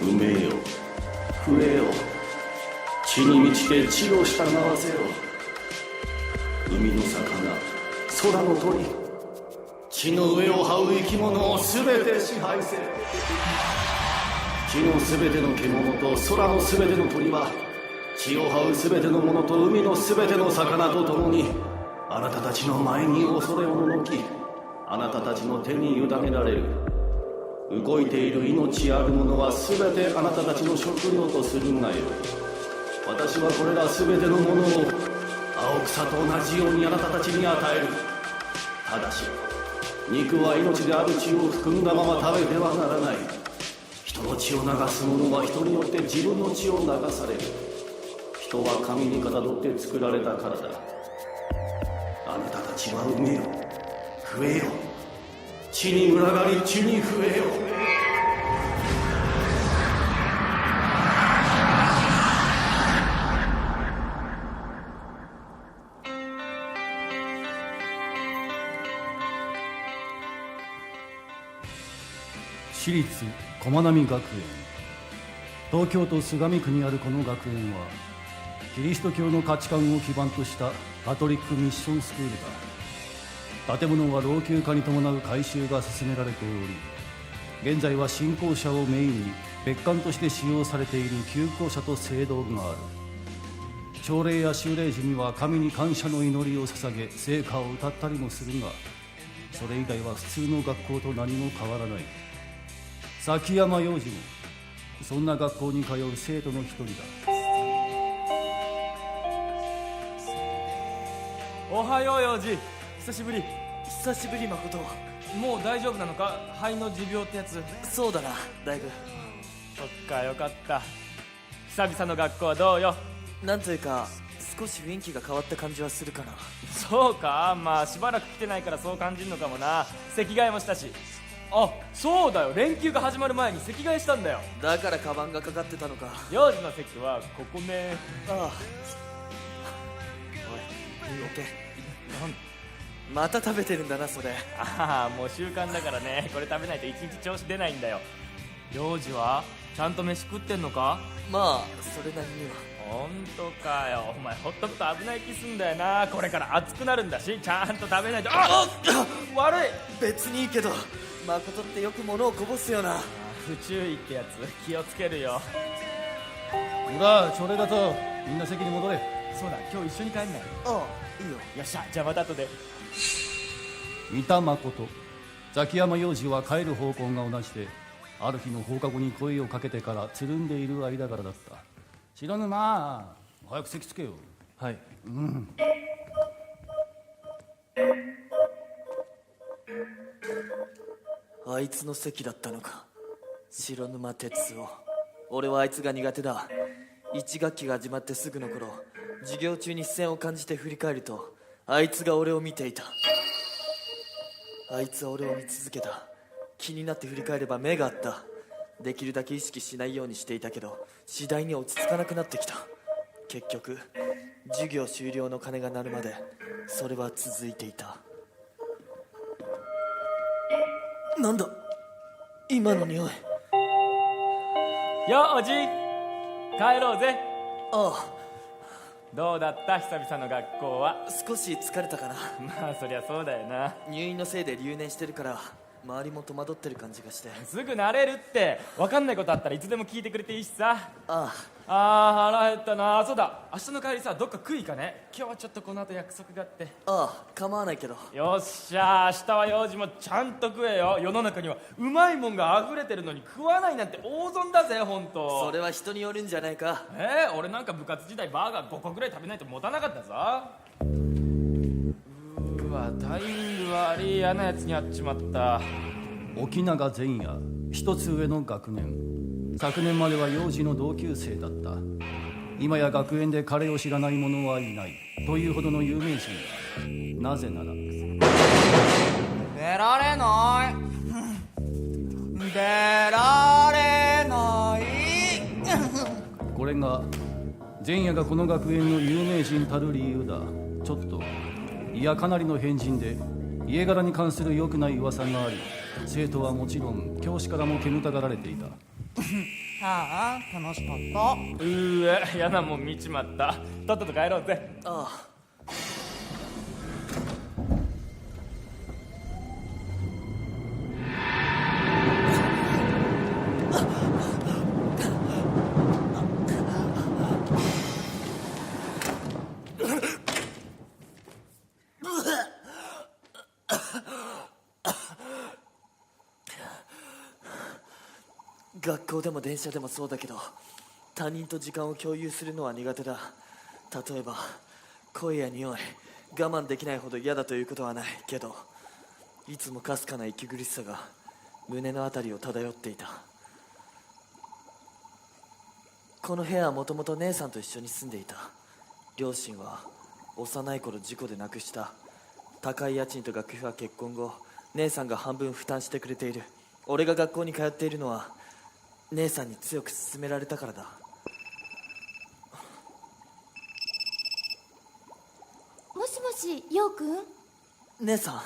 埋めよ増えよ地に満ちて地を従わせよ。海の魚、空の鳥、地の上を這う生き物を全て支配せ。地の全ての獣と空の全ての鳥は、地を這う全てのものと海の全ての魚と共に、あなたたちの前に恐れおののき、あなたたちの手に委ねられる。動いている命あるものは全てあなたたちの食料とするがよい。私はこれら全てのものを青草と同じようにあなたたちに与える。ただし肉は命である血を含んだまま食べてはならない。人の血を流す者は人によって自分の血を流される。人は神にかたどって作られたからだ。あなたたちは埋めよ増えよ地に群がり地に増えよ。私立駒波学園。東京都菅見区にあるこの学園はキリスト教の価値観を基盤としたカトリックミッションスクールだ。建物は老朽化に伴う改修が進められており、現在は信仰者をメインに別館として使用されている旧校舎と聖堂がある。朝礼や修礼時には神に感謝の祈りを捧げ聖歌を歌ったりもするが、それ以外は普通の学校と何も変わらない。崎山洋次もそんな学校に通う生徒の一人だ。おはよう洋次、久しぶり。久しぶり誠。もう大丈夫なのか、肺の持病ってやつ。そうだな、だいぶ。そっか、よかった。久々の学校はどうよ。なんというか少し雰囲気が変わった感じはするかな。そうか、まあしばらく来てないからそう感じるのかもな。席替えもしたし。あ、そうだよ、連休が始まる前に席替えしたんだよ。だからカバンがかかってたのか。幼児の席はここね。ああ。おい、オッケー。また食べてるんだな、それ。ああ、もう習慣だからね。これ食べないと一日調子出ないんだよ。幼児はちゃんと飯食ってんのか。まあそれなりには。ほんとかよ、お前ほっとくと危ない気すんだよな。これから暑くなるんだし、ちゃんと食べないと。あっ悪い。別にいいけど、誠ってよく物をこぼすよな。不注意ってやつ、気をつけるよ。ほら、朝礼だとみんな席に戻れ。そうだ、今日一緒に帰んない。ああ、いいよ。よっしゃ、じゃあまた後で。三田誠、崎山洋次は帰る方向が同じで、ある日の放課後に声をかけてからつるんでいる間柄だった。白沼、早く席つけよ。はい。あいつの席だったのか。白沼哲夫。俺はあいつが苦手だ。1学期が始まってすぐの頃、授業中に視線を感じて振り返ると、あいつが俺を見ていた。あいつは俺を見続けた。気になって振り返れば目があった。できるだけ意識しないようにしていたけど、次第に落ち着かなくなってきた。結局授業終了の鐘が鳴るまでそれは続いていた。なんだ今の匂い。よおじ、帰ろうぜ。ああ、どうだった久々の学校は。少し疲れたかな。まあそりゃそうだよな。入院のせいで留年してるから周りも戸惑ってる感じがして。すぐ慣れるって。分かんないことあったらいつでも聞いてくれていいしさ。あ腹減ったな。そうだ、明日の帰りさ、どっか食いかね。今日はちょっとこの後約束があって。あ、構わないけど。よっしゃ、明日は幼児もちゃんと食えよ。世の中にはうまいもんが溢れてるのに食わないなんて大損だぜ、ほんと。それは人によるんじゃないか。俺なんか部活時代バーガー5個ぐらい食べないと持たなかったぞ。タイミング悪い、嫌なやつに会っちまった。沖永前夜、一つ上の学年。昨年までは幼児の同級生だった。今や学園で彼を知らない者はいないというほどの有名人だ。なぜなら出られない出られないこれが前夜がこの学園の有名人たる理由だ。ちょっと、いやかなりの変人で家柄に関する良くない噂があり、生徒はもちろん教師からも煙たがられていた。ああ、楽しかった。嫌なもん見ちまった。とっとと帰ろうぜ。ああ。学校でも電車でもそうだけど、他人と時間を共有するのは苦手だ。例えば声や匂い、我慢できないほど嫌だということはないけど、いつもかすかな息苦しさが胸のあたりを漂っていた。この部屋はもともと姉さんと一緒に住んでいた。両親は幼い頃事故で亡くした。高い家賃と学費は結婚後姉さんが半分負担してくれている。俺が学校に通っているのは姉さんに強く勧められたからだ。もしもし、ようくん。姉さ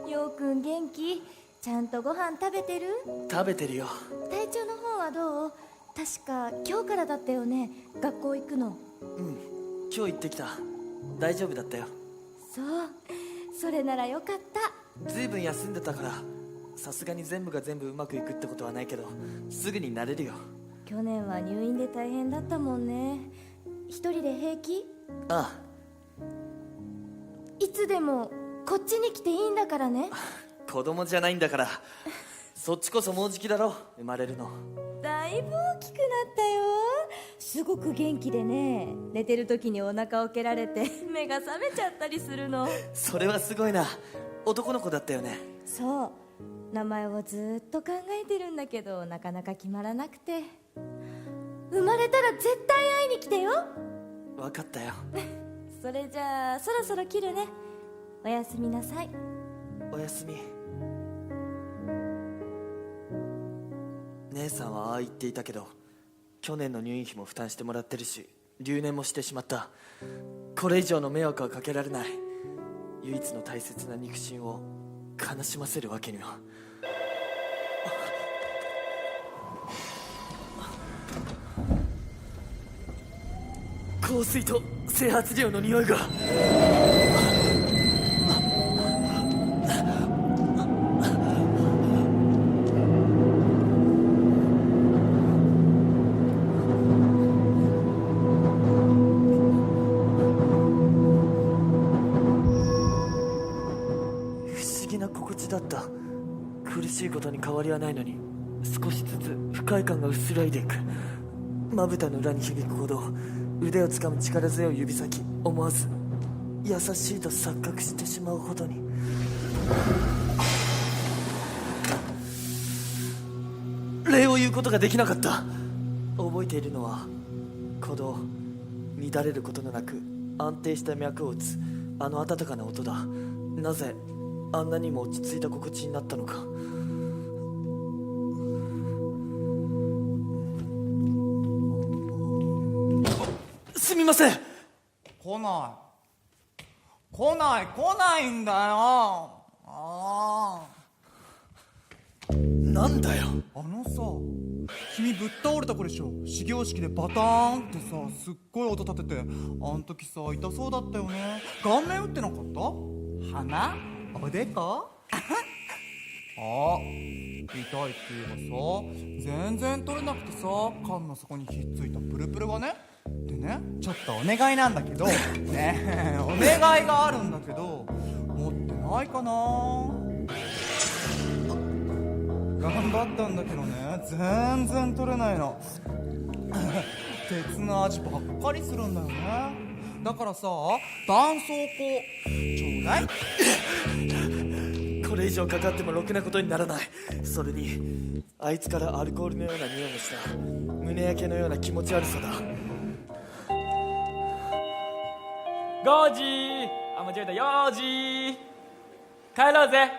ん、ようくん元気？ちゃんとご飯食べてる？食べてるよ。体調の方はどう？確か今日からだったよね、学校行くの。うん、今日行ってきた。大丈夫だったよ。そう、それならよかった。ずいぶん休んでたから、さすがに全部が全部うまくいくってことはないけど、すぐに慣れるよ。去年は入院で大変だったもんね。一人で平気？あいつでもこっちに来ていいんだからね。あ、子供じゃないんだから。そっちこそもうじきだろ、生まれるの。だいぶ大きくなったよ。すごく元気でね、寝てる時にお腹を蹴られて目が覚めちゃったりするの。それはすごいな。男の子だったよね。そう、名前をずっと考えてるんだけどなかなか決まらなくて。生まれたら絶対会いに来てよ。分かったよ。それじゃあそろそろ切るね。おやすみなさい。おやすみ。姉さんはああ言っていたけど、去年の入院費も負担してもらってるし、留年もしてしまった。これ以上の迷惑はかけられない。唯一の大切な肉親を悲しませるわけには。香水と整髪料の匂いが。だった。苦しいことに変わりはないのに、少しずつ不快感が薄らいでいく。まぶたの裏に響くほど腕をつかむ力強い指先、思わず優しいと錯覚してしまうほどに。礼を言うことができなかった。覚えているのは鼓動、乱れることのなく安定した脈を打つあの温かな音だ。なぜあんなにも落ち着いた心地になったのか。すみません。来ないんだよ。なんだよ。あのさ、君ぶっ倒れた子でしょ。始業式でバターンってさ、すっごい音立てて、あん時さ痛そうだったよね。顔面打ってなかった？鼻？おでこ？あ、痛いって言えばさ、全然取れなくてさ、缶の底にひっついたプルプルがね。でね、ちょっとお願いなんだけどね、お願いがあるんだけど、持ってないかな。頑張ったんだけどね、全然取れないの。鉄の味ばっかりするんだよね。だからさ、絆創膏ちょうだい。これ以上かかってもろくなことにならない。それにあいつからアルコールのような匂いもした。胸焼けのような気持ち悪さだ。5時、あ、間違えた、4時。帰ろうぜ。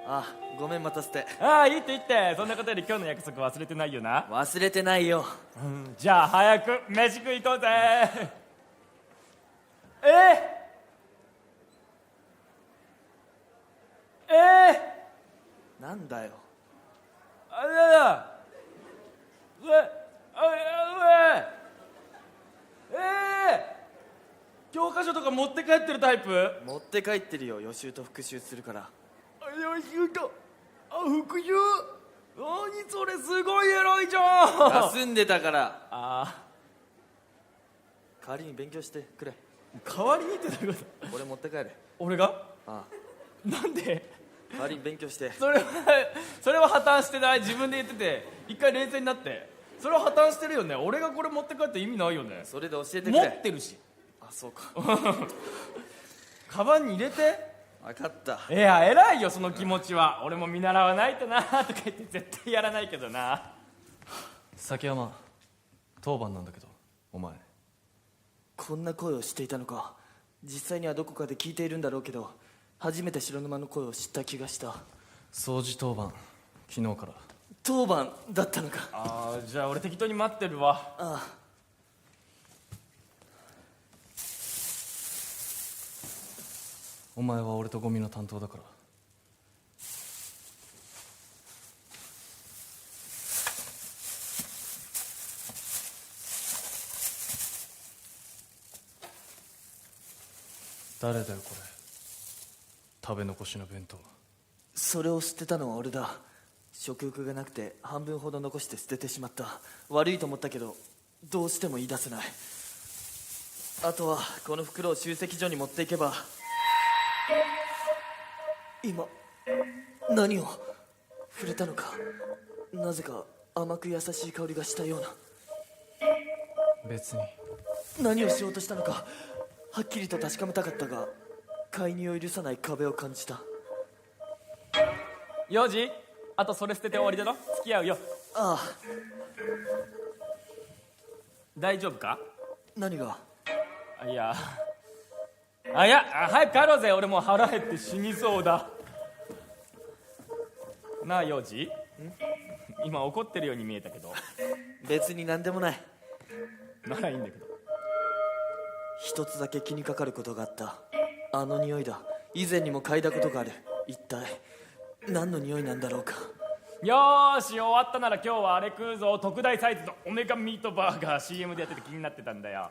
あ、ごめん待たせて。ああ、いいっていいって。そんなことより今日の約束忘れてないよな。忘れてないよ。じゃあ早く飯食い行こうぜ。なんだよ。あれだ。うとか持って帰ってるタイプ？持って帰ってるよ。予習と復習するから。予習と復習？何それ、すごい偉いじゃん。休んでたから。あ代わりに勉強してくれ。ー、代わりにってどういうこと？俺持って帰る。俺が？あなんで？あ、代わりに勉強して。それは破綻してない。自分で言ってて一回冷静になって。それは破綻してるよね。俺がこれ持って帰って意味ないよね。それで教えてく持れ。ってるし。あ、そうか。カバンに入れて。分かった。いや、偉いよその気持ちは。俺も見習わないとなとか言って絶対やらないけどな。崎山、当番なんだけど、お前こんな声をしていたのか。実際にはどこかで聞いているんだろうけど、初めて白沼の声を知った気がした。掃除当番、昨日から当番だったのか。ああ、じゃあ俺適当に待ってるわ。ああ、お前は俺とゴミの担当だから。誰だよこれ、食べ残しの弁当。それを捨てたのは俺だ。食欲がなくて半分ほど残して捨ててしまった。悪いと思ったけどどうしても言い出せない。あとはこの袋を集積所に持っていけば。今何を触れたのか。なぜか甘く優しい香りがしたような。別に。何をしようとしたのかはっきりと確かめたかったが、介入を許さない壁を感じた。幼児、あとそれ捨てて終わりだろ。付き合うよ。ああ、大丈夫か？何が？いや早く帰ろうぜ。俺もう腹減って死にそうだ。なあ幼児、今怒ってるように見えたけど。別に何でもない。ならいいんだけど。一つだけ気にかかることがあった。あの匂いだ。以前にも嗅いだことがある。一体何の匂いなんだろうか。よーし、終わったなら今日はあれ食うぞ。特大サイズのオメガミートバーガー CM でやってて気になってたんだよ。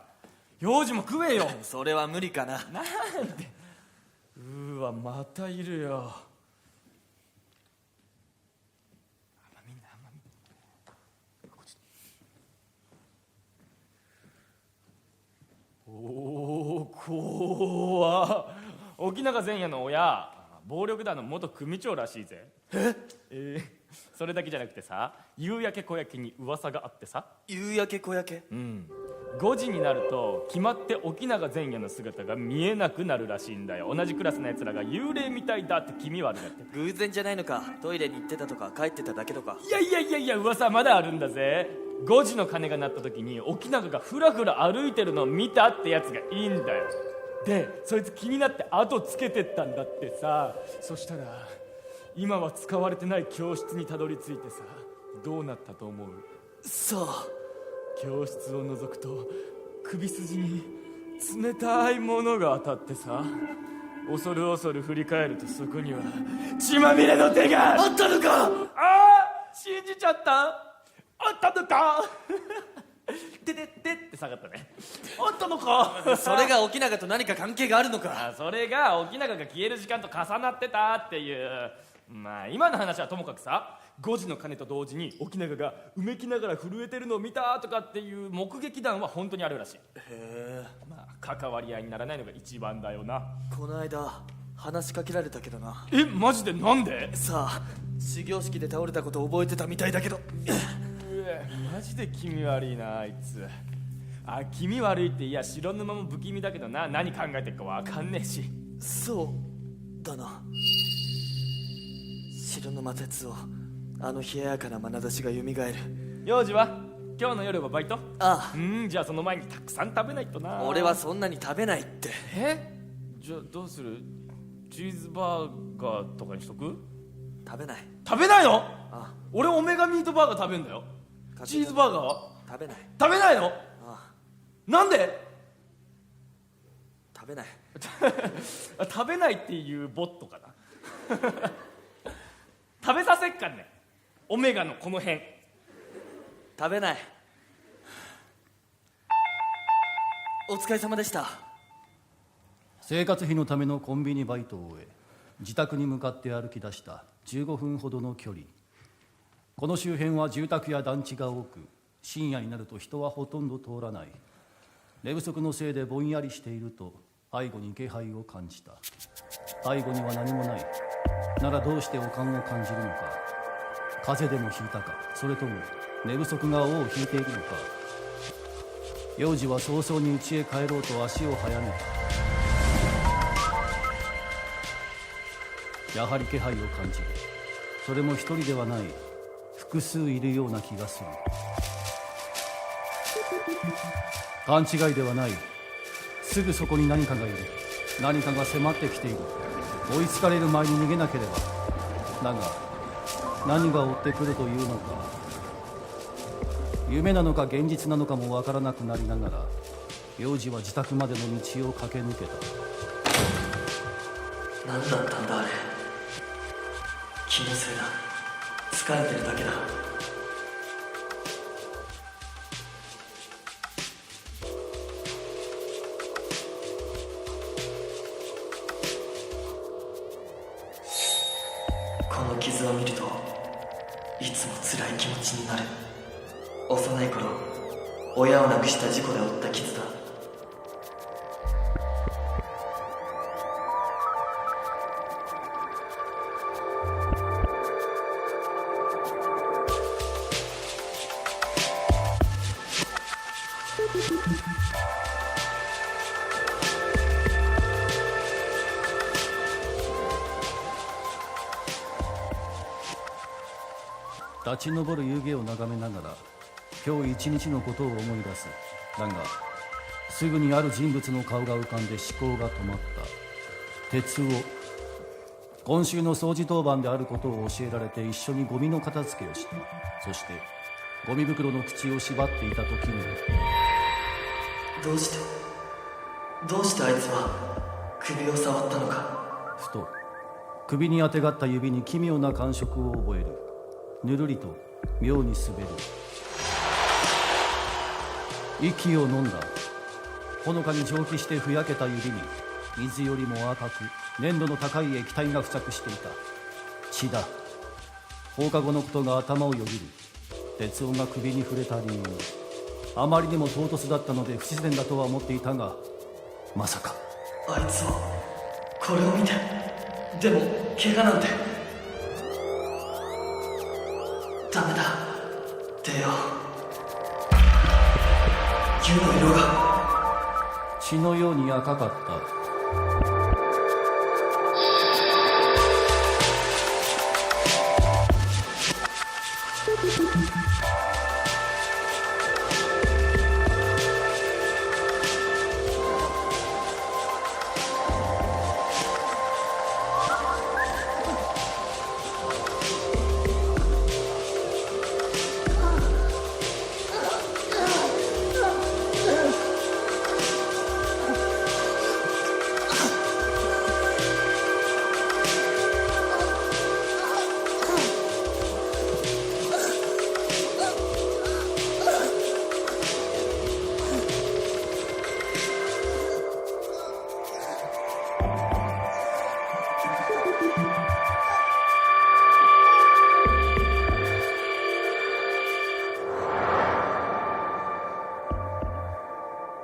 幼児も食えよ。それは無理かな。なんで。わ、またいるよ。おお、怖っ。沖永前夜の親、暴力団の元組長らしいぜ。それだけじゃなくてさ、夕焼け小焼けに噂があってさ。夕焼け小焼け。5時になると決まって沖永前夜の姿が見えなくなるらしいんだよ。同じクラスのやつらが幽霊みたいだって気味悪がって。偶然じゃないのか。トイレに行ってたとか帰ってただけとか。いや噂はまだあるんだぜ。5時の鐘が鳴った時に沖永がフラフラ歩いてるのを見たってやつがいいんだよ。でそいつ気になって後つけてったんだってさ。そしたら今は使われてない教室にたどり着いてさ、どうなったと思う？さあ、教室を覗くと首筋に冷たいものが当たってさ、恐る恐る振り返るとそこには血まみれの手があったのか。ああ、信じちゃった。あったのかててってって下がったね。あったのかそれが沖永と何か関係があるのか。それが沖永が消える時間と重なってたっていう。まあ今の話はともかくさ、5時の鐘と同時に沖永がうめきながら震えてるのを見たとかっていう目撃談は本当にあるらしい。へえ。まあ関わり合いにならないのが一番だよな。この間話しかけられたけどな。え、マジで？なんで？さあ、始業式で倒れたことを覚えてたみたいだけど。マジで気味悪いなあいつ。あ、気味悪いって。いや白沼も不気味だけどな、何考えてるか分かんねえし。そうだな。白沼哲夫、あの冷ややかな眼差しがよみがえる。幼児は今日の夜はバイト？あじゃあその前にたくさん食べないとな。あ、俺はそんなに食べないって。じゃあどうする？チーズバーガーとかにしとく？食べない。食べないの？あ俺オメガミートバーガー食べんだよ。チーズバーガーは食べない。食べないの？あなんで？食べない。食べないっていうボットかな食べさせっかね、オメガのこの辺。食べない。お疲れ様でした。生活費のためのコンビニバイトを終え、自宅に向かって歩き出した15分ほどの距離。この周辺は住宅や団地が多く、深夜になると人はほとんど通らない。寝不足のせいでぼんやりしていると背後に気配を感じた。背後には何もない。ならどうして悪寒を感じるのか。風邪でもひいたか、それとも寝不足が尾を引いているのか。幼児は早々に家へ帰ろうと足を速めた。やはり気配を感じる。それも一人ではない。複数いるような気がする。勘違いではない。すぐそこに何かがいる。何かが迫ってきている。追いつかれる前に逃げなければ。だが何が追ってくるというのか。夢なのか現実なのかもわからなくなりながら、幼児は自宅までの道を駆け抜けた。何だったんだあれ。気のせいだ。疲れてるだけだ。この傷を見るといつも辛い気持ちになる。幼い頃親を亡くした事故で負った傷だ。立ち上る湯気を眺めながら今日一日のことを思い出す。だがすぐにある人物の顔が浮かんで思考が止まった。哲夫。今週の掃除当番であることを教えられて一緒にゴミの片付けをした。そしてゴミ袋の口を縛っていた時に、どうしてあいつは首を触ったのか。ふと首にあてがった指に奇妙な感触を覚える。ぬるりと妙に滑る。息を飲んだ。ほのかに蒸気してふやけた指に水よりも赤く粘度の高い液体が付着していた。血だ。放課後のことが頭をよぎる。哲夫が首に触れた理由、あまりにも唐突だったので不自然だとは思っていたが、まさかあいつはこれを見て。でも怪我なんて。ダメだ。出よう。湯の色が血のように赤かった。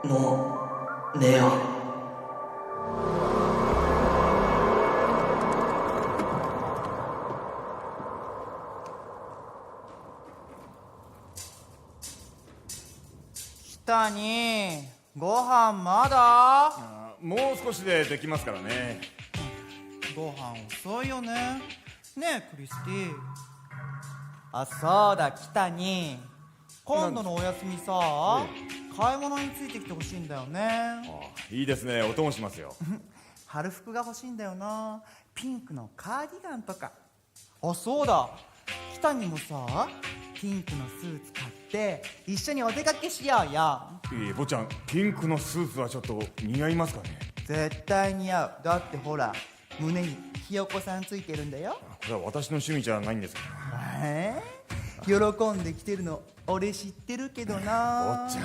もう寝よう。北にご飯まだ？もう少しでできますからね。ご飯遅いよね。ねえクリスティ。あ、そうだ北に、今度のお休みさ、買い物についてきてほしいんだよね。いいですね、お供しますよ。春服が欲しいんだよな。ピンクのカーディガンとか。あ、そうだ、北にもさピンクのスーツ買って一緒にお出かけしようよ。いい、坊ちゃん、ピンクのスーツはちょっと似合いますかね。絶対似合う。だってほら胸にひよこさんついてるんだよ。これは私の趣味じゃないんですけど。喜んできてるの俺知ってるけどな。坊ちゃ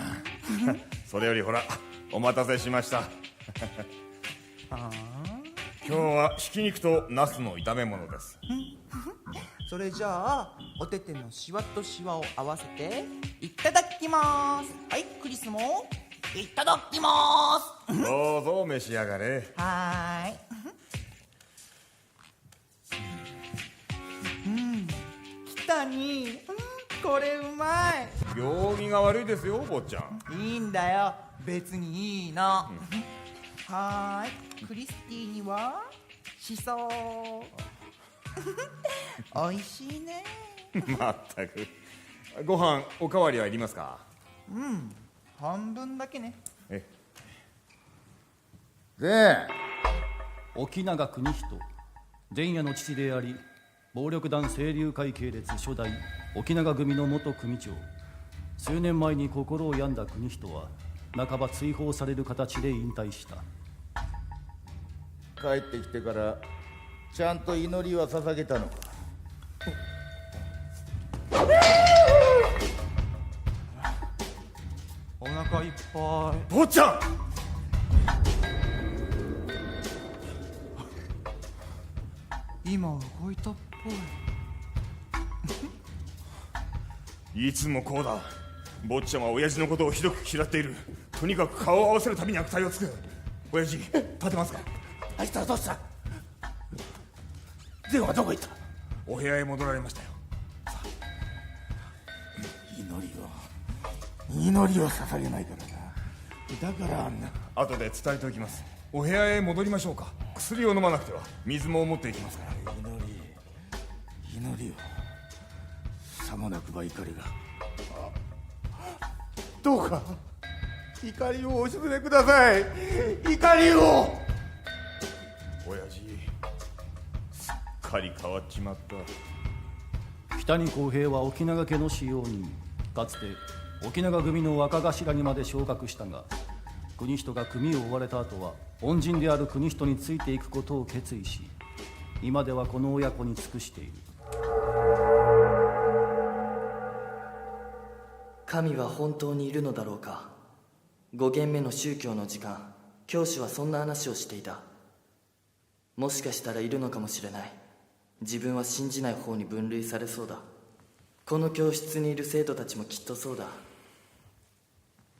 んそれよりほら、お待たせしました。今日はひき肉とナスの炒め物です。それじゃあおててのシワとシワを合わせていただきます。はい、クリスもいただきます。どうぞ召し上がれ。はーい。北に、これうまい。行儀が悪いですよ、坊ちゃん。いいんだよ、別にいいの。はーい、クリスティにはしそおいしいね。まったく。ご飯おかわりはいりますか？半分だけね。沖永邦人、前夜の父であり暴力団清流会系列初代沖永組の元組長。数年前に心を病んだ邦人は半ば追放される形で引退した。帰ってきてからちゃんと祈りは捧げたのか？お腹いっぱい。坊ちゃん、今動いたっぽい。いつもこうだ。坊ちゃんは親父のことをひどく嫌っている。とにかく顔を合わせるたびに悪態をつく。親父、立てますか？あいつはどうした？ゼンはどこ行った？お部屋へ戻られましたよ。祈りを捧げないからな。だからあんな。後で伝えておきます。お部屋へ戻りましょうか。薬を飲まなくては。水も持っていきますから。祈りをさもなくば怒りが。どうか怒りをお静めください。怒りを。親父、すっかり変わっちまった。北に公平は沖永家の使用人、かつて沖永組の若頭にまで昇格したが、国人が組を追われた後は恩人である国人についていくことを決意し、今ではこの親子に尽くしている。神は本当にいるのだろうか。5限目の宗教の時間、教師はそんな話をしていた。もしかしたらいるのかもしれない。自分は信じない方に分類されそうだ。この教室にいる生徒たちもきっとそうだ。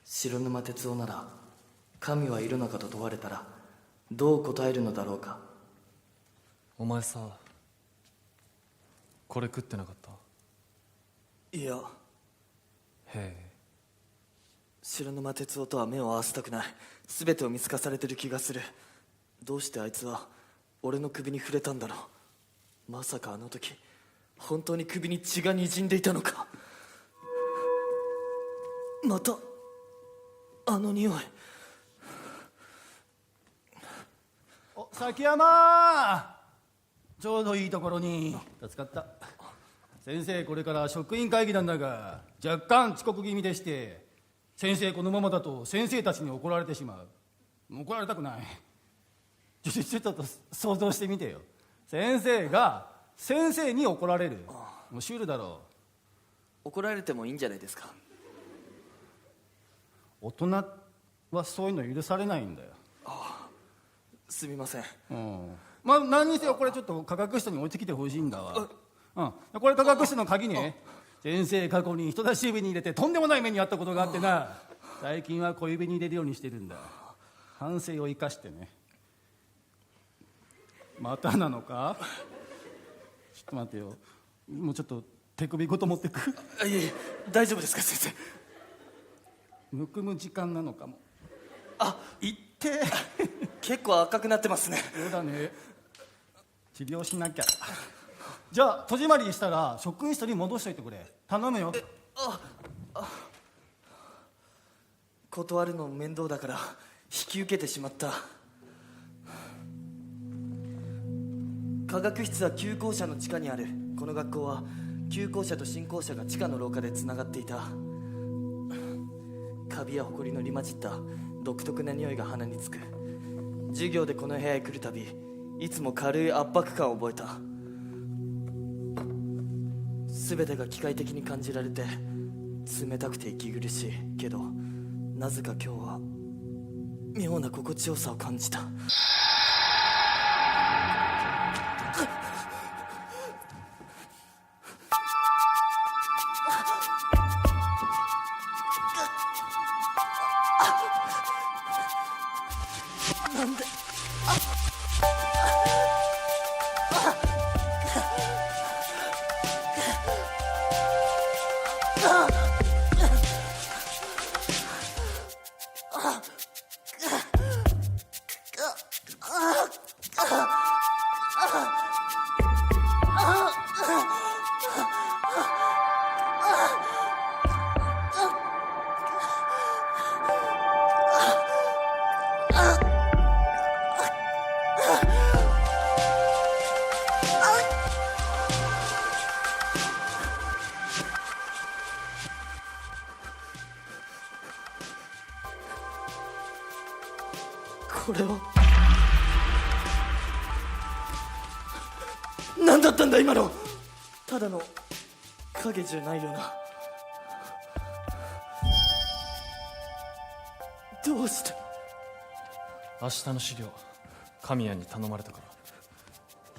白沼哲夫なら神はいるのかと問われたらどう答えるのだろうか。お前さ、これ食ってなかった？いや、へえ。白沼哲夫とは目を合わせたくない。全てを見透かされてる気がする。どうしてあいつは俺の首に触れたんだろう。まさかあの時本当に首に血がにじんでいたのか。またあの匂い。お、崎山、ちょうどいいところに。助かった。先生、これから職員会議なんだが若干遅刻気味でして、先生このままだと先生たちに怒られてしまう。怒られたくない。ちょっと想像してみてよ。先生が先生に怒られる。もうシュールだろう。怒られてもいいんじゃないですか。大人はそういうの許されないんだよ。すみません。まあ何にせよこれちょっと科学室に置いてきてほしいんだわ。これ科学室の鍵ね。先生過去に人差し指に入れてとんでもない目にあったことがあってな、最近は小指に入れるようにしてるんだ。反省を生かしてね。またなのか？ちょっと待ってよ。もうちょっと手首ごと持ってく。いえいえ、大丈夫ですか先生。むくむ時間なのかも。言って結構赤くなってますね。そうだね。治療しなきゃ。じゃあ戸締まりしたら職員室に戻しといてくれ。頼むよ。断るの面倒だから引き受けてしまった。科学室は旧校舎の地下にある。この学校は旧校舎と新校舎が地下の廊下でつながっていた。カビやホコリのり混じった独特な匂いが鼻につく。授業でこの部屋へ来るたびいつも軽い圧迫感を覚えた。全てが機械的に感じられて冷たくて息苦しいけど、なぜか今日は妙な心地よさを感じた。俺を何だったんだ今の。ただの影じゃないよな。どうして明日の資料神谷に頼まれたか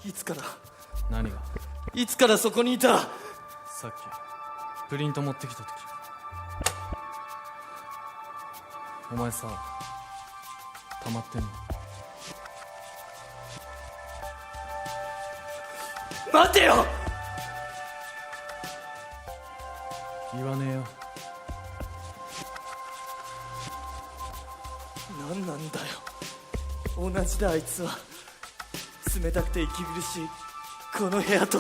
ら。いつから何が？いつからそこにいた？さっきプリント持ってきた時。お前さ、溜まってんの？待てよ。言わねえよ。何なんだよ。同じだ。あいつは冷たくて息苦しいこの部屋と。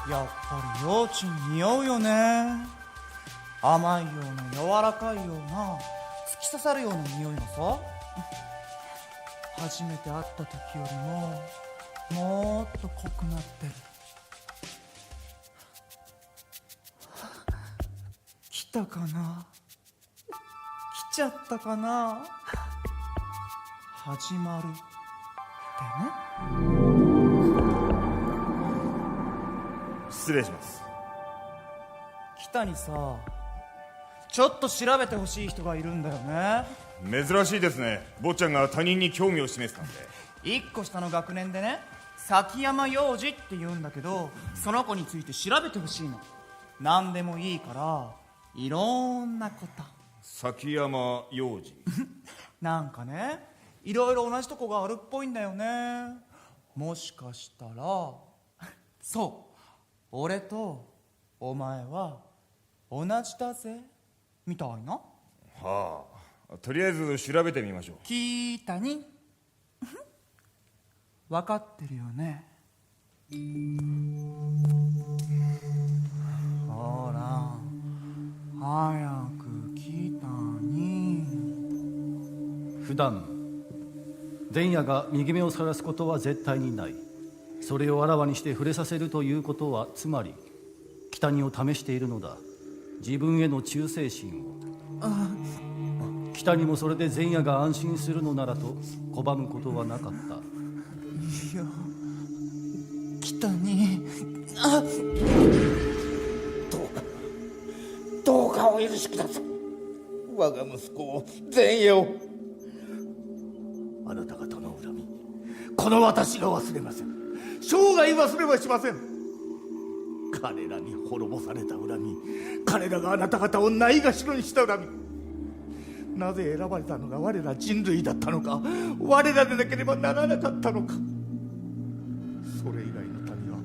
やっぱり幼稚に似合うよね。甘いような柔らかいような突き刺さるような匂いがさ、初めて会った時よりももっと濃くなってる。来たかな、来ちゃったかな。始まるってね。失礼します。北にさ、ちょっと調べてほしい人がいるんだよね。珍しいですね。坊ちゃんが他人に興味を示すなんて。一個下の学年でね、崎山洋二って言うんだけど、その子について調べてほしいの。何でもいいからいろんなこと。崎山洋二なんかね、いろいろ同じとこがあるっぽいんだよね。もしかしたらそう、俺とお前は同じだぜみたいな。はあ、とりあえず調べてみましょう。北に分かってるよね。ほら早く北に。普段前夜が右目をさらすことは絶対にない。それをあらわにして触れさせるということは、つまり北にを試しているのだ。自分への忠誠心を。北にもそれで前夜が安心するのならと拒むことはなかった。いや、北にどうかお許しください。我が息子を前夜を。あなた方の恨み、この私が忘れません。生涯忘れはしません。彼らに滅ぼされた恨み、彼らがあなた方をないがしろにした恨み、なぜ選ばれたのが我ら人類だったのか、我らでなければならなかったのか、それ以来の民は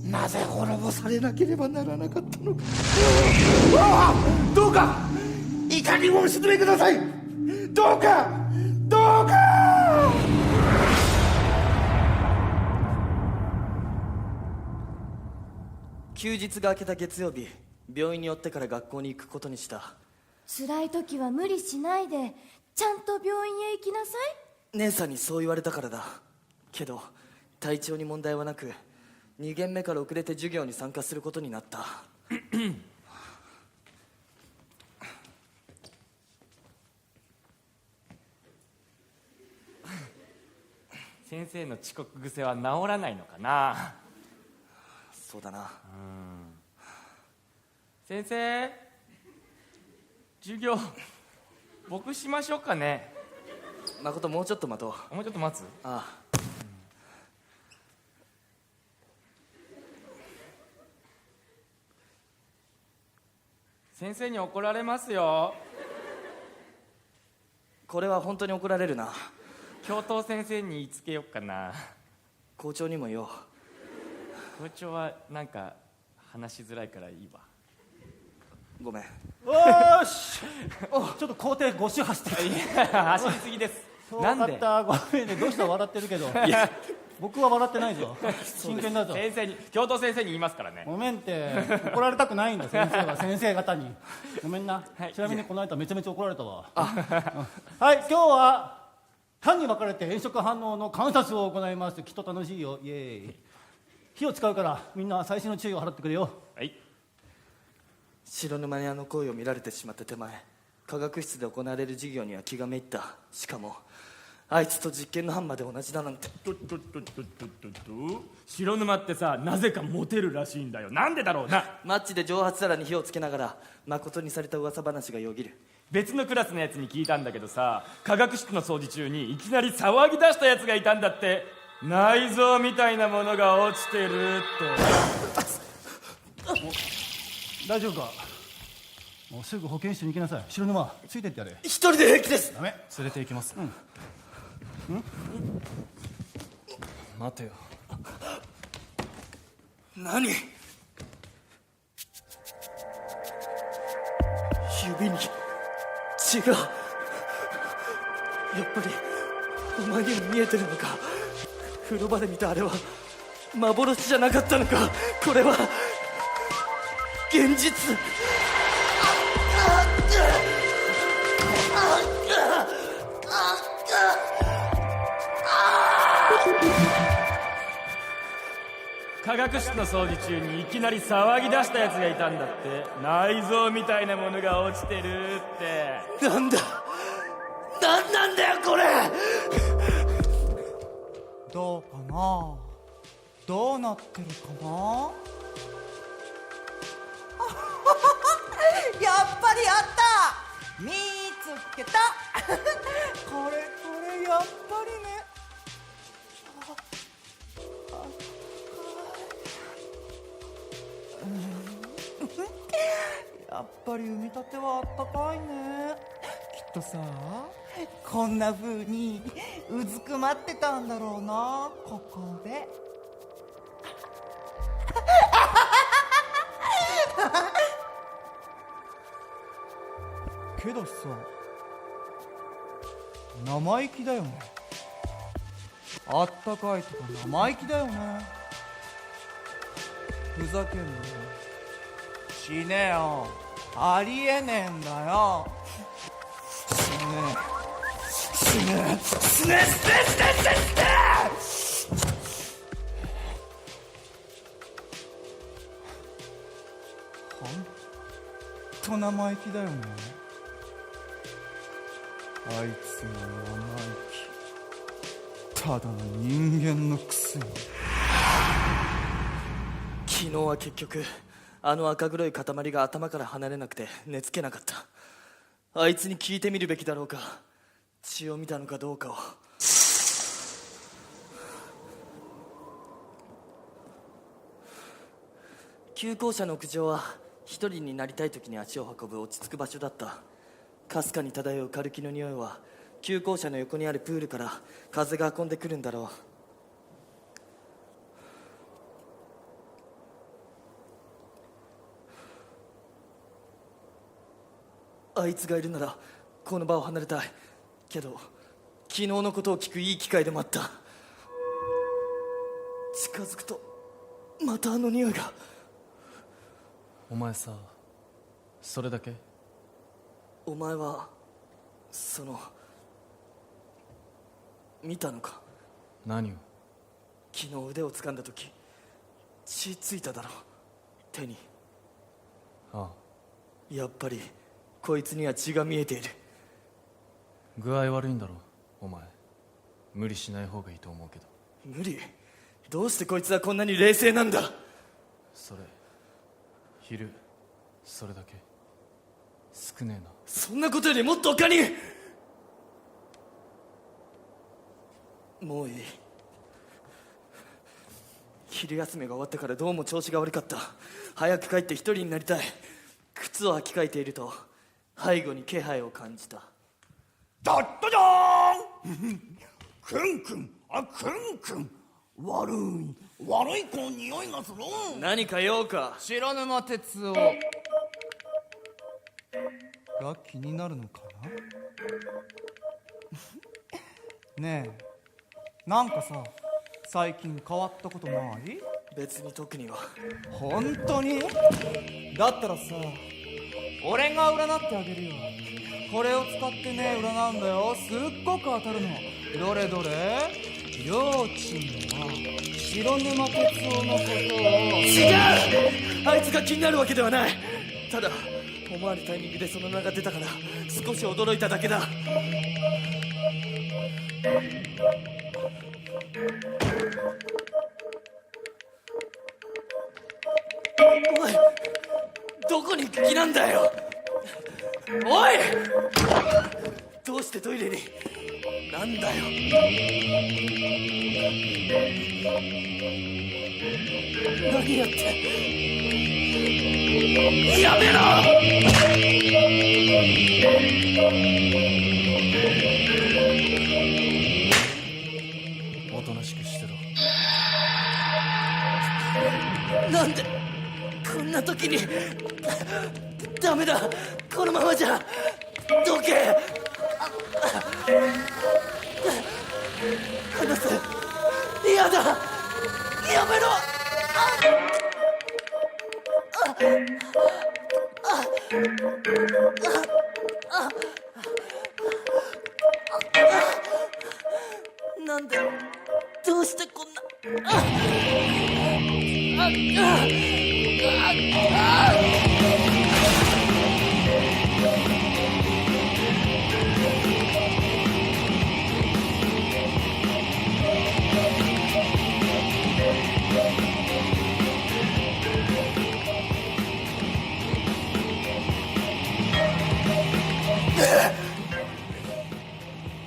なぜ滅ぼされなければならなかったのか。どうか怒りをお鎮めください。どうかどうか。休日が明けた月曜日、病院に寄ってから学校に行くことにした。辛い時は無理しないでちゃんと病院へ行きなさい。姉さんにそう言われたからだ。けど体調に問題はなく、2限目から遅れて授業に参加することになった。先生の遅刻癖は治らないのかな。そうだな。先生、授業僕しましょうかね。誠、もうちょっと待とう。もうちょっと待つ。ああ、先生に怒られますよ。これは本当に怒られるな。教頭先生に言いつけよっかな。校長にも言おう。校長はなんか話しづらいからいいわ。ごめん。おーしちょっと校庭5周走っていや、走りすぎです。なんで？ごめんね、どうした？笑ってるけど。いや、僕は笑ってないぞ。真剣だぞ。先生に、教頭先生に言いますからね。ごめんって、怒られたくないんだ、先生が先生方に。ごめんな。はい、ちなみにこの間めちゃめちゃ怒られたわ。はい、今日は班に分かれて炎色反応の観察を行います。きっと楽しいよ。イエーイ。火を使うからみんな細心の注意を払ってくれよ。はい。白沼にあの行為を見られてしまって手前、科学室で行われる授業には気がめいった。しかもあいつと実験の班まで同じだなんて。白沼ってさ、なぜかモテるらしいんだよ。なんでだろうな。マッチで蒸発皿に火をつけながら誠にされた噂話がよぎる。別のクラスのやつに聞いたんだけどさ、科学室の掃除中にいきなり騒ぎ出したやつがいたんだって。内臓みたいなものが落ちてるって。大丈夫か？もうすぐ保健室に行きなさい。白沼ついてってやれ。一人で平気です。ダメ。連れて行きます。待てよ。何？指に血が。やっぱりお前にも見えてるのか。風呂場で見たあれは幻じゃなかったのか。これは現実。科学室の掃除中にいきなり騒ぎ出したやつがいたんだって。内臓みたいなものが落ちてるって。なんだ、なんなんだよこれ。どうかな、どうなってるかな。やっぱりあった、見つけた。これやっぱりね。やっぱり産みたてはあったかいね。きっとさ、こんな風にうずくまってたんだろうな、ここで。けどさ、生意気だよね。あったかいとか生意気だよね。ふざけんなよ。死ねよ。ありえねえんだよ。死ね。ほんと生意気だよね。あいつも生意気。ただの人間のくせに。昨日は結局あの赤黒い塊が頭から離れなくて寝つけなかった。あいつに聞いてみるべきだろうか、血を見たのかどうかを。旧校舎の屋上は一人になりたい時に足を運ぶ落ち着く場所だった。かすかに漂うカルキの匂いは旧校舎の横にあるプールから風が運んでくるんだろう。あいつがいるならこの場を離れたいけど、昨日のことを聞くいい機会でもあった。近づくとまたあの匂いが。お前さ、それだけ？お前は見たのか？何を？昨日腕を掴んだ時血ついただろ、手に。ああ。やっぱりこいつには血が見えている。具合悪いんだろお前。無理しない方がいいと思うけど。無理？どうしてこいつはこんなに冷静なんだ？それ昼それだけ少ねえな。そんなことよりもっと他に。もういい。昼休みが終わってからどうも調子が悪かった。早く帰って一人になりたい。靴を履き替えていると背後に気配を感じた。だったじゃーん。クンクン悪い子の匂いがする。何か用か？白沼哲夫が気になるのかな。ねえ、なんかさ、最近変わったことない？別に特には。本当に？だったらさ、俺が占ってあげるよ。これを使ってね、占うんだよ。すっごく当たるの。どれどれ？りょうちんは白沼哲夫のことを。違う！あいつが気になるわけではない。ただお思わぬタイミングでその名が出たから少し驚いただけだ。おい、どこに行く気なんだよ。おい、どうしてトイレに。なんだよ。何やって。やめろ。おとなしくしてろ。なんでこんな時に。ダメだ、このままじゃ。どけ。離せ。嫌だ、やめろ。なんで、どうしてこんな。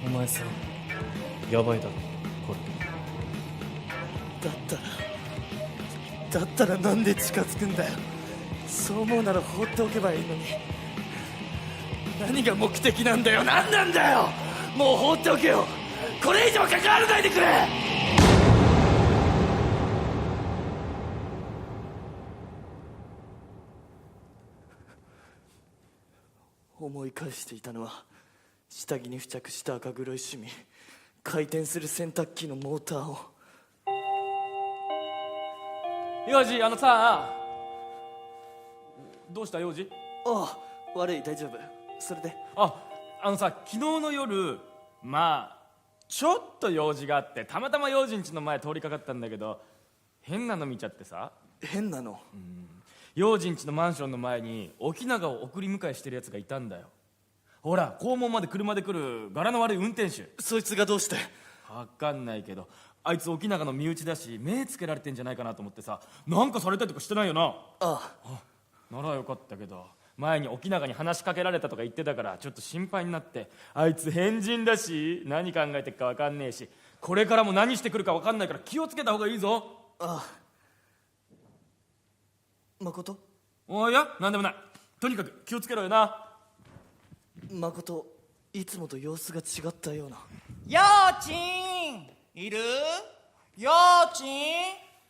お前さんやばいだろこれ。だったらなんで近づくんだよ。そう思うなら放っておけばいいのに。何が目的なんだよ。何なんだよ。もう放っておけよ。これ以上関わらないでくれ。思い返していたのは下着に付着した赤黒いシミ、回転する洗濯機のモーターを。幼児、さ、どうした幼児。ああ、悪い、大丈夫。それで。さ、昨日の夜、まあちょっと用事があってたまたま幼児ん家の前通りかかったんだけど、変なの見ちゃってさ。変なの。幼児ん家のマンションの前に沖永を送り迎えしてるやつがいたんだよ。ほら、校門まで車で来る柄の悪い運転手。そいつがどうして。分かんないけど、あいつ沖永の身内だし目つけられてんじゃないかなと思ってさ。なんかされたりとかしてないよな。あならよかったけど、前に沖永に話しかけられたとか言ってたからちょっと心配になって。あいつ変人だし何考えてっか分かんねえし、これからも何してくるか分かんないから気をつけた方がいいぞ。誠。いや、なんでもない。とにかく気をつけろよな。誠、いつもと様子が違ったような。よーちんいる？よーちん、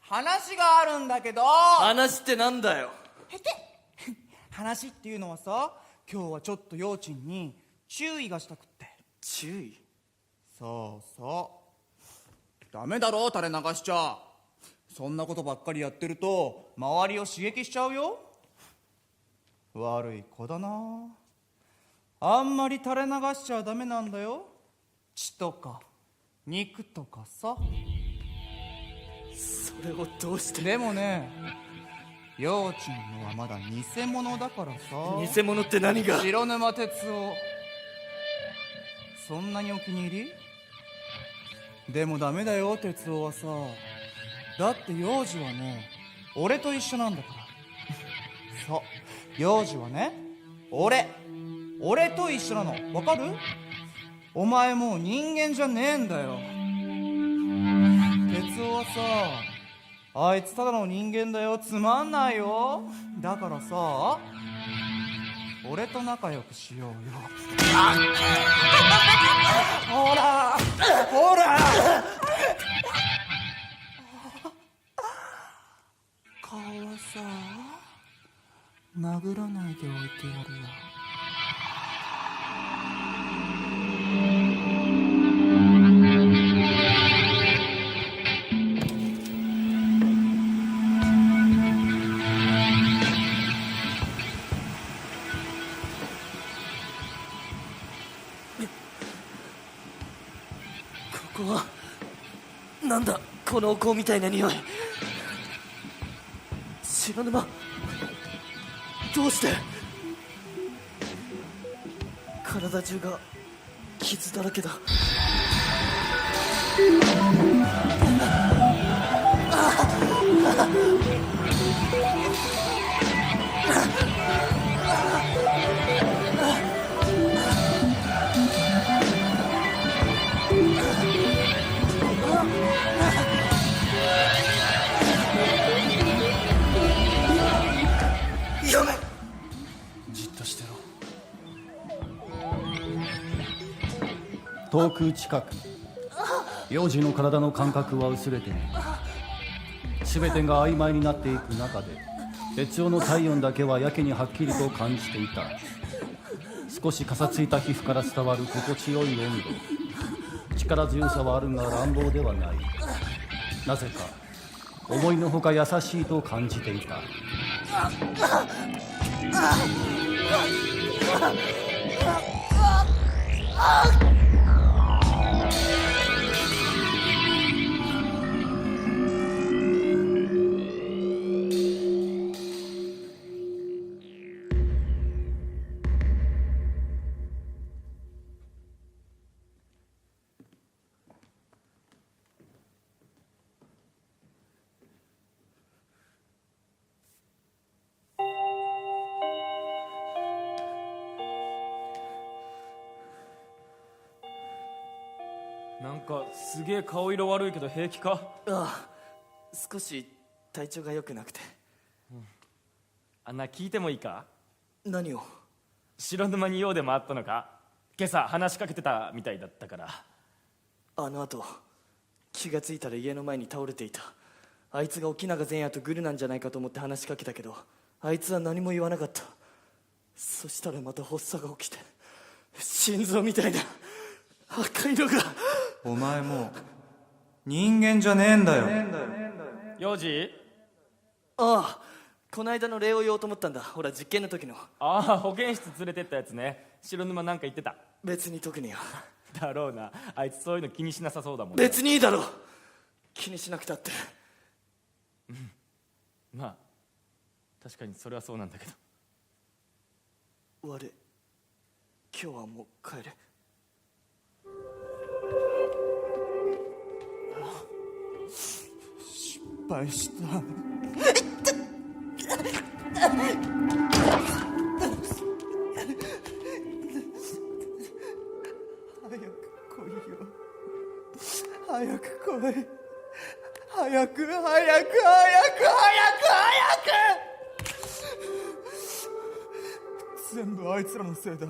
話があるんだけど。話ってなんだよ。へて話っていうのはさ、今日はちょっとよーちんに注意がしたくって。注意？そうそう、ダメだろ垂れ流しちゃ。そんなことばっかりやってると周りを刺激しちゃうよ。悪い子だな。あんまり垂れ流しちゃダメなんだよ。血とか肉とかさ。それをどうして。でもね、ようちんのはまだ偽物だからさ。偽物って何が。白沼哲夫、そんなにお気に入り？でもダメだよ哲夫はさ。だって幼児はね、俺と一緒なんだから。そう、幼児はね、俺と一緒なの。わかる？お前もう人間じゃねえんだよ。哲夫はさ、あいつただの人間だよ。つまんないよ。だからさ、俺と仲良くしようよ。ほらほら、顔はさ、殴らないでおいてやるよ。ここはなんだ、このお香みたいな匂い。白沼、どうして。体中が傷だらけだ。やめ。じっとしてろ。遠く近く、幼児の体の感覚は薄れている。全てが曖昧になっていく中で、哲夫の体温だけはやけにはっきりと感じていた。少しかさついた皮膚から伝わる心地よい温度。力強さはあるが乱暴ではない。なぜか思いのほか優しいと感じていた。なんかすげえ顔色悪いけど平気か？ああ、少し体調が良くなくて。聞いてもいいか？何を？白沼に用でもあったのか？今朝話しかけてたみたいだったから。あの後気がついたら家の前に倒れていた。あいつが沖永前夜とグルなんじゃないかと思って話しかけたけど、あいつは何も言わなかった。そしたらまた発作が起きて、心臓みたいな赤色が。お前もう人間じゃねえんだよ。幼児？ああ、この間の礼を言おうと思ったんだ。ほら実験の時の。ああ、保健室連れてったやつね。白沼なんか言ってた。別に特には。だろうな、あいつそういうの気にしなさそうだもんね。別にいいだろう、気にしなくたって。まあ確かにそれはそうなんだけど。我、今日はもう帰れ。失敗した。早く来い。早く。全部あいつらのせいだ。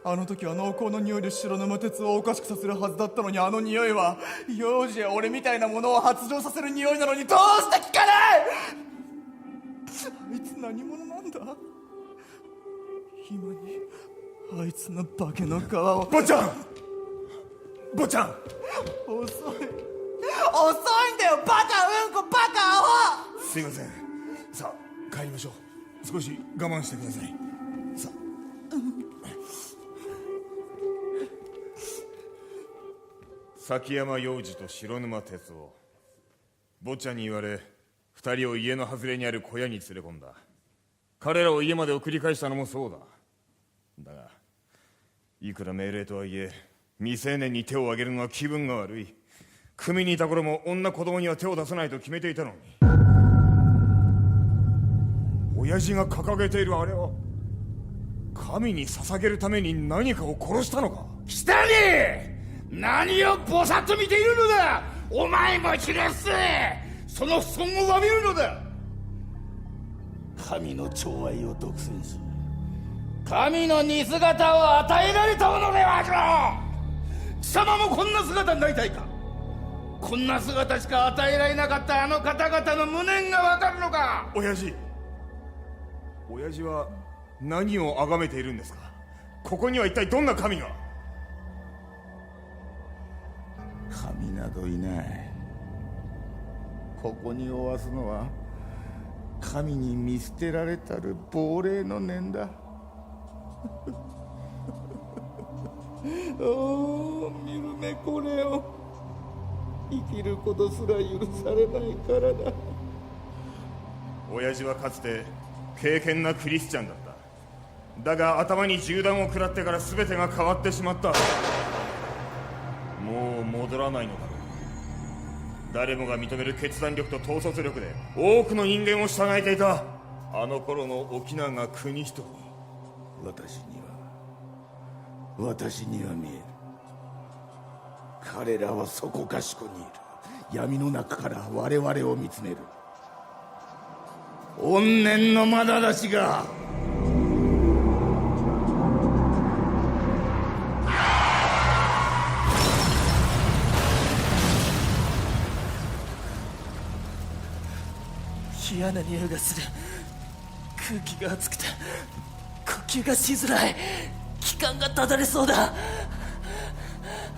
あの時は濃厚な匂いで白沼鉄をおかしくさせるはずだったのに、あの匂いは幼児や俺みたいなものを発情させる匂いなのに、どうして効かない。あいつ何者なんだ。今にあいつの化けの皮を。坊ちゃん遅いんだよ、バカうんこバカアホ。すいません。さあ帰りましょう。少し我慢してください。さあ、崎山幼児と白沼哲夫、坊ちゃんに言われ二人を家の外れにある小屋に連れ込んだ。彼らを家まで送り返したのもそうだ。だがいくら命令とはいえ未成年に手を挙げるのは気分が悪い。組にいた頃も女子供には手を出さないと決めていたのに、親父が掲げているあれは神に捧げるために何かを殺したのか。北に何をぼさっと見ているのだ。お前もひれ伏せ、その不尊を詫びるのだ。神の寵愛を独占し、神の似姿を与えられたものではあろう。貴様もこんな姿になりたいか。こんな姿しか与えられなかったあの方々の無念がわかるのか。親父は何を崇めているんですか。ここには一体どんな神が。神などいない。ここにおわすのは神に見捨てられたる亡霊の念だ。おお、見るねこれを。生きることすら許されないからだ。親父はかつて敬虔なクリスチャンだった。だが頭に銃弾を食らってから全てが変わってしまった。もう戻らないのだろう。誰もが認める決断力と統率力で多くの人間を従えていたあの頃の沖永国人。私には見える。彼らはそこかしこにいる。闇の中から我々を見つめる怨念の眼が。嫌な匂いがする。空気が熱くて呼吸がしづらい。気管がただれそうだ。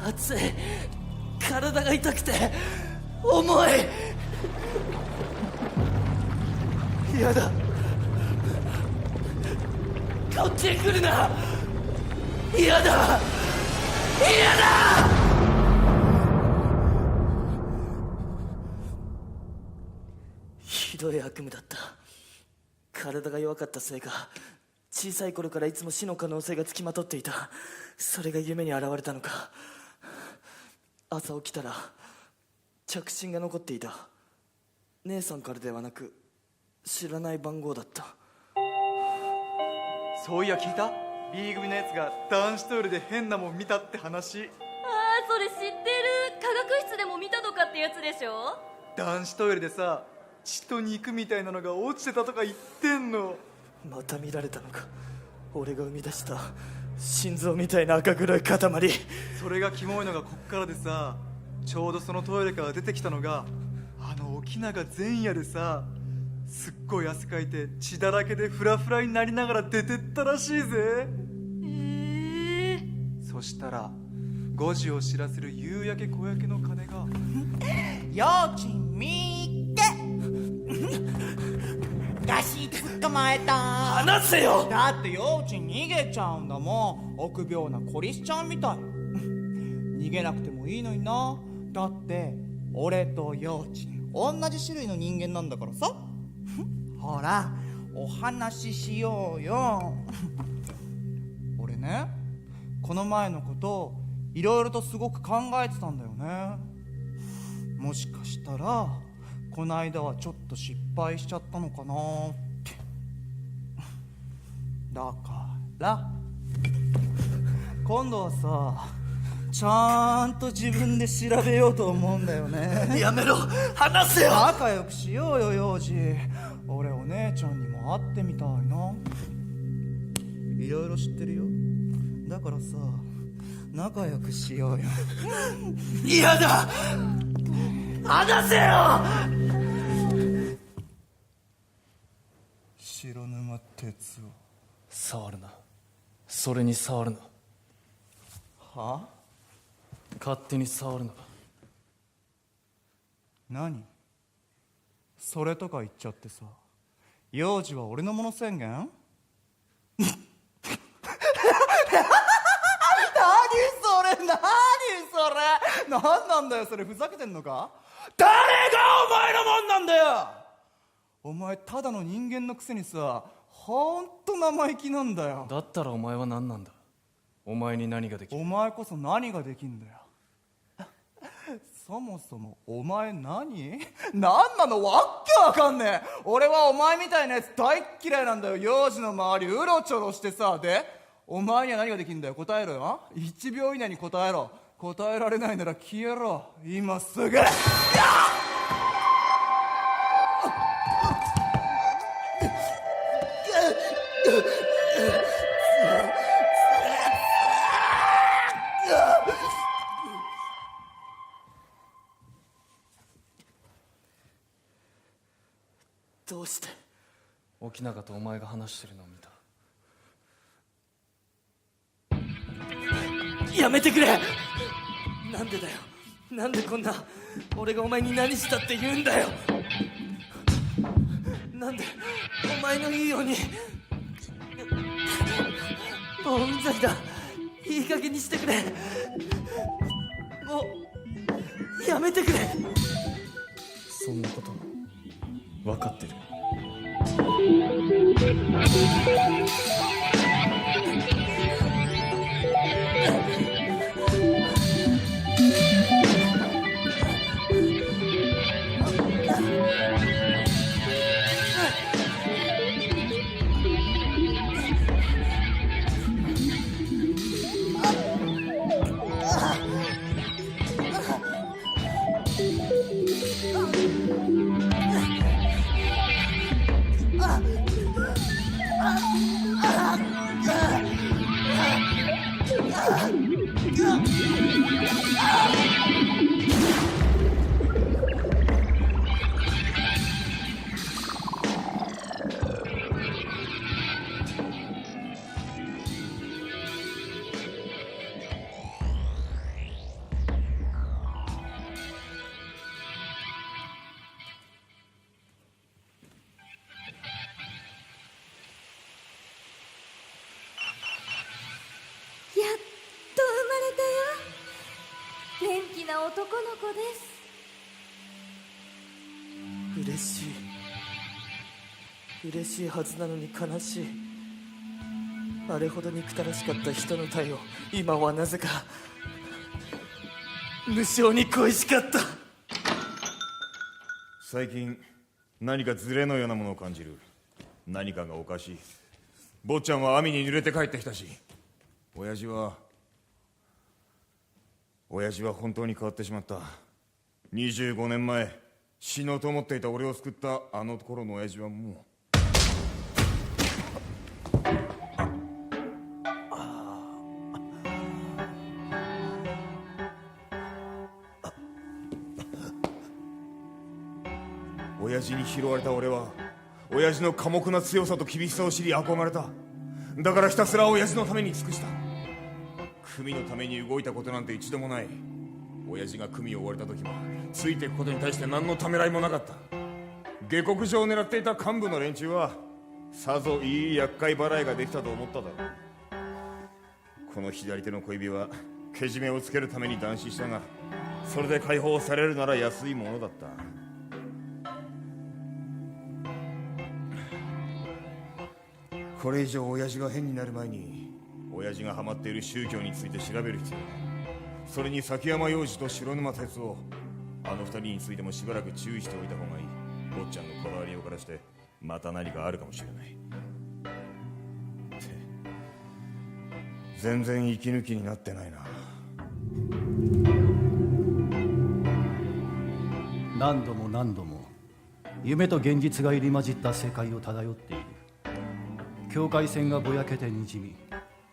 熱い。体が痛くて重い。嫌だ。こっちへ来るな。嫌だ。嫌だ。ひどい悪夢だった。体が弱かったせいか、小さい頃からいつも死の可能性がつきまとっていた。それが夢に現れたのか。朝起きたら着信が残っていた。姉さんからではなく知らない番号だった。そういや聞いた？ B 組のやつが男子トイレで変なもん見たって話。ああ、それ知ってる。科学室でも見たとかってやつでしょ。男子トイレでさ、血と肉みたいなのが落ちてたとか言ってんの。また見られたのか。俺が生み出した心臓みたいな赤黒い塊。それがキモいのがこっからでさ、ちょうどそのトイレから出てきたのがあの沖永前夜でさ、すっごい汗かいて血だらけでフラフラになりながら出てったらしいぜ。そしたら5時を知らせる夕焼け小焼けの鐘がよーちん見てガシッ捕まえた。話せよ。だってよーちん逃げちゃうんだもん。臆病なコリスちゃんみたい。逃げなくてもいいのにな。だって俺とよーちん同じ種類の人間なんだからさ。ほらお話ししようよ。俺ね、この前のこといろいろとすごく考えてたんだよね。もしかしたらこの間はちょっと失敗しちゃったのかなって。だから今度はさ、ちゃんと自分で調べようと思うんだよね。やめろ。話せよ。仲良くしようよ幼児。俺お姉ちゃんにも会ってみたいな。いろいろ知ってるよ。だからさ、仲良くしようよ。嫌だ。話せよ。白沼哲夫。触るな。それに触るな。は？勝手に触るな。何？それとか言っちゃってさ、幼児は俺のもの宣言？何それ、何なんだよそれ。ふざけてんのか？誰がお前のもんなんだよ。お前ただの人間のくせにさ、ほんと生意気なんだよ。だったらお前は何なんだ。お前に何ができる。お前こそ何ができんだよ。そもそもお前何なの、わっけわかんねえ。俺はお前みたいなやつ大っ嫌いなんだよ。幼児の周りうろちょろしてさ。でお前には何ができんだよ。答えろよ。1秒以内に答えろ。答えられないなら消えろ今すぐ。どうして？沖永とお前が話してるのを見た。やめてくれ。なんでだよ。なんでこんな俺がお前に何したって言うんだよ。なんでお前のいいように。もううんざりだ。いい加減にしてくれ。もうやめてくれ。そんなこと分かってる。やっと生まれたよ。元気な男の子です。嬉しい嬉しいはずなのに悲しい。あれほど憎たらしかった人の体を今はなぜか無性に恋しかった。最近何かズレのようなものを感じる。何かがおかしい。坊ちゃんは網に濡れて帰ってきたし、親父は本当に変わってしまった。25年前死のうと思っていた俺を救ったあの頃の親父はもう。親父に拾われた俺は親父の寡黙な強さと厳しさを知り憧れた。だからひたすら親父のために尽くした。組のために動いたことなんて一度もない。親父が組を追われた時もついていくことに対して何のためらいもなかった。下克上を狙っていた幹部の連中はさぞいい厄介払いができたと思っただろう。この左手の小指はけじめをつけるために断歯したが、それで解放されるなら安いものだった。これ以上親父が変になる前に親父がハマっている宗教について調べる必要だ。それに崎山洋次と白沼哲夫、あの二人についてもしばらく注意しておいた方がいい。坊ちゃんのこだわりをからしてまた何かあるかもしれない。って全然息抜きになってないな。何度も何度も夢と現実が入り混じった世界を漂っている。境界線がぼやけてにじみ、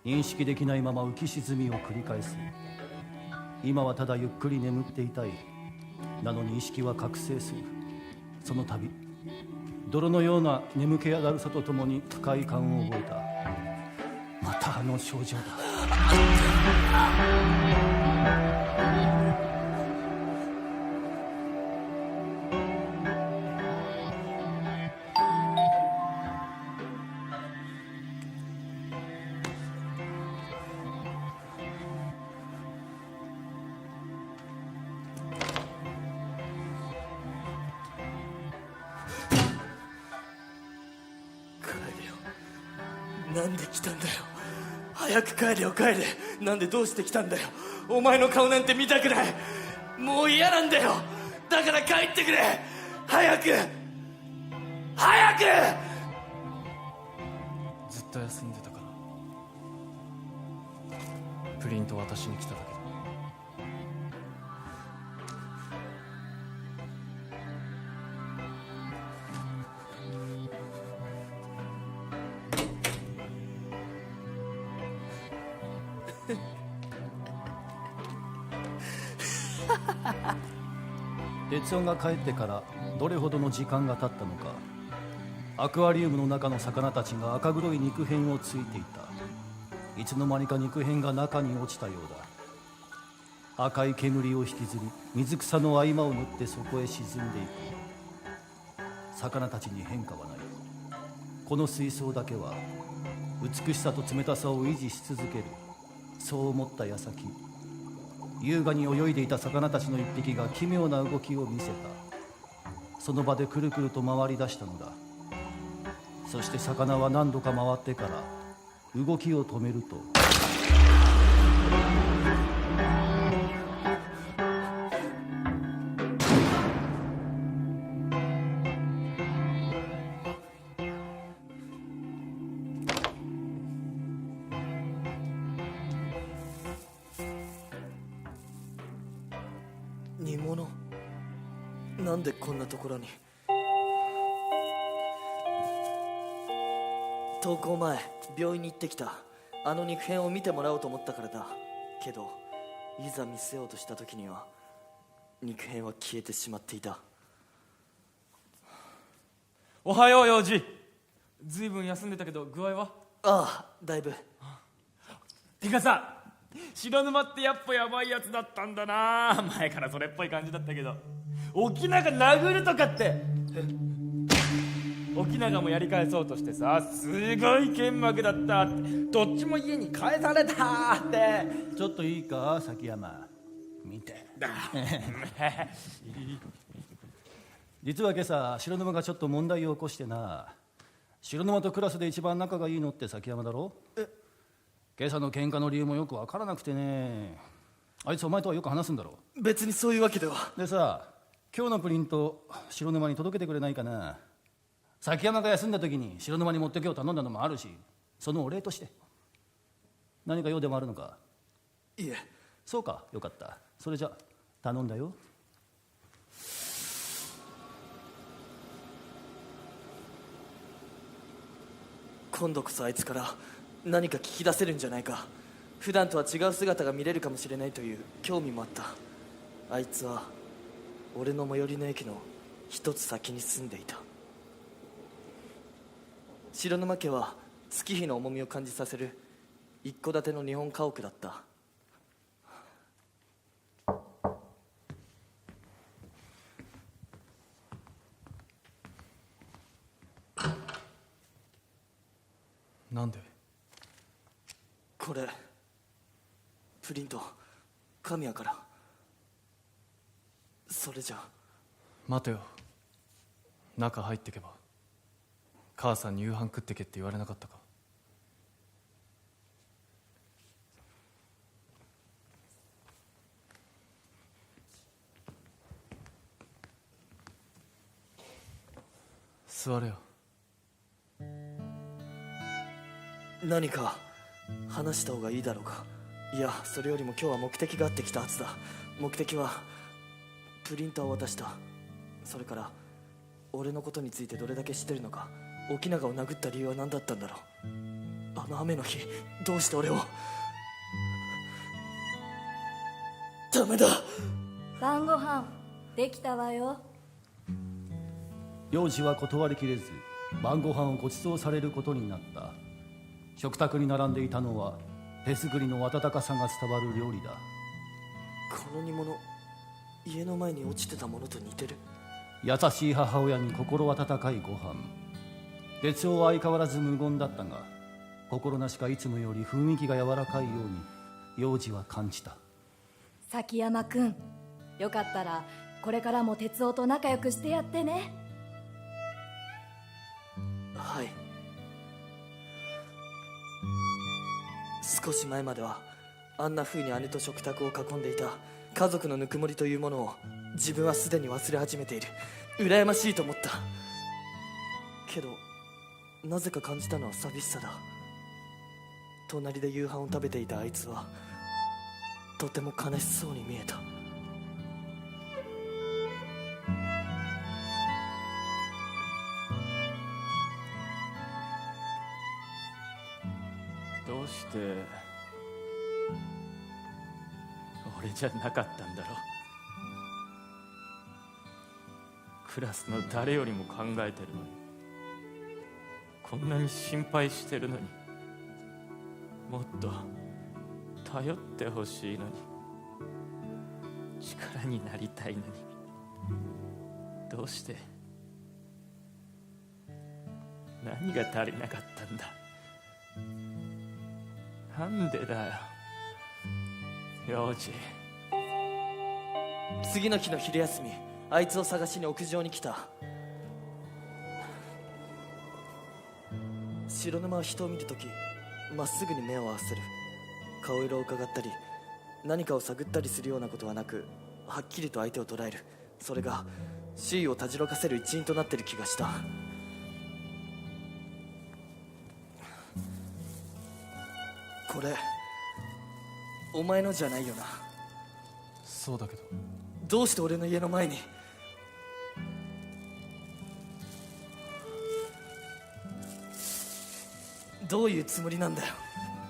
認識できないまま浮き沈みを繰り返す。今はただゆっくり眠っていたい。なのに意識は覚醒する。その度泥のような眠気やだるさとともに不快感を覚えた。またあの症状だ。なんで来たんだよ。早く帰れよ帰れ。なんでどうして来たんだよ。お前の顔なんて見たくない。もう嫌なんだよ。だから帰ってくれ。早く早く。ずっと休んでたから。プリント渡しに来ただけだ。哲夫が帰ってからどれほどの時間が経ったのか。アクアリウムの中の魚たちが赤黒い肉片をついていた。いつの間にか肉片が中に落ちたようだ。赤い煙を引きずり水草の合間を縫ってそこへ沈んでいく。魚たちに変化はない。この水槽だけは美しさと冷たさを維持し続ける。そう思った矢先、優雅に泳いでいた魚たちの一匹が奇妙な動きを見せた。その場でくるくると回り出したのだ。そして魚は何度か回ってから動きを止めると、煮物。なんでこんなところに。登校前病院に行ってきた。あの肉片を見てもらおうと思ったからだ。けどいざ見せようとした時には肉片は消えてしまっていた。おはよう幼児。ずいぶん休んでたけど具合は？ああ、だいぶ。てかさ、白沼ってやっぱやばいやつだったんだな。前からそれっぽい感じだったけど、沖永殴るとかって。沖永もやり返そうとしてさ、すごい剣幕だったって、どっちも家に返されたって。ちょっといいか崎山、見て。実は今朝白沼がちょっと問題を起こしてな。白沼とクラスで一番仲がいいのって崎山だろ。今朝の喧嘩の理由もよく分からなくてね。あいつお前とはよく話すんだろ。別にそういうわけでは。でさ、今日のプリント白沼に届けてくれないかな。崎山が休んだ時に白沼に持ってけを頼んだのもあるし、そのお礼として。何か用でもあるのか？いえ。そうか、よかった。それじゃ頼んだよ。今度こそあいつから何か聞き出せるんじゃないか。普段とは違う姿が見れるかもしれないという興味もあった。あいつは俺の最寄りの駅の一つ先に住んでいた。白沼家は月日の重みを感じさせる一戸建ての日本家屋だった。なんで？これプリント神谷から。それじゃ。待てよ。中入ってけば母さんに夕飯食ってけって言われなかったか？座れよ。何か話した方がいいだろうか。いや、それよりも今日は目的があって来たはずだ。目的はプリンターを渡した。それから俺のことについてどれだけ知ってるのか。沖永を殴った理由は何だったんだろう。あの雨の日どうして俺を。ダメだ。晩ご飯できたわよ。幼児は断りきれず晩ご飯をご馳走されることになった。食卓に並んでいたのは手作りの温かさが伝わる料理だ。この煮物、家の前に落ちてたものと似てる。優しい母親に心温かいご飯。哲夫は相変わらず無言だったが、心なしかいつもより雰囲気が柔らかいように幼児は感じた。崎山くん、よかったらこれからも哲夫と仲良くしてやってね。はい。少し前まではあんな風に姉と食卓を囲んでいた家族のぬくもりというものを自分はすでに忘れ始めている。羨ましいと思った。けどなぜか感じたのは寂しさだ。隣で夕飯を食べていたあいつはとても悲しそうに見えた。どうして俺じゃなかったんだろう。クラスの誰よりも考えてるのに、こんなに心配してるのに、もっと頼ってほしいのに、力になりたいのに、どうして何が足りなかったんだ。なんでだよ幼児。次の日の昼休み、あいつを探しに屋上に来た。白沼は人を見るときまっすぐに目を合わせる。顔色を伺ったり何かを探ったりするようなことはなく、はっきりと相手を捉える。それが周囲をたじろかせる一因となっている気がした。これお前のじゃないよな。そうだけど。どうして俺の家の前に。どういうつもりなんだよ。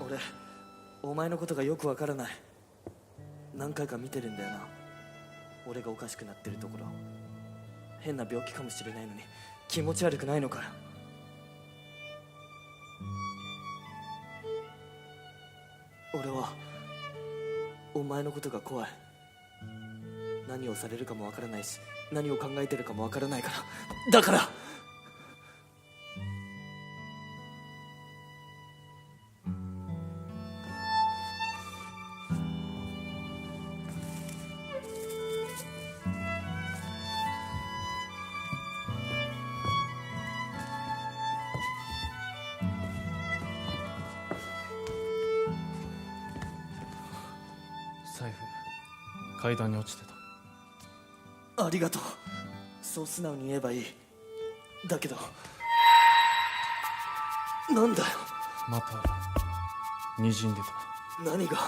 俺お前のことがよくわからない。何回か見てるんだよな、俺がおかしくなってるところ。変な病気かもしれないのに気持ち悪くないのかよ。俺はお前のことが怖い。何をされるかもわからないし、何を考えてるかもわからないから。だから財布階段に落ちてた。ありがとう。そう素直に言えばいい。だけどなんだよ。またにじんでた。何が。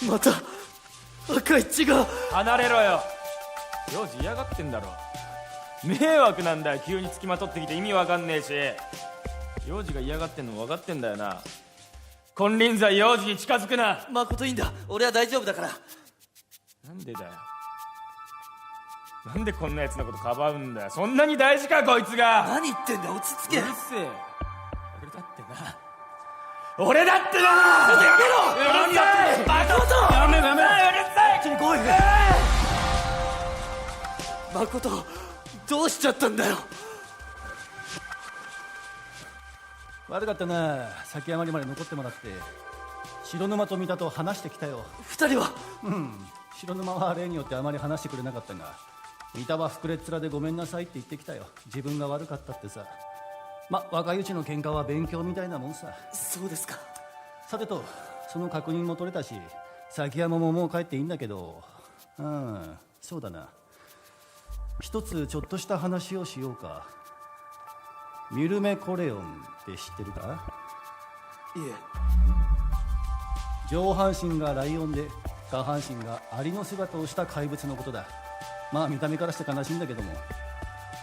また赤い血が。離れろよ。幼児嫌がってんだろ。迷惑なんだよ、急につきまとってきて意味わかんねえし。幼児が嫌がってんの分かってんだよな。金輪際幼児に近づくな。誠いいんだ、俺は大丈夫だから。なんでだよ。なんでこんなやつのことかばうんだよ。そんなに大事かこいつが。何言ってんだよ、落ち着け。うるせえ。俺だってな。やめろ。うるさい。誠。やめやめ。うるさい。一緒に来い。誠、どうしちゃったんだよ。悪かったな。崎山にまで残ってもらって白沼と三田と話してきたよ。二人は。白沼は例によってあまり話してくれなかったが、三田は膨れっ面でごめんなさいって言ってきたよ。自分が悪かったってさ。若いうちの喧嘩は勉強みたいなもんさ。そうですか。さてと、その確認も取れたし、崎山ももう帰っていいんだけど、そうだな、一つちょっとした話をしようか。ミュルメコレオンって知ってるか？いえ。上半身がライオンで下半身がアリの姿をした怪物のことだ。見た目からして悲しいんだけども、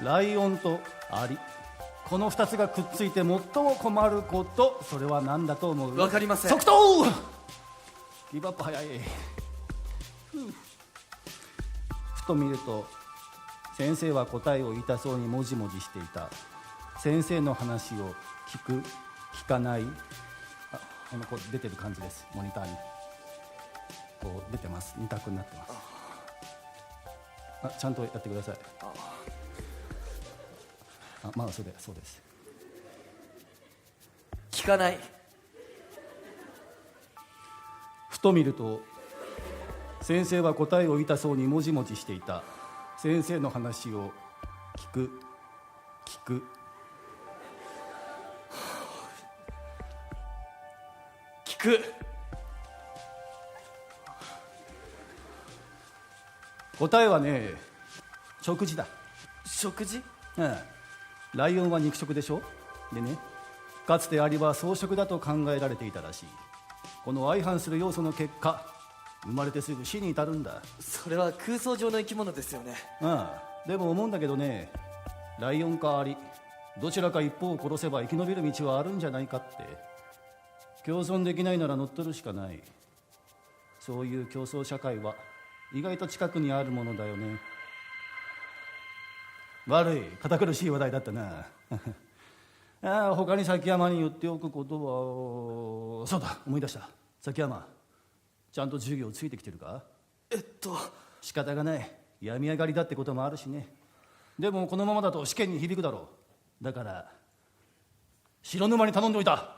ライオンとアリ、この2つがくっついて最も困ること、それは何だと思う？わかりません。即答。ギブアップ早い。ふと見ると先生は答えを言いたそうにもじもじしていた。先生の話を聞く聞かない、こう出てる感じです。モニターにこう出てます。2択になってます。ちゃんとやってください。そうです。聞かない。ふと見ると先生は答えを言いたそうにもじもじしていた。先生の話を聞く答えはね、食事だ。食事？ライオンは肉食でしょ。でね、かつてアリは草食だと考えられていたらしい。この相反する要素の結果、生まれてすぐ死に至るんだ。それは空想上の生き物ですよね。でも思うんだけどね、ライオンかアリ、どちらか一方を殺せば生き延びる道はあるんじゃないかって。共存できないなら乗っ取るしかない。そういう競争社会は意外と近くにあるものだよね。悪い、堅苦しい話題だったな。他に崎山に言っておくことは、そうだ、思い出した。崎山、ちゃんと授業ついてきてるか？仕方がない。病み上がりだってこともあるしね。でもこのままだと試験に響くだろう。だから白沼に頼んでおいた。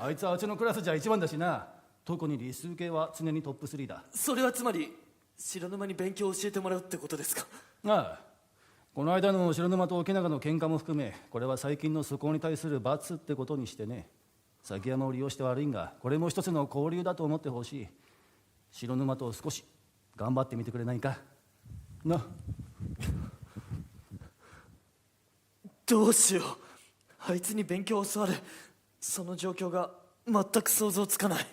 あいつはうちのクラスじゃ一番だしな。特に理数系は常にトップ3だ。それはつまり白沼に勉強を教えてもらうってことですか？この間の白沼と沖永の喧嘩も含め、これは最近の素行に対する罰ってことにしてね。崎山を利用して悪いが、これも一つの交流だと思ってほしい。白沼と少し頑張ってみてくれないかな。どうしよう。あいつに勉強を教わる、その状況が全く想像つかない。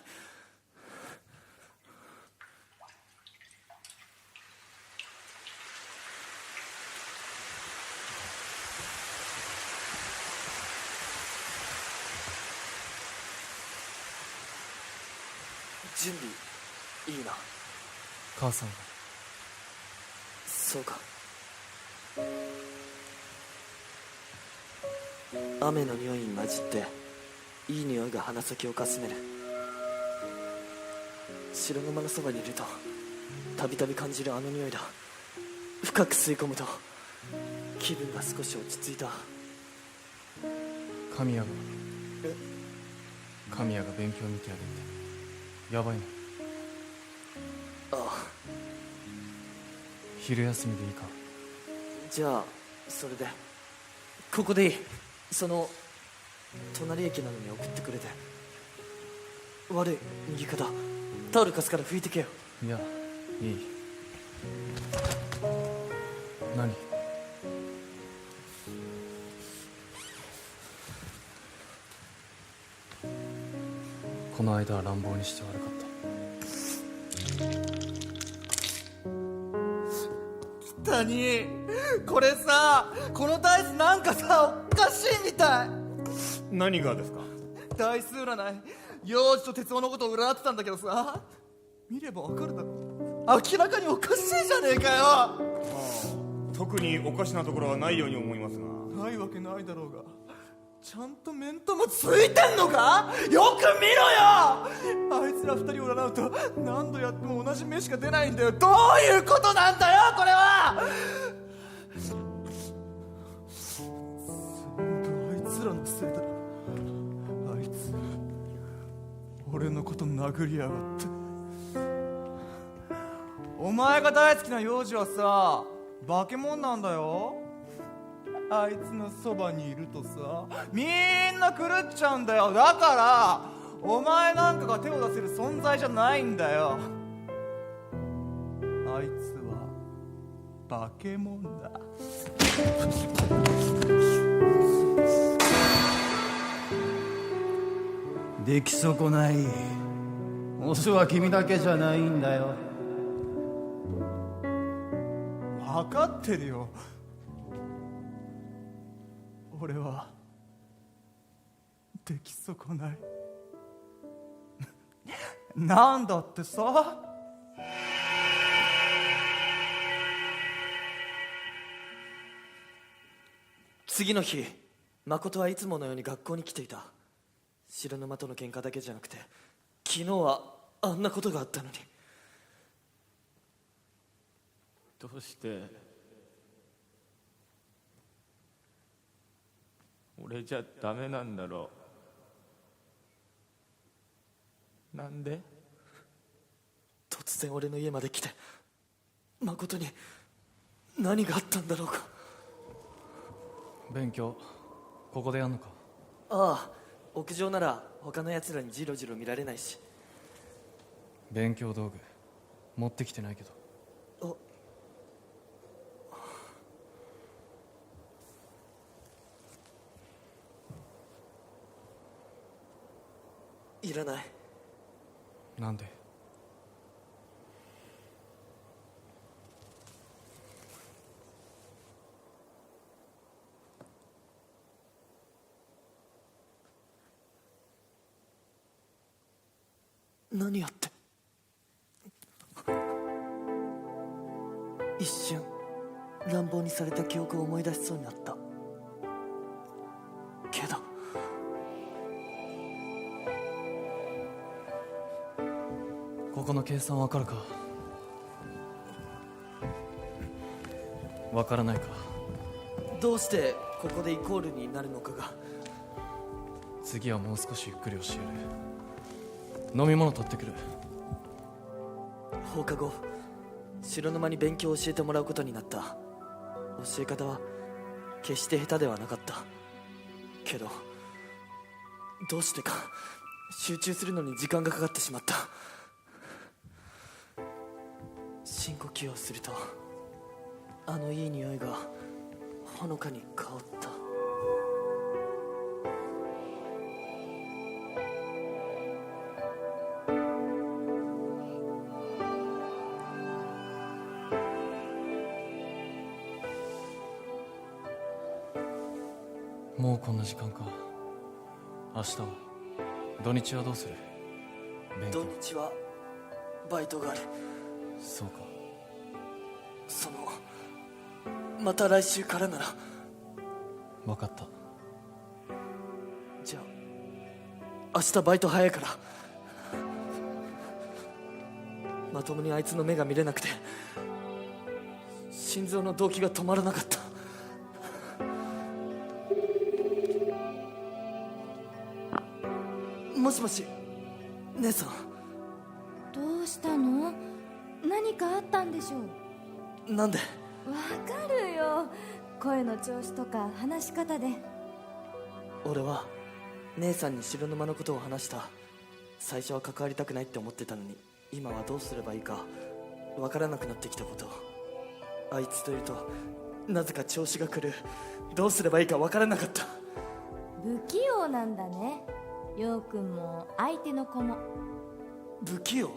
準備いいな。母さんがそうか。雨の匂いに混じっていい匂いが鼻先をかすめる。白熊のそばにいるとたびたび感じるあの匂いだ。深く吸い込むと気分が少し落ち着いた。神谷が勉強見てやるってやばいな。ああ、昼休みでいいか？じゃあそれでここでいい。その隣駅なのに送ってくれて。悪い、右肩タオル貸すから拭いてけよ。いや、いい。何？この間は乱暴にして悪かった。谷、これさ、このダイスなんかさおかしいみたい。何がですか？ダイス占い、幼児と哲夫のことを占ってたんだけどさ、見ればわかるだろ。明らかにおかしいじゃねえかよ。特におかしなところはないように思いますが。ないわけないだろうが、ちゃんと面ともついてんのか？よく見ろよ。あいつら二人を占うと何度やっても同じ目しか出ないんだよ。どういうことなんだよこれは。全部あいつらのせいだ。あいつ俺のこと殴りやがって。お前が大好きな幼児はさ、化け物なんだよ。あいつのそばにいるとさ、みんな狂っちゃうんだよ。だからお前なんかが手を出せる存在じゃないんだよ。あいつは化け物だ。出来損ない。オスは君だけじゃないんだよ。分かってるよ。俺は出来損ないなんだってさ。次の日、誠はいつものように学校に来ていた。白沼との喧嘩だけじゃなくて、昨日はあんなことがあったのに。どうして俺じゃダメなんだろう。なんで？突然俺の家まで来て、誠に何があったんだろうか。勉強ここでやんのか？ああ、屋上なら他のやつらにジロジロ見られないし。勉強道具持ってきてないけど。いらない。なんで？何やって。一瞬乱暴にされた記憶を思い出しそうになった。けどここの計算わかるか？わからないか？どうしてここでイコールになるのかが。次はもう少しゆっくり教える。飲み物取ってくる。放課後、白沼に勉強を教えてもらうことになった。教え方は決して下手ではなかった。けどどうしてか集中するのに時間がかかってしまった。深呼吸をすると、あのいい匂いがほのかに香った。もうこんな時間か。明日は土日はどうする？勉強。土日はバイトがある。そうか。また来週からなら。分かった。じゃあ明日バイト早いから。まともにあいつの目が見れなくて心臓の動悸が止まらなかった。もしもし、姉さん。どうしたの？何かあったんでしょう？なんで？わかるよ、声の調子とか話し方で。俺は姉さんに白沼のことを話した。最初は関わりたくないって思ってたのに、今はどうすればいいかわからなくなってきたこと。あいつといるとなぜか調子が狂う。どうすればいいかわからなかった。不器用なんだね、陽君も相手の子も。不器用？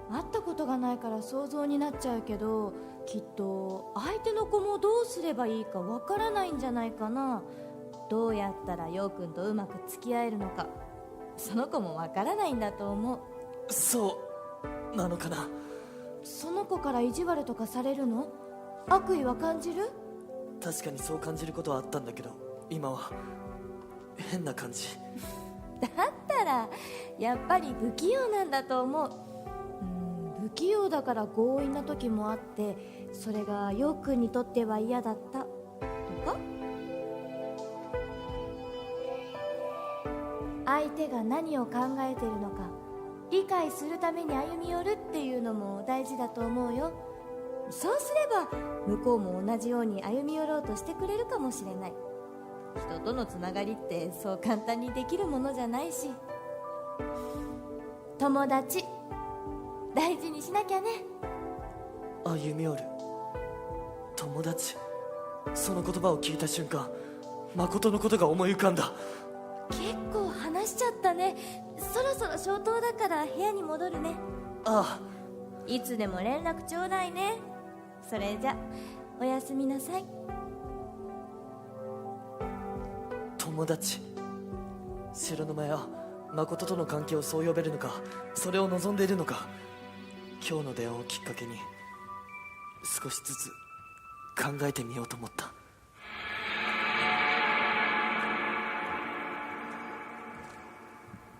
会ったことがないから想像になっちゃうけど、きっと相手の子もどうすればいいかわからないんじゃないかな。どうやったら陽君とうまく付き合えるのか、その子もわからないんだと思う。そうなのかな。その子から意地悪とかされるの？悪意は感じる？確かにそう感じることはあったんだけど、今は変な感じ。だったらやっぱり不器用なんだと思う。不器用だから強引な時もあって、それが陽君にとっては嫌だったとか。相手が何を考えてるのか理解するために歩み寄るっていうのも大事だと思うよ。そうすれば向こうも同じように歩み寄ろうとしてくれるかもしれない。人とのつながりってそう簡単にできるものじゃないし。友達大事にしなきゃね。歩み寄る友達、その言葉を聞いた瞬間、誠のことが思い浮かんだ。結構話しちゃったね。そろそろ消灯だから部屋に戻るね。ああ、いつでも連絡ちょうだいね。それじゃおやすみなさい。友達、白沼や誠との関係をそう呼べるのか、それを望んでいるのか。今日の電話をきっかけに少しずつ考えてみようと思った。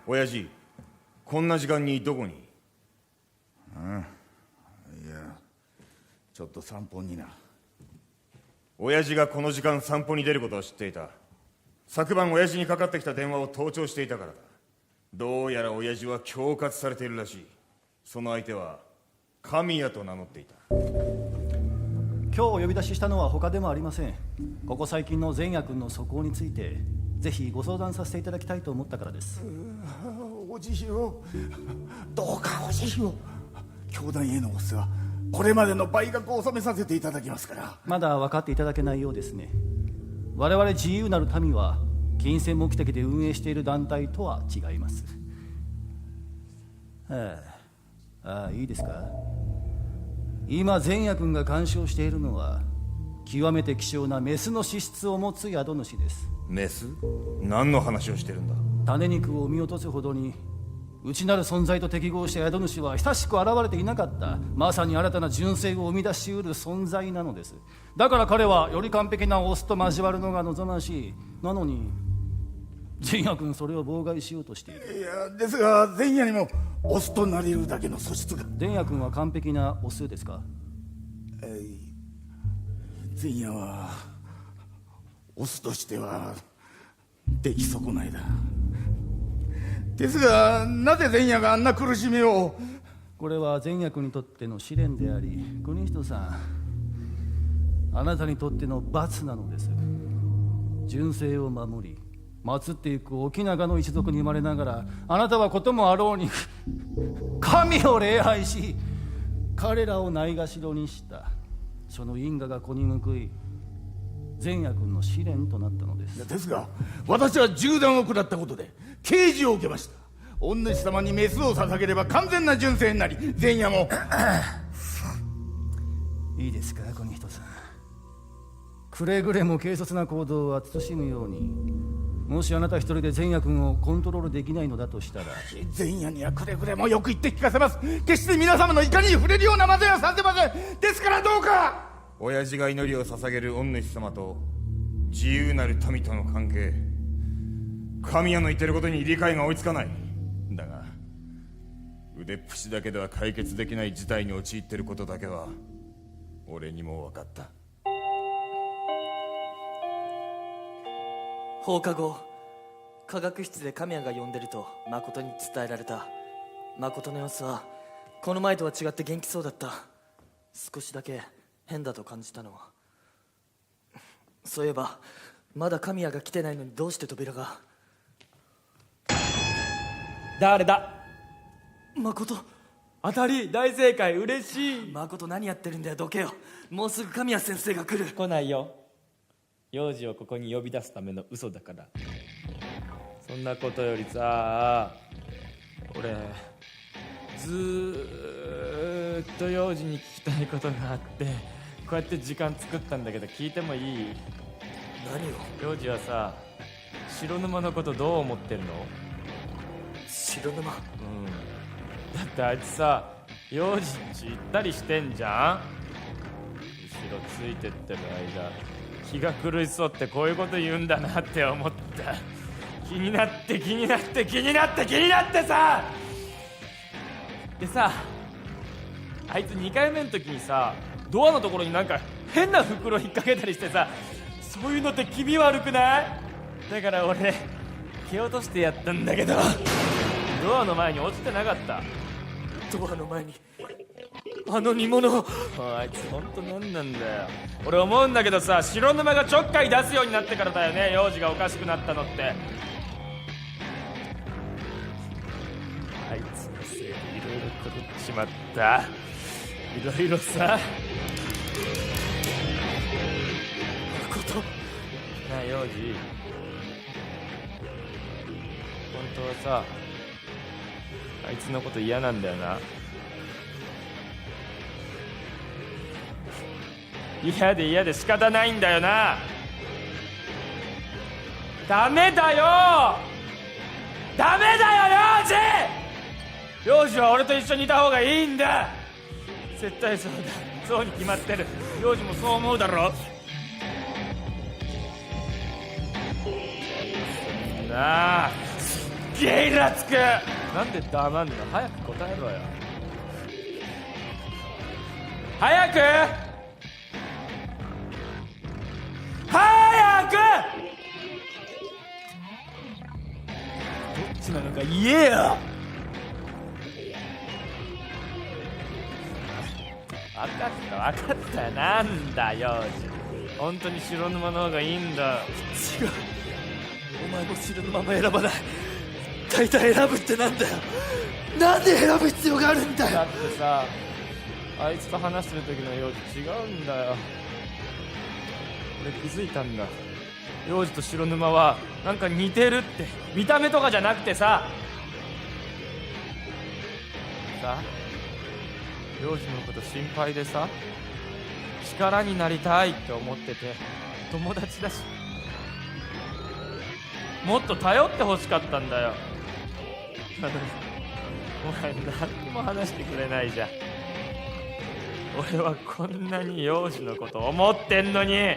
親父、こんな時間にどこに？いや、ちょっと散歩にな。親父がこの時間散歩に出ることを知っていた。昨晩親父にかかってきた電話を盗聴していたからだ。どうやら親父は恐喝されているらしい。その相手は神谷と名乗っていた。今日お呼び出ししたのは他でもありません。ここ最近の善也君の素行についてぜひご相談させていただきたいと思ったからです。お慈悲を、どうかお慈悲を。兄弟へのお世話、これまでの倍額を納めさせていただきますから。まだ分かっていただけないようですね。我々自由なる民は金銭目的で運営している団体とは違います。いいですか。今善也君が干渉しているのは極めて希少なメスの資質を持つ宿主です。メス？何の話をしてるんだ？種肉を見落とすほどに内なる存在と適合した宿主は久しく現れていなかった。まさに新たな純正を生み出しうる存在なのです。だから彼はより完璧なオスと交わるのが望ましい。なのに善也君それを妨害しようとしている。いや、ですが前夜にもオスとなり得るだけの素質が。善也君は完璧なオスですか？前夜はオスとしては出来損ないだ。ですがなぜ前夜があんな苦しみを。これは善也君にとっての試練であり、国人さん、あなたにとっての罰なのです。純正を守り祀っていく沖永の一族に生まれながら、あなたはこともあろうに神を礼拝し彼らをないがしろにした。その因果が子に報い善也君の試練となったのです。ですが私は銃弾を食らったことで刑事を受けました。御主様にメスを捧げれば完全な純正になり、前夜もいいですか、国人さん。くれぐれも軽率な行動は慎むように。もしあなた一人で善也君をコントロールできないのだとしたら、前夜にはくれぐれもよく言って聞かせます。決して皆様の怒りに触れるようなまではさせません。ですからどうか。親父が祈りを捧げる御主様と自由なる民との関係、神谷の言ってることに理解が追いつかない。だが腕っぷしだけでは解決できない事態に陥ってることだけは俺にも分かった。放課後、科学室で神谷が呼んでると誠に伝えられた。誠の様子はこの前とは違って元気そうだった。少しだけ変だと感じたのは、そういえばまだ神谷が来てないのにどうして扉が。誰だ？誠。当たり、大正解、嬉しい。誠、何やってるんだよ、どけよ。もうすぐ神谷先生が来る。来ないよ。幼児をここに呼び出すための嘘だから。そんなことよりさ、俺ずーっと幼児に聞きたいことがあって、こうやって時間作ったんだけど聞いてもいい？何を？幼児はさ、白沼のことどう思ってるの？白沼？だってあいつさ、幼児んち行ったりしてんじゃん。後ろついてってる間、気が狂いそうってこういうこと言うんだなって思った。気になって気になって気になって気になってさ。でさ、あいつ2回目の時にさ、ドアのところになんか変な袋引っ掛けたりしてさ、そういうのって気味悪くない？だから俺蹴落としてやったんだけど、ドアの前に落ちてなかった。ドアの前にあの煮物。あいつ本当なんなんだよ。俺思うんだけどさ、白沼がちょっかい出すようになってからだよね、幼児がおかしくなったのって。あいつのせいでいろいろ狂っちまった。いろいろさ。誠。なあ幼児、本当はさ、あいつのこと嫌なんだよな。嫌で嫌で仕方ないんだよな。ダメだよ、ダメだよ幼児。幼児は俺と一緒にいた方がいいんだ。絶対そうだ、そうに決まってる。幼児もそう思うだろ。なあ、すっげえイラつく。なんで黙んの？早く答えろよ。早く早く。どっちなのか言えよ。分かった分かった。なんだ幼児、本当に白沼の方がいいんだ。違う、お前も白沼も選ばない。大体選ぶってなんだよ。なんで選ぶ必要があるんだよ。だってさ、あいつと話してる時の幼児違うんだよ。俺気づいたんだ。幼児と白沼はなんか似てるって。見た目とかじゃなくてさ、幼児のこと心配でさ、力になりたいって思ってて、友達だし、もっと頼ってほしかったんだよ。なのにお前何にも話してくれないじゃん。俺はこんなに幼児のこと思ってんのに、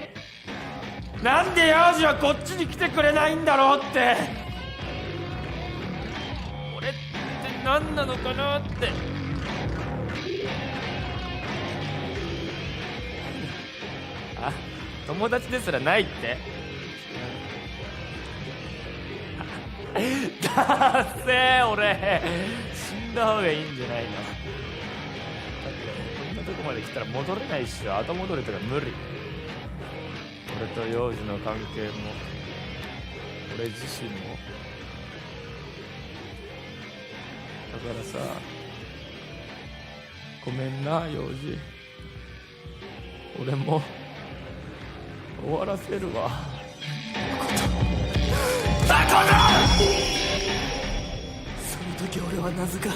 なんで幼児はこっちに来てくれないんだろうって。俺って何なのかなって。あ、友達ですらないって。だっせー、俺死んだ方がいいんじゃないの？だってこんなとこまで来たら戻れないっしょ。後戻りとか無理。俺と幼児の関係も俺自身も。だからさ、ごめんな幼児。俺も終わらせるわ。その時俺はなぜか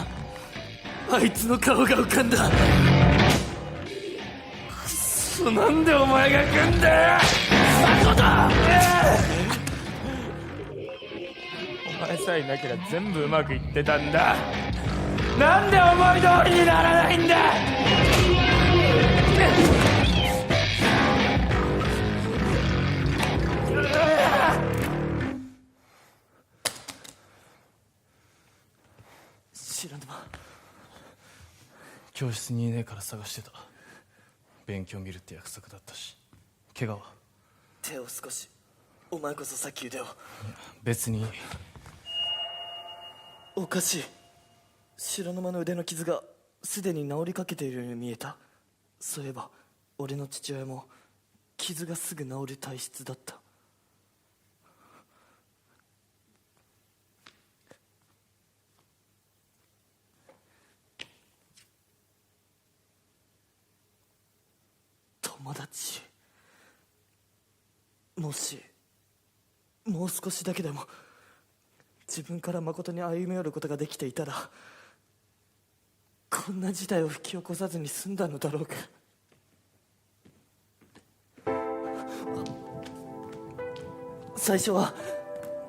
あいつの顔が浮かんだ。くそ、なんでお前が来んだよ。前さえいなければ全部うまくいってたんだ。なんで思い通りにならないんだ。白沼、教室にいねえから探してた。勉強見るって約束だったし。怪我は？手を少し。お前こそさっき腕を。別に。おかしい。白沼の腕の傷がすでに治りかけているように見えた。そういえば俺の父親も傷がすぐ治る体質だった。友達、もしもう少しだけでも自分から誠に歩み寄ることができていたら、こんな事態を引き起こさずに済んだのだろうか。最初は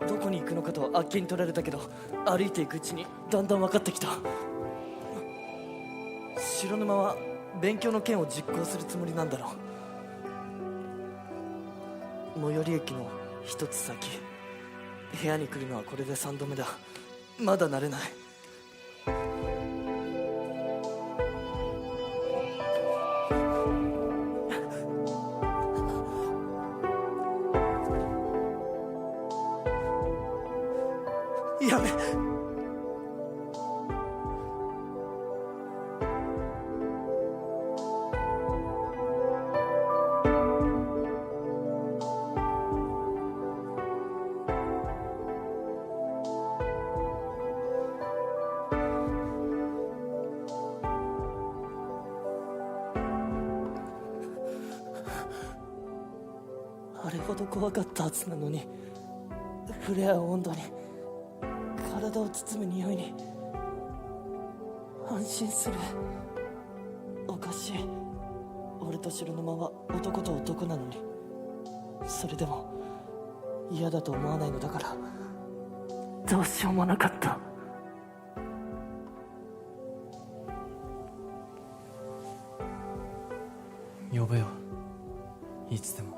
どこに行くのかとあっけに取られたけど、歩いていくうちにだんだん分かってきた。白沼は勉強の件を実行するつもりなんだろう。最寄り駅の一つ先、部屋に来るのはこれで3度目だ。まだ慣れない。やめ。あれほど怖かったはずなのに、触れ合う温度に、体を包む匂いに安心する。おかしい。俺と白沼は男と男なのに、それでも嫌だと思わないのだから、どうしようもなかった。呼べよ、いつでも。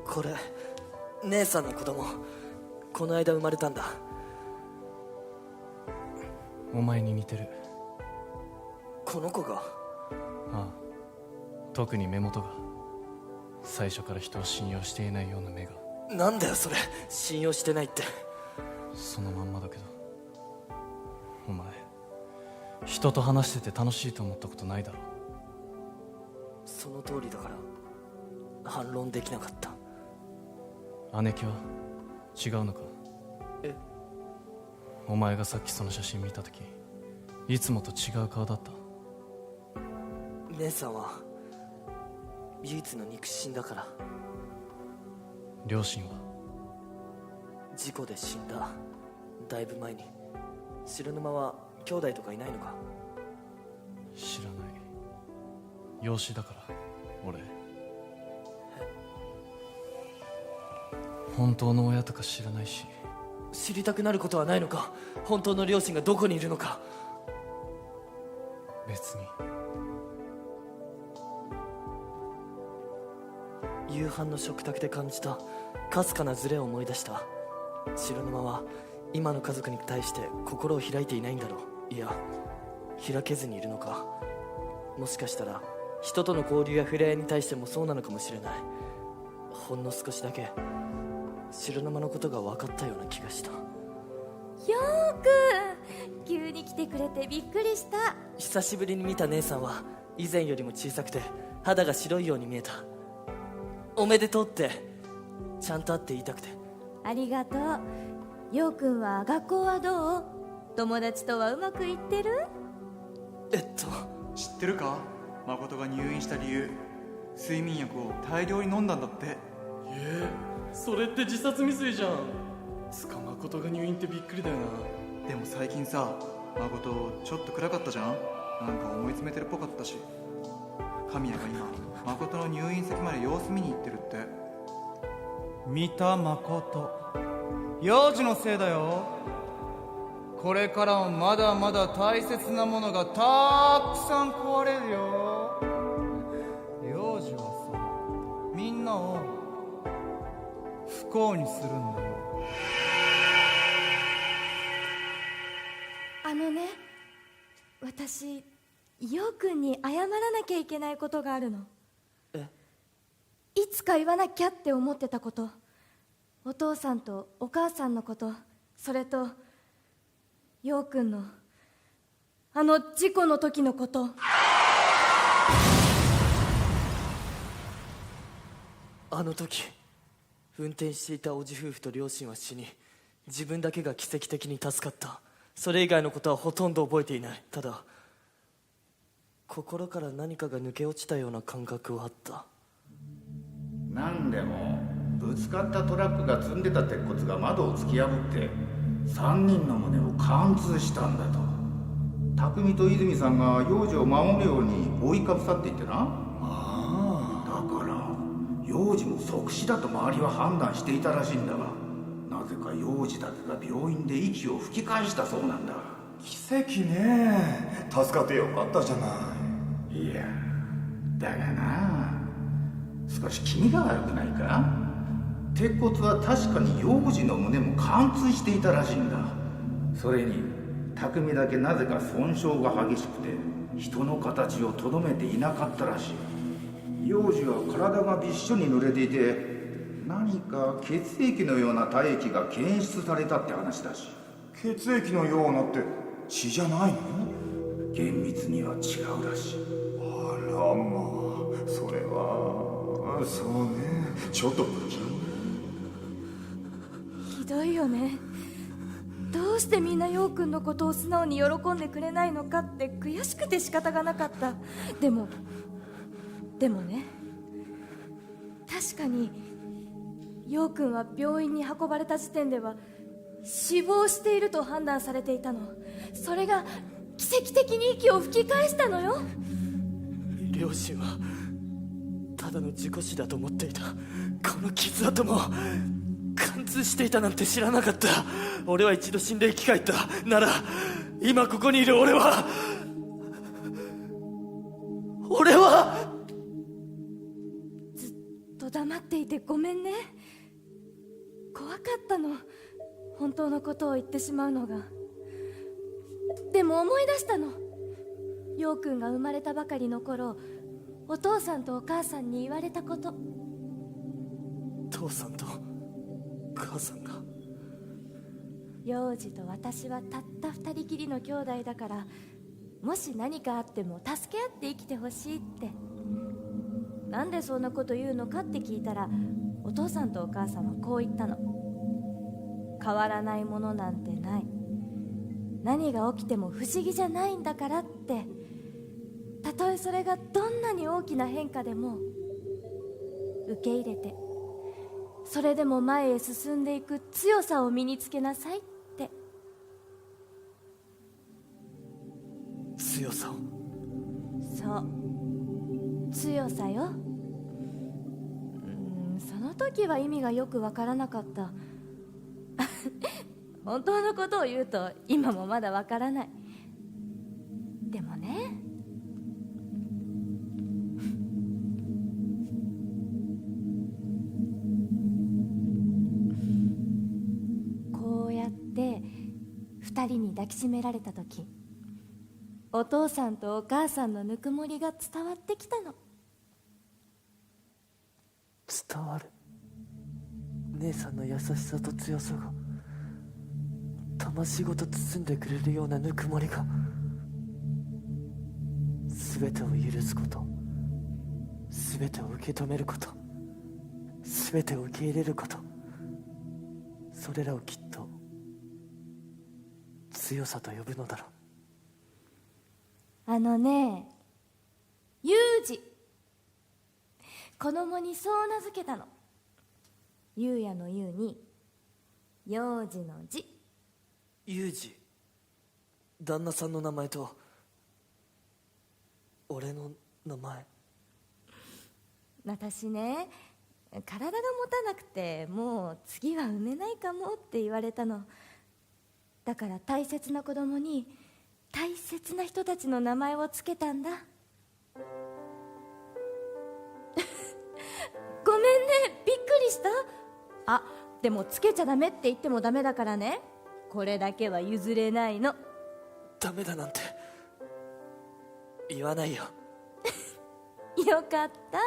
これ姉さんの子供、この間生まれたんだ。お前に似てる。この子が？ああ、特に目元が。最初から人を信用していないような目が。なんだよそれ、信用してないって。そのまんまだけど、お前人と話してて楽しいと思ったことないだろ。その通りだから反論できなかった。姉貴は違うのか？え？お前がさっきその写真見た時、いつもと違う顔だった。姉さんは唯一の肉親だから。両親は？事故で死んだ。だいぶ前に。白沼は兄弟とかいないのか？知らない。養子だから俺。本当の親とか知らないし。知りたくなることはないのか？本当の両親がどこにいるのか。別に。夕飯の食卓で感じたかすかなズレを思い出した。白沼は今の家族に対して心を開いていないんだろう。いや、開けずにいるのか。もしかしたら人との交流や触れ合いに対してもそうなのかもしれない。ほんの少しだけ白沼のことが分かったような気がした。よーくん、急に来てくれてびっくりした。久しぶりに見た姉さんは以前よりも小さくて肌が白いように見えた。おめでとうってちゃんと会って言いたくて。ありがとう。よーくんは学校はどう？友達とはうまくいってる？知ってるか？誠が入院した理由、睡眠薬を大量に飲んだんだって。それって自殺未遂じゃん。つか誠が入院ってびっくりだよな。でも最近さ、誠ちょっと暗かったじゃん。なんか思い詰めてるっぽかったし、神谷が今誠の入院先まで様子見に行ってるって。見た誠、幼児のせいだよ。これからもまだまだ大切なものがたくさん壊れるよ。幼児はさ、みんなを不幸にするんだよ。私、陽君に謝らなきゃいけないことがあるの。いつか言わなきゃって思ってたこと、お父さんとお母さんのこと、それと陽君のあの事故の時のこと。あの時運転していた叔父夫婦と両親は死に、自分だけが奇跡的に助かった。それ以外のことはほとんど覚えていない。ただ心から何かが抜け落ちたような感覚はあった。なんでもぶつかったトラックが積んでた鉄骨が窓を突き破って3人の胸を貫通したんだと。匠と泉さんが幼児を守るように覆いかぶさっていってな。だから幼児も即死だと周りは判断していたらしいんだが、なぜか幼児だけが病院で息を吹き返したそうなんだ。奇跡ね。助かってよかったじゃない。いやだがな、少し気味が悪くないか。鉄骨は確かに幼児の胸も貫通していたらしいんだ。それに匠だけなぜか損傷が激しくて人の形をとどめていなかったらしい。幼児は体がびっしょに濡れていて、何か血液のような体液が検出されたって話だし。血液のようなって血じゃないの？厳密には違うらしい。あらまあ、それはそうね、ちょっと不気味。ひどいよね。どうしてみんな陽君のことを素直に喜んでくれないのかって悔しくて仕方がなかった。でもね、確かに陽君は病院に運ばれた時点では死亡していると判断されていたの。それが奇跡的に息を吹き返したのよ。両親はただの事故死だと思っていた。この傷跡も貫通していたなんて知らなかった。俺は一度死んで生き返ったなら、今ここにいる俺はずっと黙っていてごめんね。怖かったの、本当のことを言ってしまうのが。でも思い出したの。陽君が生まれたばかりの頃、お父さんとお母さんに言われたこと。父さんと母さんが。幼児と私はたった2人きりの兄弟だから、もし何かあっても助け合って生きてほしいって。なんでそんなこと言うのかって聞いたら、お父さんとお母さんはこう言ったの。変わらないものなんてない、何が起きても不思議じゃないんだからって。たとえそれがどんなに大きな変化でも受け入れて、それでも前へ進んでいく強さを身につけなさいって。強さを。そう、強さよ。その時は意味がよくわからなかった。本当のことを言うと今もまだわからない。でもね、こうやって2人に抱きしめられた時、お父さんとお母さんのぬくもりが伝わってきたの。伝わる。姉さんの優しさと強さが魂ごと包んでくれるようなぬくもりが。全てを許すこと、全てを受け止めること、全てを受け入れること、それらをきっと強さと呼ぶのだろう。あのね、ユージ、子供にそう名付けたの。優也の優に幼児の字。ユージ、旦那さんの名前と俺の名前。私ね、体が持たなくてもう次は産めないかもって言われたの。だから大切な子供に大切な人たちの名前をつけたんだ。ごめんね、びっくりした。あ、でもつけちゃダメって言ってもダメだからね。これだけは譲れないの。ダメだなんて言わないよ。よかった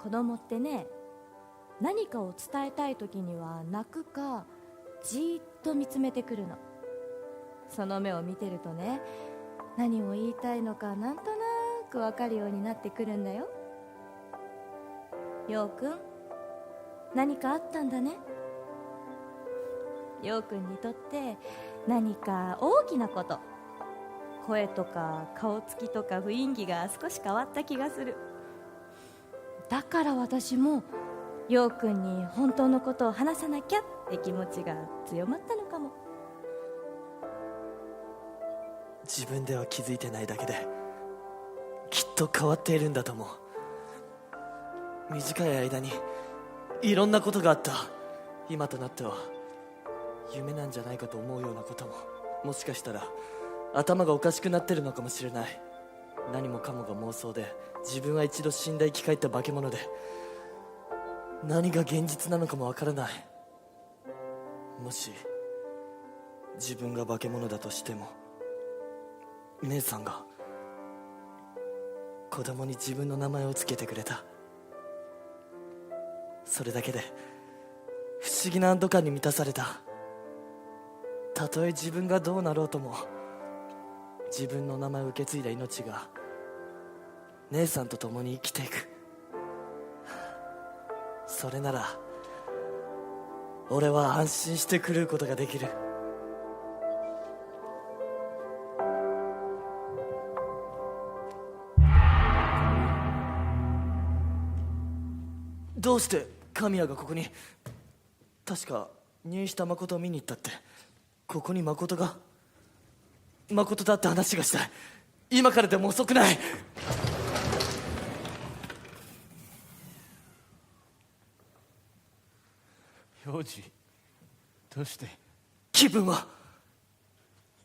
子供ってね、何かを伝えたい時には泣くかじーっと見つめてくるの。その目を見てるとね、何を言いたいのかなんとなく分かるようになってくるんだよ。ようくん、何かあったんだね。ようくんにとって何か大きなこと、声とか顔つきとか雰囲気が少し変わった気がする。だから私もようくんに本当のことを話さなきゃって気持ちが強まったのかも。自分では気づいてないだけできっと変わっているんだと思う。短い間にいろんなことがあった。今となっては夢なんじゃないかと思うようなことも、もしかしたら頭がおかしくなってるのかもしれない。何もかもが妄想で、自分は一度死んだ生き返った化け物で、何が現実なのかもわからない。もし自分が化け物だとしても、姉さんが子供に自分の名前をつけてくれた。それだけで不思議な安堵感に満たされた。たとえ自分がどうなろうとも、自分の名前を受け継いだ命が姉さんと共に生きていく。それなら俺は安心して狂うことができる。どうして神谷がここに。確か入院した誠を見に行ったって。ここに誠が。誠だって話がしたい。今からでも遅くない。幼児、どうして。気分は。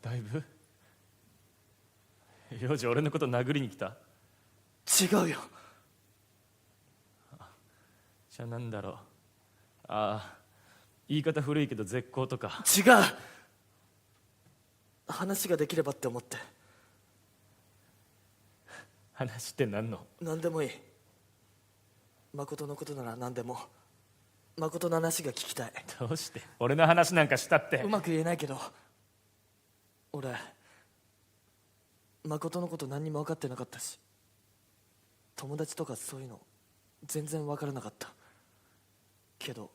だいぶ。幼児、俺のこと殴りに来た。違うよ。じゃあなんだろう。ああ、言い方古いけど絶交とか。違う。話ができればって思って。話って何の。何でもいい。誠のことなら何でも。誠の話が聞きたい。どうして俺の話なんかしたって。うまく言えないけど、俺誠のこと何にも分かってなかったし、友達とかそういうの全然分からなかったけど、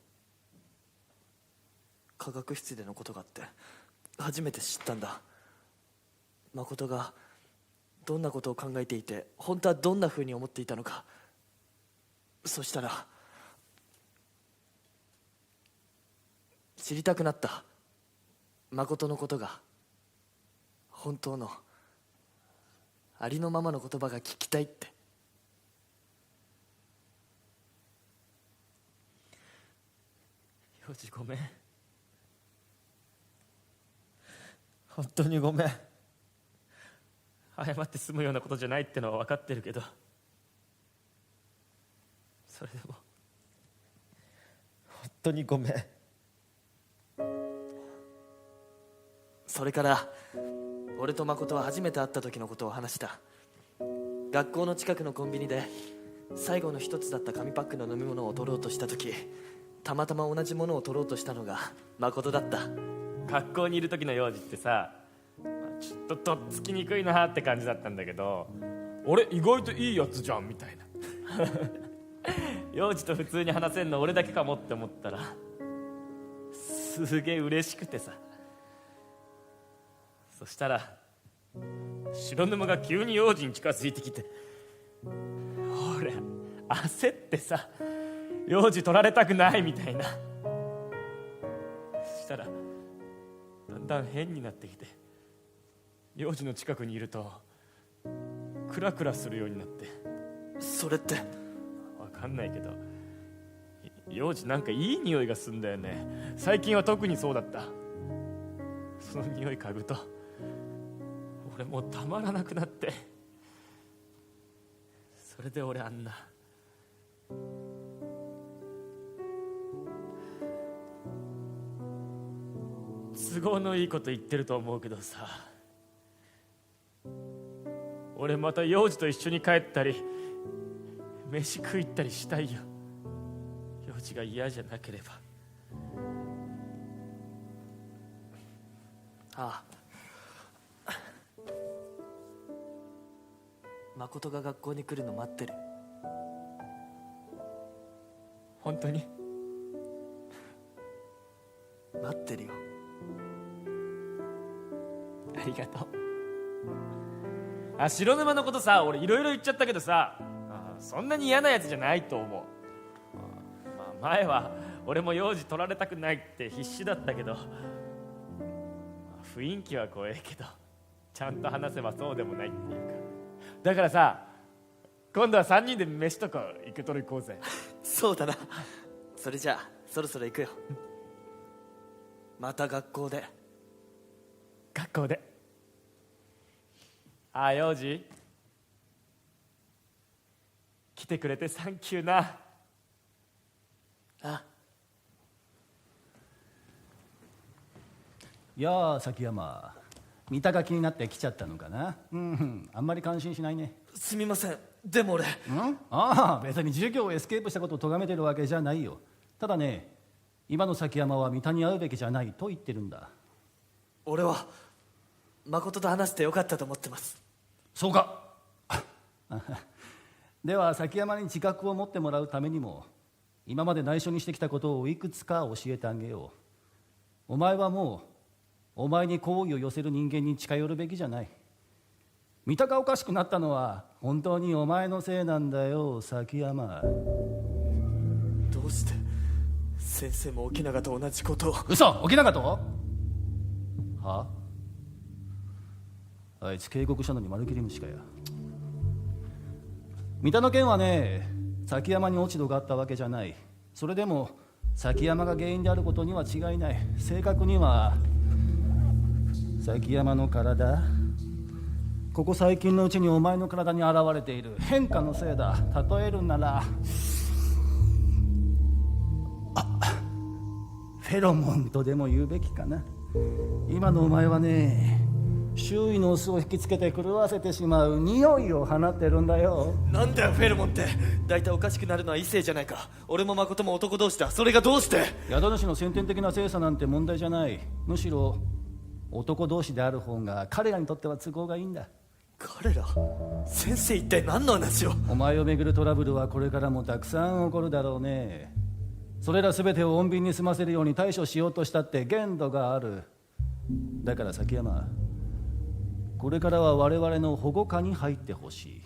化学室でのことがあって初めて知ったんだ。誠がどんなことを考えていて、本当はどんな風に思っていたのか。そしたら知りたくなった。誠のことが、本当のありのままの言葉が聞きたいって。幼児、ごめん。本当にごめん。謝って済むようなことじゃないってのは分かってるけど、それでも本当にごめん。それから俺と誠は初めて会った時のことを話した。学校の近くのコンビニで最後の一つだった紙パックの飲み物を取ろうとした時、たまたま同じものを取ろうとしたのが誠だった。学校にいる時の幼児ってさ、ちょっととっつきにくいなって感じだったんだけど、俺意外といいやつじゃんみたいな幼児と普通に話せんの俺だけかもって思ったら、すげえ嬉しくてさ。そしたら白沼が急に幼児に近づいてきて、俺焦ってさ、幼児取られたくないみたいな。そしたらだんだん変になってきて、幼児の近くにいるとクラクラするようになって。それってわかんないけど、幼児なんかいい匂いがすんだよね。最近は特にそうだった。その匂い嗅ぐと俺もうたまらなくなって、それで俺あんな都合のいいこと言ってると思うけどさ、俺また幼児と一緒に帰ったり飯食いったりしたいよ。幼児が嫌じゃなければ。ああ、誠が学校に来るの待ってる。本当に待ってるよ。ありがとう。あ、白沼のことさ、俺いろいろ言っちゃったけどさ、そんなに嫌なやつじゃないと思う。前は俺も幼児取られたくないって必死だったけど、雰囲気は怖えけどちゃんと話せばそうでもないっていうか。だからさ、今度は3人で飯とか行けとる行こうぜ。そうだな。それじゃあそろそろ行くよ。また学校で。学校で。あ、幼児来てくれてサンキューな。あ、やあ崎山、三田が気になって来ちゃったのかな。あんまり感心しないね。すみません。でも俺ああ、別に授業をエスケープしたことを咎めてるわけじゃないよ。ただね、今の崎山は三田に会うべきじゃないと言ってるんだ。俺は誠と話してよかったと思ってます。そうか。では崎山に自覚を持ってもらうためにも、今まで内緒にしてきたことをいくつか教えてあげよう。お前はもうお前に好意を寄せる人間に近寄るべきじゃない。三田がおかしくなったのは本当にお前のせいなんだよ崎山。どうして先生も沖永と同じことを。嘘、沖永とはあいつ警告したのにまるきり虫かや。三田の件はね、崎山に落ち度があったわけじゃない。それでも崎山が原因であることには違いない。正確には崎山の体、ここ最近のうちにお前の体に現れている変化のせいだ。例えるならフェロモンとでも言うべきかな。今のお前はね、周囲のオスを引きつけて狂わせてしまう匂いを放ってるんだよ。なんだよフェロモンって。大体おかしくなるのは異性じゃないか。俺も誠も男同士だ。それがどうして。宿主の先天的な性差なんて問題じゃない。むしろ男同士である方が彼らにとっては都合がいいんだ。彼ら？先生一体何の話を。お前をめぐるトラブルはこれからもたくさん起こるだろうね。それら全てを穏便に済ませるように対処しようとしたって限度がある。だから崎山、これからは我々の保護下に入ってほしい。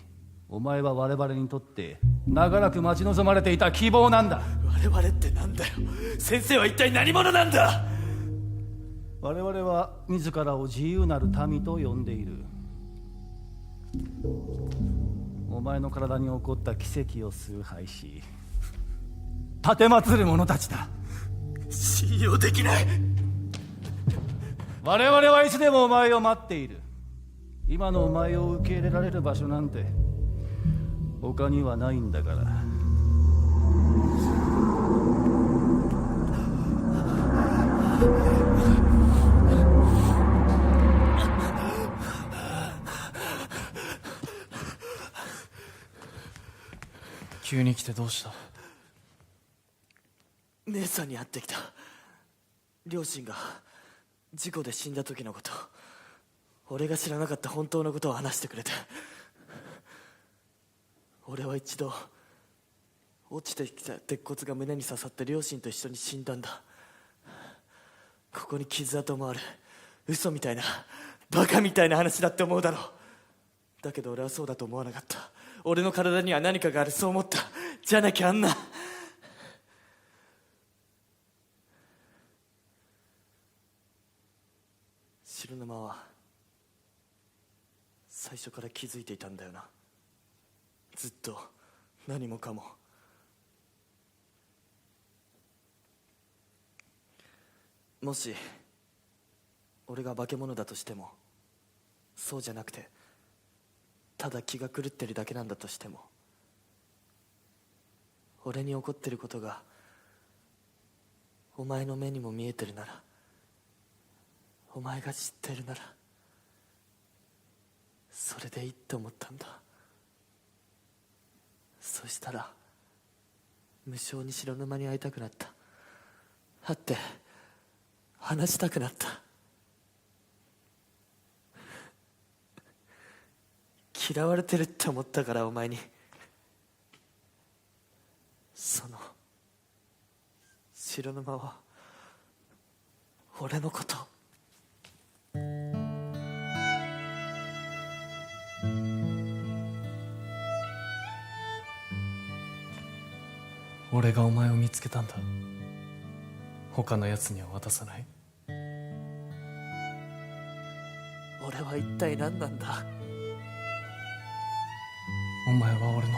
お前は我々にとって長らく待ち望まれていた希望なんだ。我々ってなんだよ。先生は一体何者なんだ。我々は自らを自由なる民と呼んでいる。お前の体に起こった奇跡を崇拝し奉る者たちだ。信用できない。我々はいつでもお前を待っている。今のお前を受け入れられる場所なんて他にはないんだから。急に来てどうした？姉さんに会ってきた。両親が事故で死んだ時のこと、俺が知らなかった本当のことを話してくれて。俺は一度落ちてきた鉄骨が胸に刺さって両親と一緒に死んだんだ。ここに傷跡もある。嘘みたいなバカみたいな話だって思うだろう。だけど俺はそうだと思わなかった。俺の体には何かがある、そう思った。じゃなきゃあんな。白沼は最初から気づいていたんだよな。ずっと何もかも。もし俺が化け物だとしても、そうじゃなくてただ気が狂ってるだけなんだとしても、俺に起こってることがお前の目にも見えてるなら、お前が知ってるなら、それでいいって思ったんだ。そしたら無性に白沼に会いたくなった。会って話したくなった。嫌われてるって思ったから、お前に。その白沼は俺のこと。俺がお前を見つけたんだ。他のやつには渡さない。俺は一体何なんだ。お前は俺の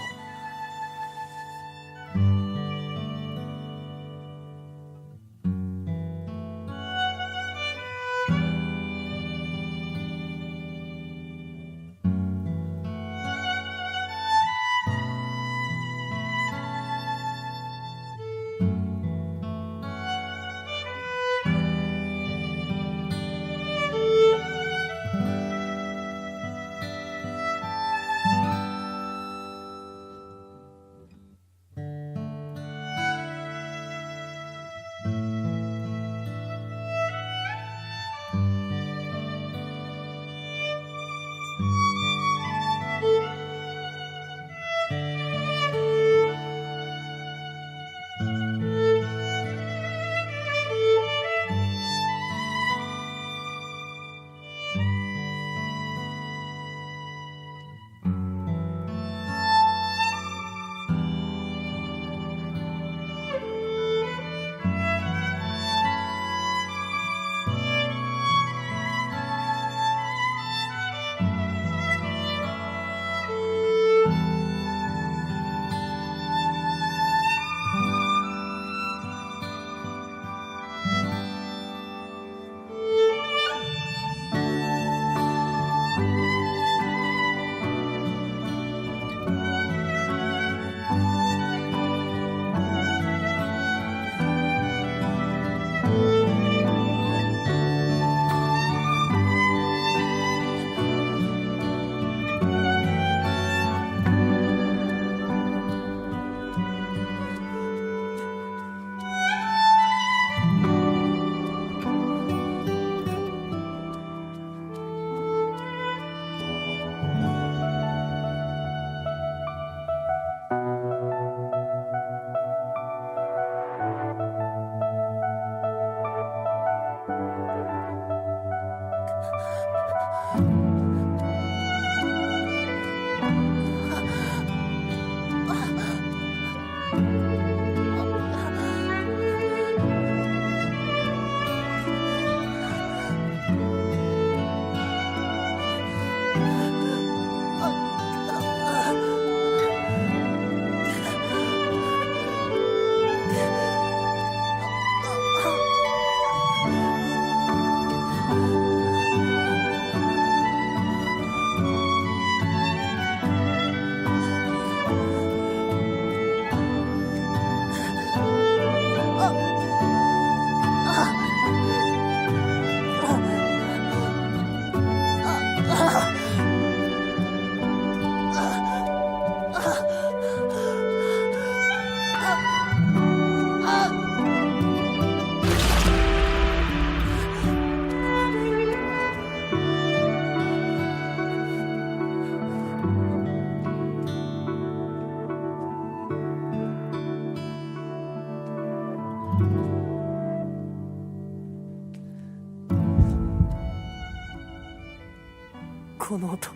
この音。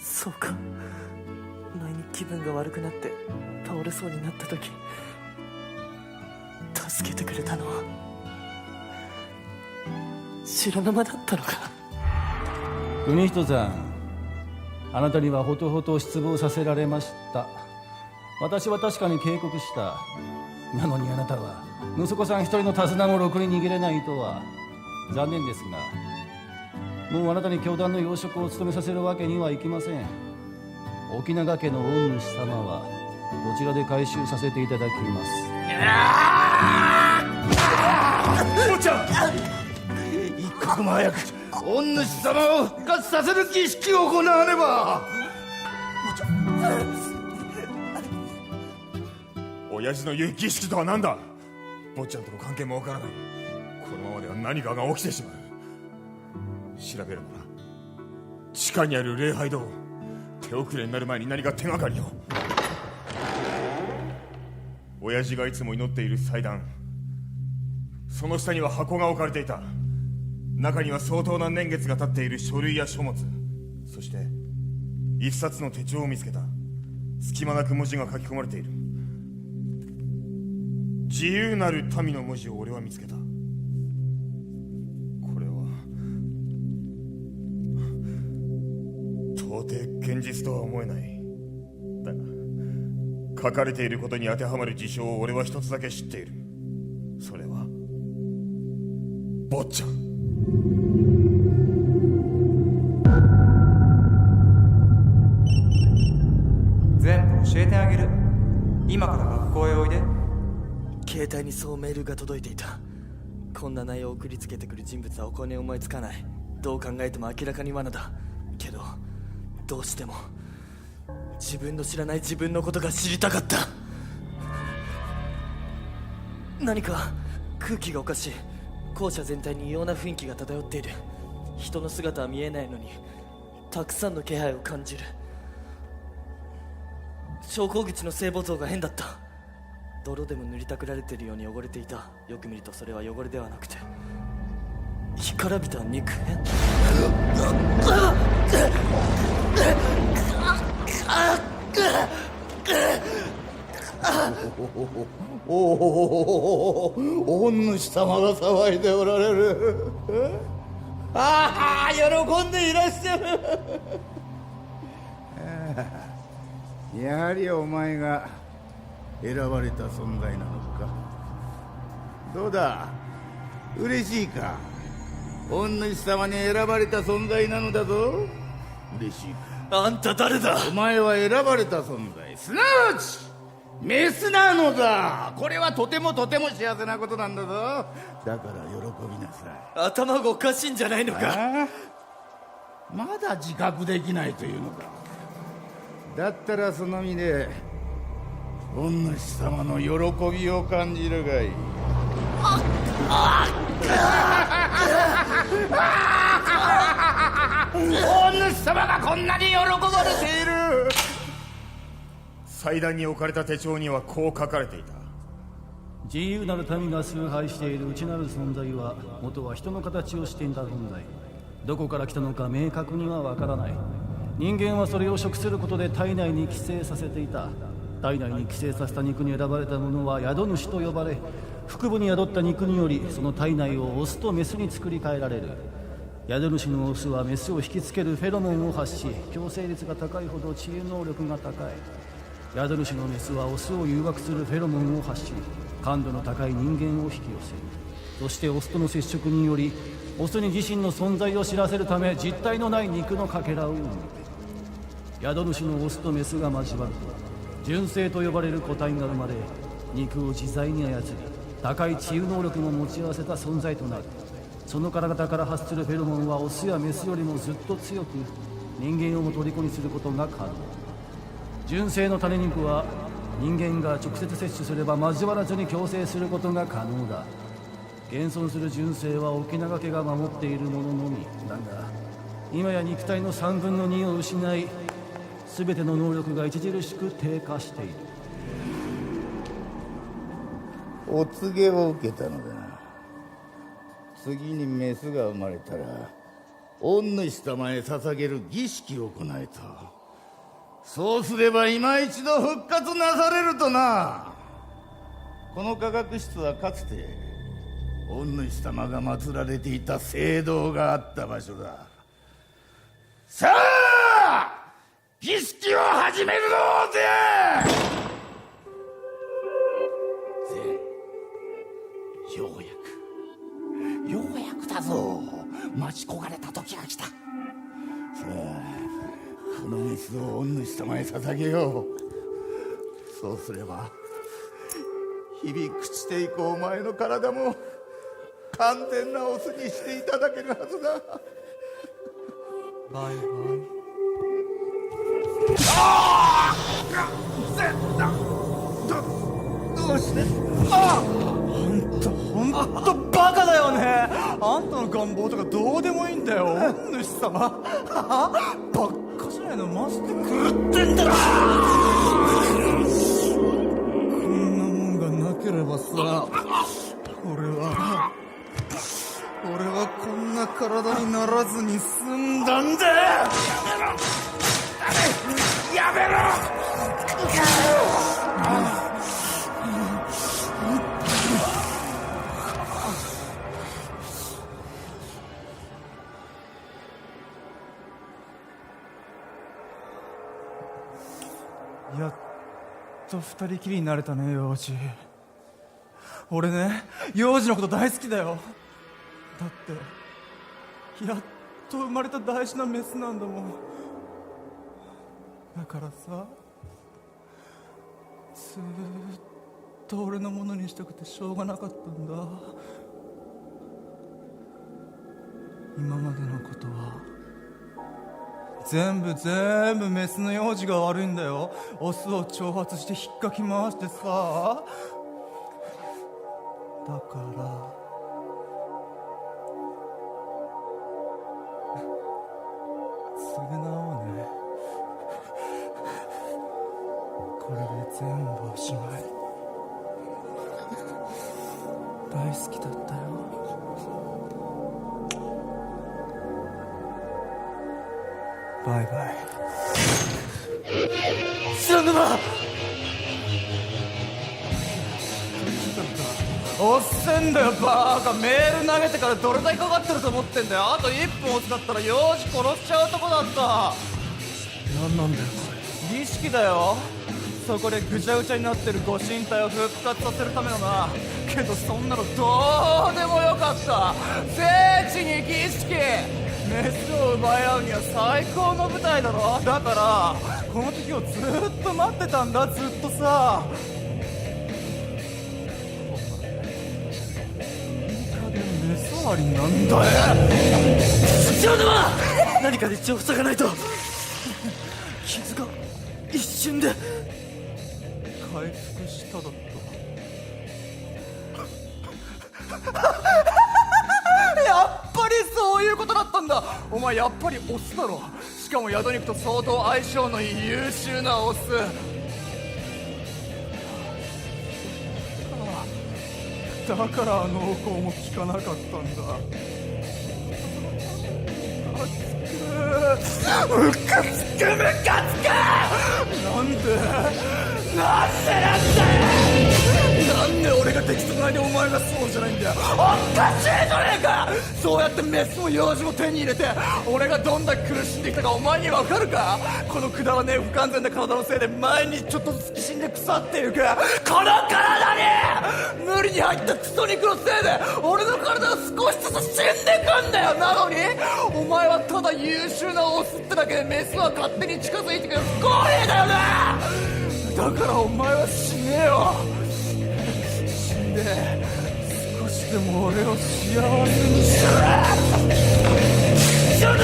そうか、前に気分が悪くなって倒れそうになった時助けてくれたのは白生だったのか。国人さん、あなたにはほとほと失望させられました。私は確かに警告した。なのにあなたは息子さん一人の手綱もろくに握れないとは。残念ですが、もうあなたに教団の要職を務めさせるわけにはいきません。沖永家の御主様はこちらで回収させていただきます。坊ちゃん、一刻も早く御主様を復活させる儀式を行わねば。親父の言う儀式とは何だ。坊ちゃんとの関係もわからない。このままでは何かが起きてしまう。調べるなら地下にある礼拝堂。手遅れになる前に何か手がかりを。親父がいつも祈っている祭壇、その下には箱が置かれていた。中には相当な年月が経っている書類や書物、そして一冊の手帳を見つけた。隙間なく文字が書き込まれている。自由なる民の文字を俺は見つけた。これは到底現実とは思えない。だが書かれていることに当てはまる事象を俺は一つだけ知っている。それは坊ちゃん。全部教えてあげる。今から学校へおいで。携帯にそうメールが届いていた。こんな内容を送りつけてくる人物はお金思いつかない。どう考えても明らかに罠だけど、どうしても自分の知らない自分のことが知りたかった。何か空気がおかしい。校舎全体に異様な雰囲気が漂っている。人の姿は見えないのにたくさんの気配を感じる。昇降口の聖母像が変だった。泥でも塗りたくられているように汚れていた。よく見るとそれは汚れではなくて干からびた肉片。おお、御主様が騒いでおられる。ああ、喜んでいらっしゃる。やはりお前が選ばれた存在なのか。どうだ、嬉しいか。御主様に選ばれた存在なのだぞ。嬉しいか。あんた誰だ。お前は選ばれた存在、すなわちメスなのだ。これはとてもとても幸せなことなんだぞ。だから喜びなさい。頭がおかしいんじゃないのか。まだ自覚できないというのか。だったらその身で御主様の喜びを感じるがいい。御主様がこんなに喜ばれている。祭壇に置かれた手帳にはこう書かれていた。自由なる民が崇拝している内なる存在は元は人の形をしていた存在。どこから来たのか明確にはわからない。人間はそれを食することで体内に寄生させていた。体内に寄生させた肉に選ばれた者は宿主と呼ばれ、腹部に宿った肉によりその体内をオスとメスに作り変えられる。宿主のオスはメスを引きつけるフェロモンを発し、共生率が高いほど治癒能力が高い。宿主のメスはオスを誘惑するフェロモンを発し、感度の高い人間を引き寄せる。そしてオスとの接触によりオスに自身の存在を知らせるため実体のない肉のかけらを生む。宿主のオスとメスが交わると純正と呼ばれる個体が生まれ、肉を自在に操り高い治癒能力も持ち合わせた存在となる。その体から発するフェロモンはオスやメスよりもずっと強く、人間をも虜にすることが可能。純正の種肉は人間が直接摂取すれば交わらずに共生することが可能だ。現存する純正は沖永家が守っているもののみだが、今や肉体の3分の2を失い、全ての能力が著しく低下している。お告げを受けたのだ。次にメスが生まれたら御主様へ捧げる儀式を行えと。そうすれば今一度復活なされるとな。この科学室はかつて御主様が祀られていた聖堂があった場所だ。さあ儀式を始めるのぜ。ようやくだぞ。待ち焦がれた時が来た。さあこのメスを御主様へ捧げよう。そうすれば日々朽ちていくお前の体も完全なオスにしていただけるはずだ。バイバイ。どうしてほんとバカだよね。あんたの願望とかどうでもいいんだよ、御主様。バカじゃないの、マジで狂ってんだろ。こんなもんがなければさ、俺はこんな体にならずに済んだんだよ。やめろ。やっと二人きりになれたね、幼児。俺ね、幼児のこと大好きだよ。だってやっと生まれた大事なメスなんだもん。だからさ、ずーっと俺のものにしたくてしょうがなかったんだ。今までのことは全部メスの幼児が悪いんだよ。オスを挑発して引っかき回してさ。だから償おうね。これで全部おしまい。大好きだったよ。バイバイ。白沼。おっせんだよバーカ。メール投げてからどれだけかかってると思ってんだよ。あと1分遅かったら幼児殺しちゃうとこだった。何なんだよこ儀式だよ。そこでぐちゃぐちゃになってるご神体を復活させるためのな。けどそんなのどうでもよかった。聖地に儀式。メスを奪い合うには最高の舞台だろ。だからこの時をずっと待ってたんだ。ずっとさ。目障りなんだよ。白沼、何かで血を塞がないと。傷が一瞬で回復しただった。やっぱりそういうことだったんだ。お前やっぱりオスだろ。しかも宿肉と相当相性のいい優秀なオス。だから農耕も効かなかったんだ。ムカつくなんでなんだよ。なんで俺が適当ないでお前がそうじゃないんだよ。おかしいじゃねえか。そうやってメスも幼児も手に入れて俺がどんだけ苦しんできたかお前にわかるか。このくだらねえ不完全な体のせいで毎日ちょっとずつ死んで腐っていくこの体に無理に入ったクソ肉のせいで俺の体が少しずつ死んでくんだよ。なのにお前はただ優秀なオスってだけでメスは勝手に近づいてくる不公平だよな。だからお前は死ねよ。死んで少しでも俺を幸せにしろ。ちょっと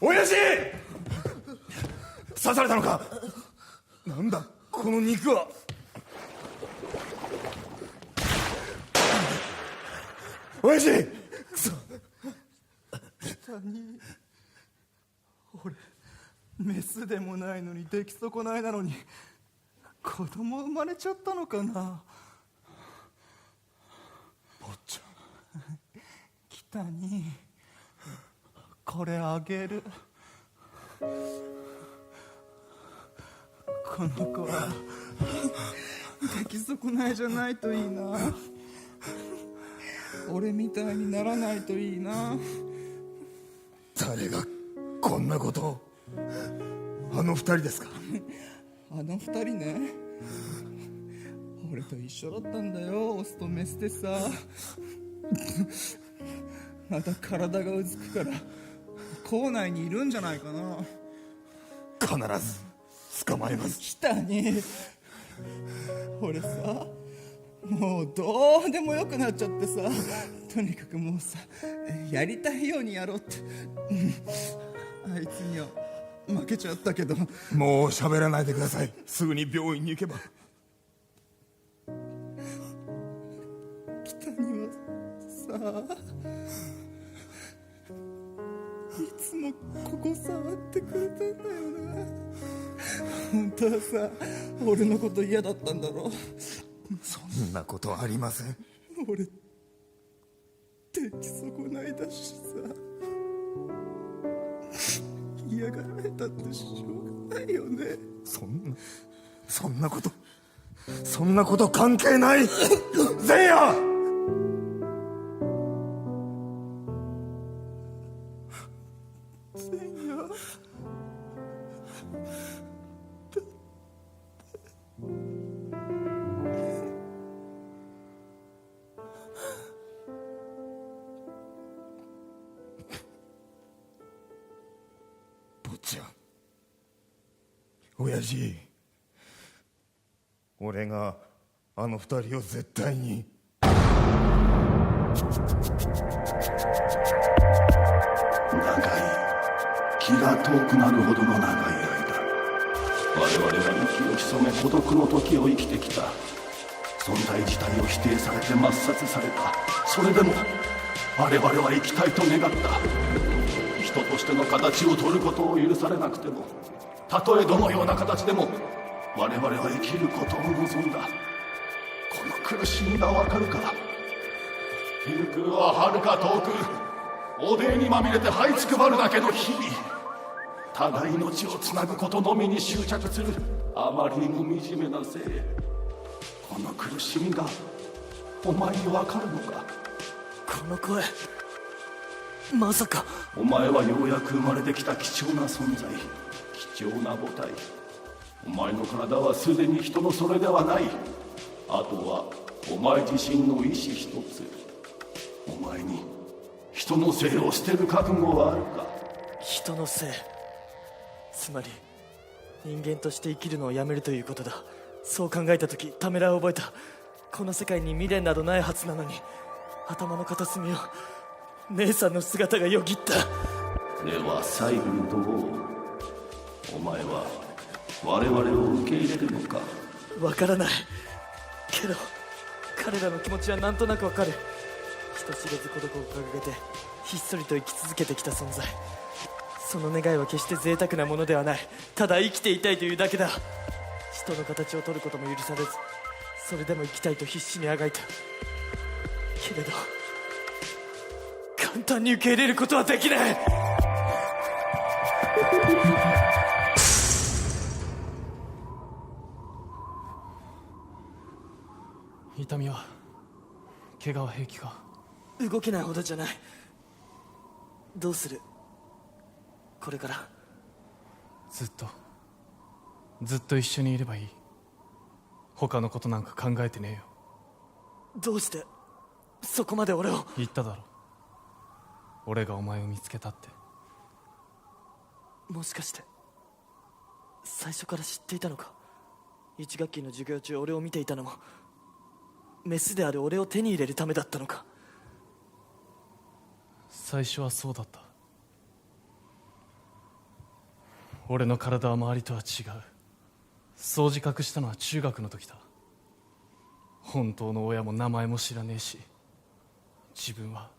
親父刺されたのか。なんだこの肉は。親父下に俺メスでもないのに出来損ないなのに子供生まれちゃったのかな。坊ちゃん、北にこれあげる。この子は出来損ないじゃないといいな。俺みたいにならないといいな。誰がこんなことを。あの二人ですか。あの二人ね、俺と一緒だったんだよ、オスとメスでさ。また体がうずくから校内にいるんじゃないかな。必ず捕まえます。北に俺さ、もうどうでもよくなっちゃってさ、とにかくもうさ、やりたいようにやろうって。あいつには負けちゃったけど。もう喋らないでください。すぐに病院に行けば。北にはさ、いつもここ触ってくれたんだよな。本当はさ、俺のこと嫌だったんだろ。そんなことありません。俺出来損ないだしさ、嫌がられたってしょうがないよね。そんなこと関係ない。善也、坊ちゃん、親父、俺があの二人を絶対に。長い、気が遠くなるほどの長い間、我々は息を潜め孤独の時を生きてきた。存在自体を否定されて抹殺された。それでも我々は生きたいと願った。人としての形を取ることを許されなくても、たとえどのような形でも我々は生きることを望んだ。この苦しみがわかるか。ピルクルは遥か遠く、汚泥にまみれて這いつくばるだけの日々、互い命をつなぐことのみに執着するあまりにも惨めな生。この苦しみがお前にわかるのか。この声、まさか。お前はようやく生まれてきた貴重な存在、貴重な母体。お前の体はすでに人のそれではない。あとはお前自身の意志一つ。お前に人の性を捨てる覚悟はあるか。人のせい、つまり人間として生きるのをやめるということだ。そう考えた時、ためらいを覚えた。この世界に未練などないはずなのに、頭の片隅を姉さんの姿がよぎった。では最後にどう、お前は我々を受け入れるのか。わからないけど、彼らの気持ちはなんとなくわかる。人知れず孤独を掲げてひっそりと生き続けてきた存在。その願いは決して贅沢なものではない。ただ生きていたいというだけだ。人の形を取ることも許されず、それでも生きたいと必死にあがいたけれど、簡単に受け入れることはできない。痛みは、怪我は平気か。動けないほどじゃない。どうするこれから。ずっと一緒にいればいい。他のことなんか考えてねえよ。どうしてそこまで俺を。言っただろ、俺がお前を見つけたって。もしかして最初から知っていたのか。1学期の授業中俺を見ていたのもメスである俺を手に入れるためだったのか。最初はそうだった。俺の体は周りとは違う。そう自覚したのは中学の時だ。本当の親も名前も知らねえし、自分は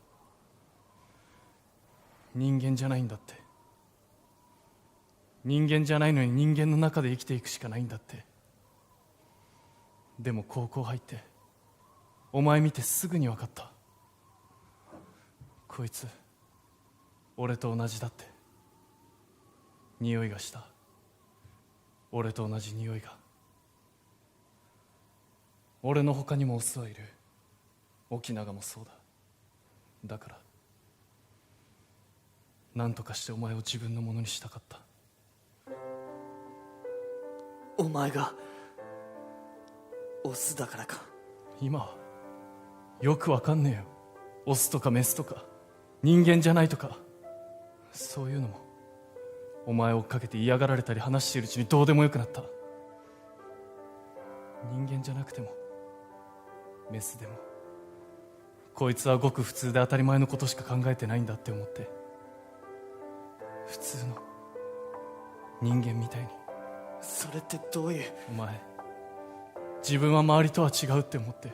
人間じゃないんだって。人間じゃないのに人間の中で生きていくしかないんだって。でも高校入ってお前見てすぐに分かった。こいつ俺と同じだって。匂いがした。俺と同じ匂いが。俺の他にもオスはいる。沖永もそうだ。だから何とかしてお前を自分のものにしたかった。お前がオスだからか。今はよくわかんねえよ。オスとかメスとか人間じゃないとか、そういうのもお前を追っかけて嫌がられたり話しているうちにどうでもよくなった。人間じゃなくてもメスでもこいつはごく普通で当たり前のことしか考えてないんだって思って、普通の人間みたいに。それってどういう。お前自分は周りとは違うって思って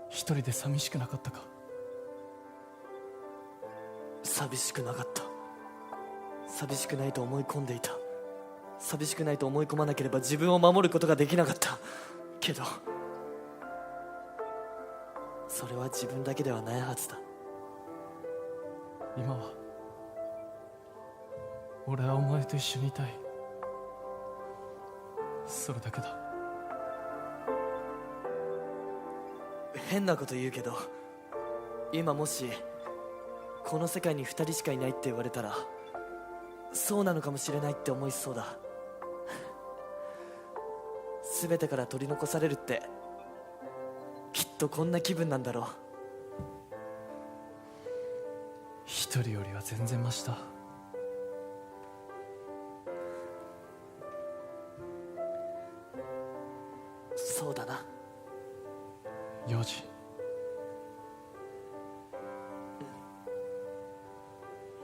一人で寂しくなかったか。寂しくなかった。寂しくないと思い込んでいた。寂しくないと思い込まなければ自分を守ることができなかった。けどそれは自分だけではないはずだ。今は俺はお前と一緒にいたい。それだけだ。変なこと言うけど、今もしこの世界に2人しかいないって言われたらそうなのかもしれないって思いそうだ。全てから取り残されるってきっとこんな気分なんだろう。一人よりは全然マシだ。そうだな。幼児、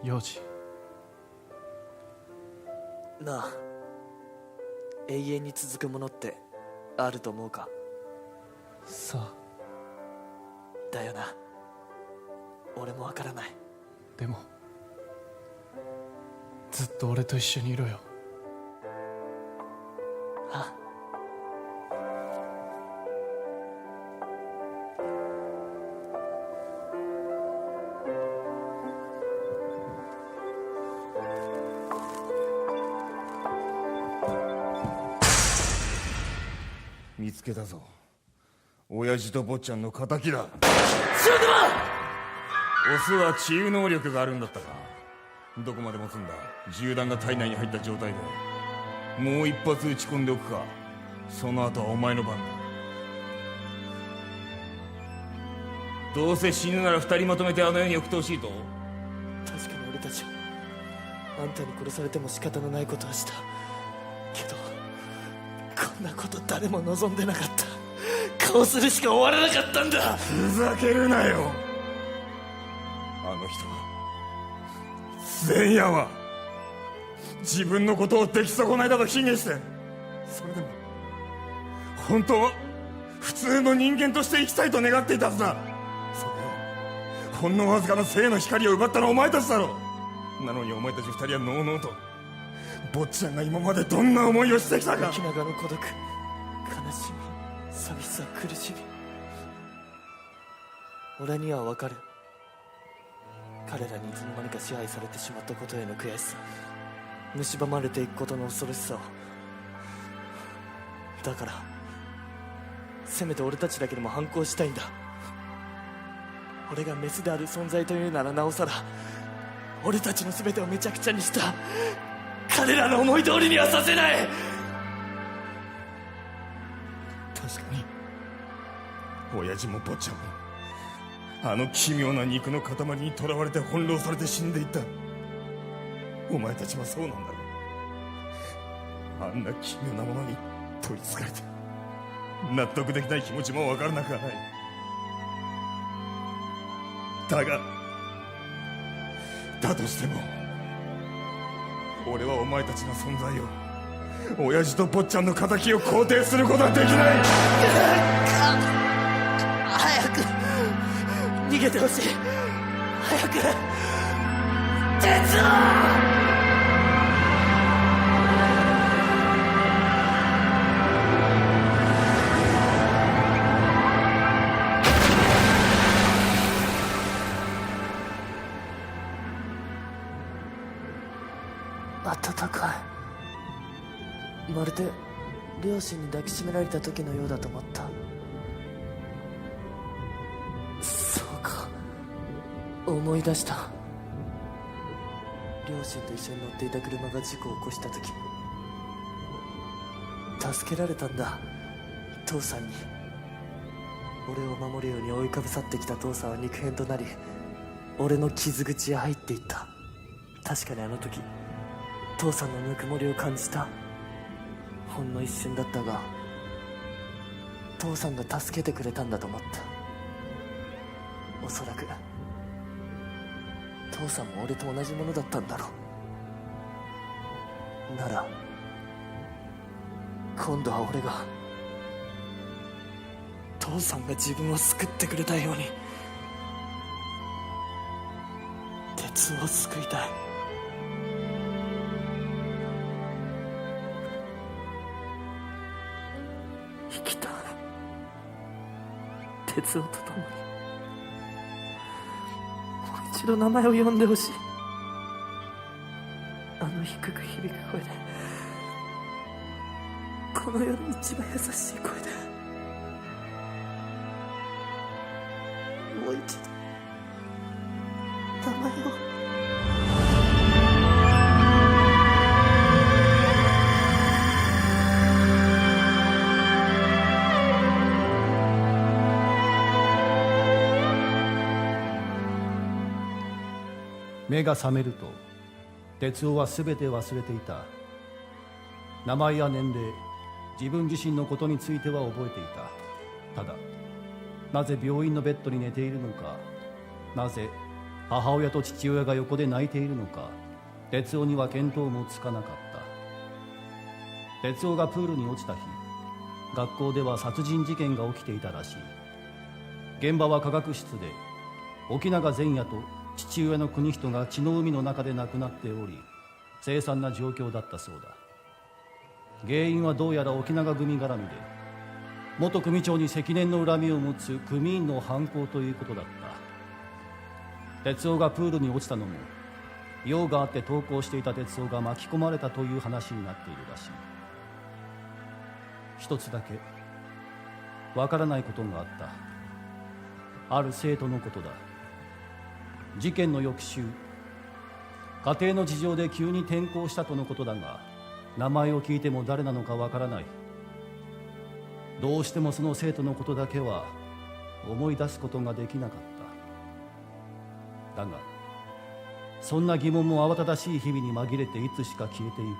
幼児なあ、永遠に続くものってあると思うか。さあ。だよな。俺もわからない。でもずっと俺と一緒にいろよ。あ、見つけたぞ。親父と坊ちゃんの仇だ。シュートマン！オスは治癒能力があるんだったか。どこまで持つんだ。銃弾が体内に入った状態でもう一発撃ち込んでおくか。その後はお前の番だ。どうせ死ぬなら二人まとめてあの世に送ってほしいと。確かに俺たちはあんたに殺されても仕方のないことはしたけど、こんなこと誰も望んでなかった。こうするしか終わらなかったんだ。ふざけるなよ。あの人前夜は自分のことを出来損ないだと卑下して、それでも本当は普通の人間として生きたいと願っていたはずだ。それをほんのわずかな生の光を奪ったのはお前たちだろう。なのにお前たち二人はのうのうと坊ちゃんが今までどんな思いをしてきたか。沖永の孤独、悲しみ、寂しさ、苦しみ、俺にはわかる。彼らにいつの間にか支配されてしまったことへの悔しさ、蝕まれていくことの恐ろしさを。だからせめて俺たちだけでも反抗したいんだ。俺がメスである存在というならなおさら、俺たちの全てをめちゃくちゃにした彼らの思い通りにはさせない。確かに親父も坊ちゃんもあの奇妙な肉の塊にとらわれて翻弄されて死んでいった。お前たちもそうなんだろう。あんな奇妙なものに取りつかれて納得できない気持ちも分からなくはない。だがだとしても俺はお前たちの存在を、親父と坊ちゃんの仇を肯定することはできない。早く逃げてほしい。早く鉄を！暖かい。まるで両親に抱きしめられた時のようだと思った。そうか、思い出した。両親と一緒に乗っていた車が事故を起こした時、助けられたんだ、父さんに。俺を守るように覆いかぶさってきた父さんは肉片となり、俺の傷口へ入っていった。確かにあの時、父さんのぬくもりを感じた。ほんの一瞬だったが、父さんが助けてくれたんだと思った。おそらく父さんも俺と同じものだったんだろう。なら今度は俺が、父さんが自分を救ってくれたように鉄を救いたい。生きたい。鉄夫と共にもう一度名前を呼んでほしい。あの低く響く声で、この世で一番優しい声で、もう一度名前を。目が覚めると哲夫は全て忘れていた。名前や年齢、自分自身のことについては覚えていた。ただなぜ病院のベッドに寝ているのか、なぜ母親と父親が横で泣いているのか、哲夫には見当もつかなかった。哲夫がプールに落ちた日、学校では殺人事件が起きていたらしい。現場は科学室で、沖永前夜と父親の国人が血の海の中で亡くなっており、凄惨な状況だったそうだ。原因はどうやら沖永組絡みで、元組長に積年の恨みを持つ組員の犯行ということだった。哲夫がプールに落ちたのも、用があって登校していた哲夫が巻き込まれたという話になっているらしい。一つだけわからないことがあった。ある生徒のことだ。事件の翌週、家庭の事情で急に転校したとのことだが、名前を聞いても誰なのかわからない。どうしてもその生徒のことだけは思い出すことができなかった。だがそんな疑問も慌ただしい日々に紛れていつしか消えてゆ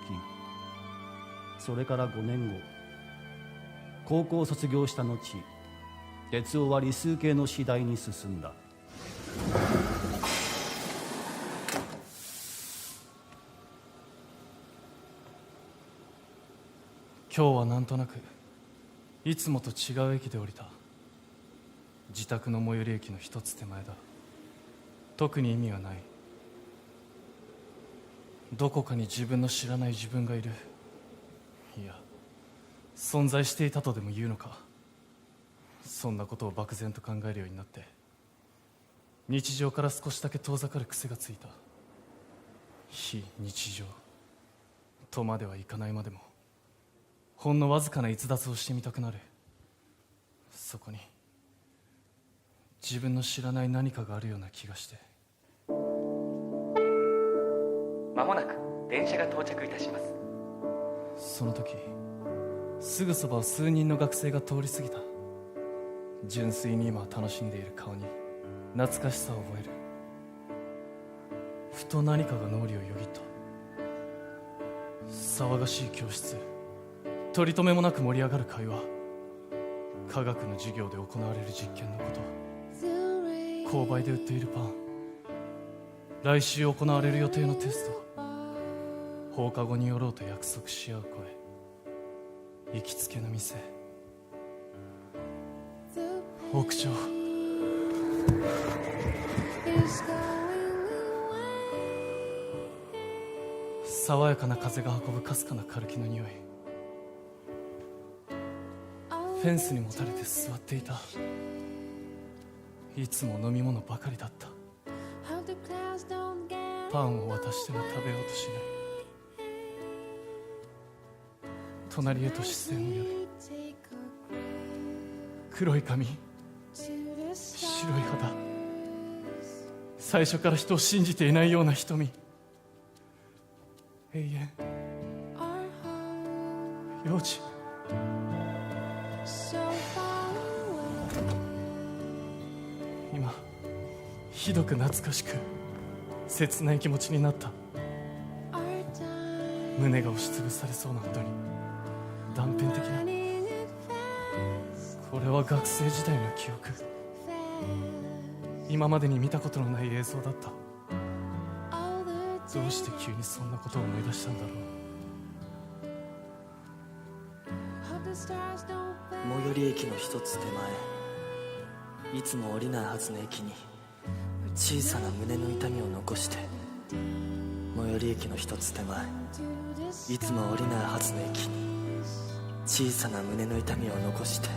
き、それから5年後、高校を卒業した後、哲夫は理数系の次第に進んだ。今日はなんとなくいつもと違う駅で降りた。自宅の最寄り駅の一つ手前だ。特に意味はない。どこかに自分の知らない自分がいる。いや、存在していたとでも言うのか。そんなことを漠然と考えるようになって、日常から少しだけ遠ざかる癖がついた。非日常とまではいかないまでも、ほんのわずかな逸脱をしてみたくなる。そこに自分の知らない何かがあるような気がして。まもなく電車が到着いたします。その時、すぐそばを数人の学生が通り過ぎた。純粋に今は楽しんでいる顔に懐かしさを覚える。ふと何かが脳裏をよぎった。騒がしい教室、取り留めもなく盛り上がる会話、科学の授業で行われる実験のこと、購買で売っているパン、来週行われる予定のテスト、放課後に寄ろうと約束し合う声、行きつけの店、屋上。爽やかな風が運ぶかすかなカルキの匂い。フェンスにもたれて座っていた。いつも飲み物ばかりだった。パンを渡しても食べようとしない。隣へと視線をやる。黒い髪、白い肌、最初から人を信じていないような瞳、永遠、幼児。今ひどく懐かしく切ない気持ちになった。胸が押しつぶされそうなほどに断片的な、これは学生時代の記憶。今までに見たことのない映像だった。どうして急にそんなことを思い出したんだろう。最寄り駅の一つ手前、いつも降りないはずの駅に小さな胸の痛みを残して、最寄り駅の一つ手前、いつも降りないはずの駅に小さな胸の痛みを残して。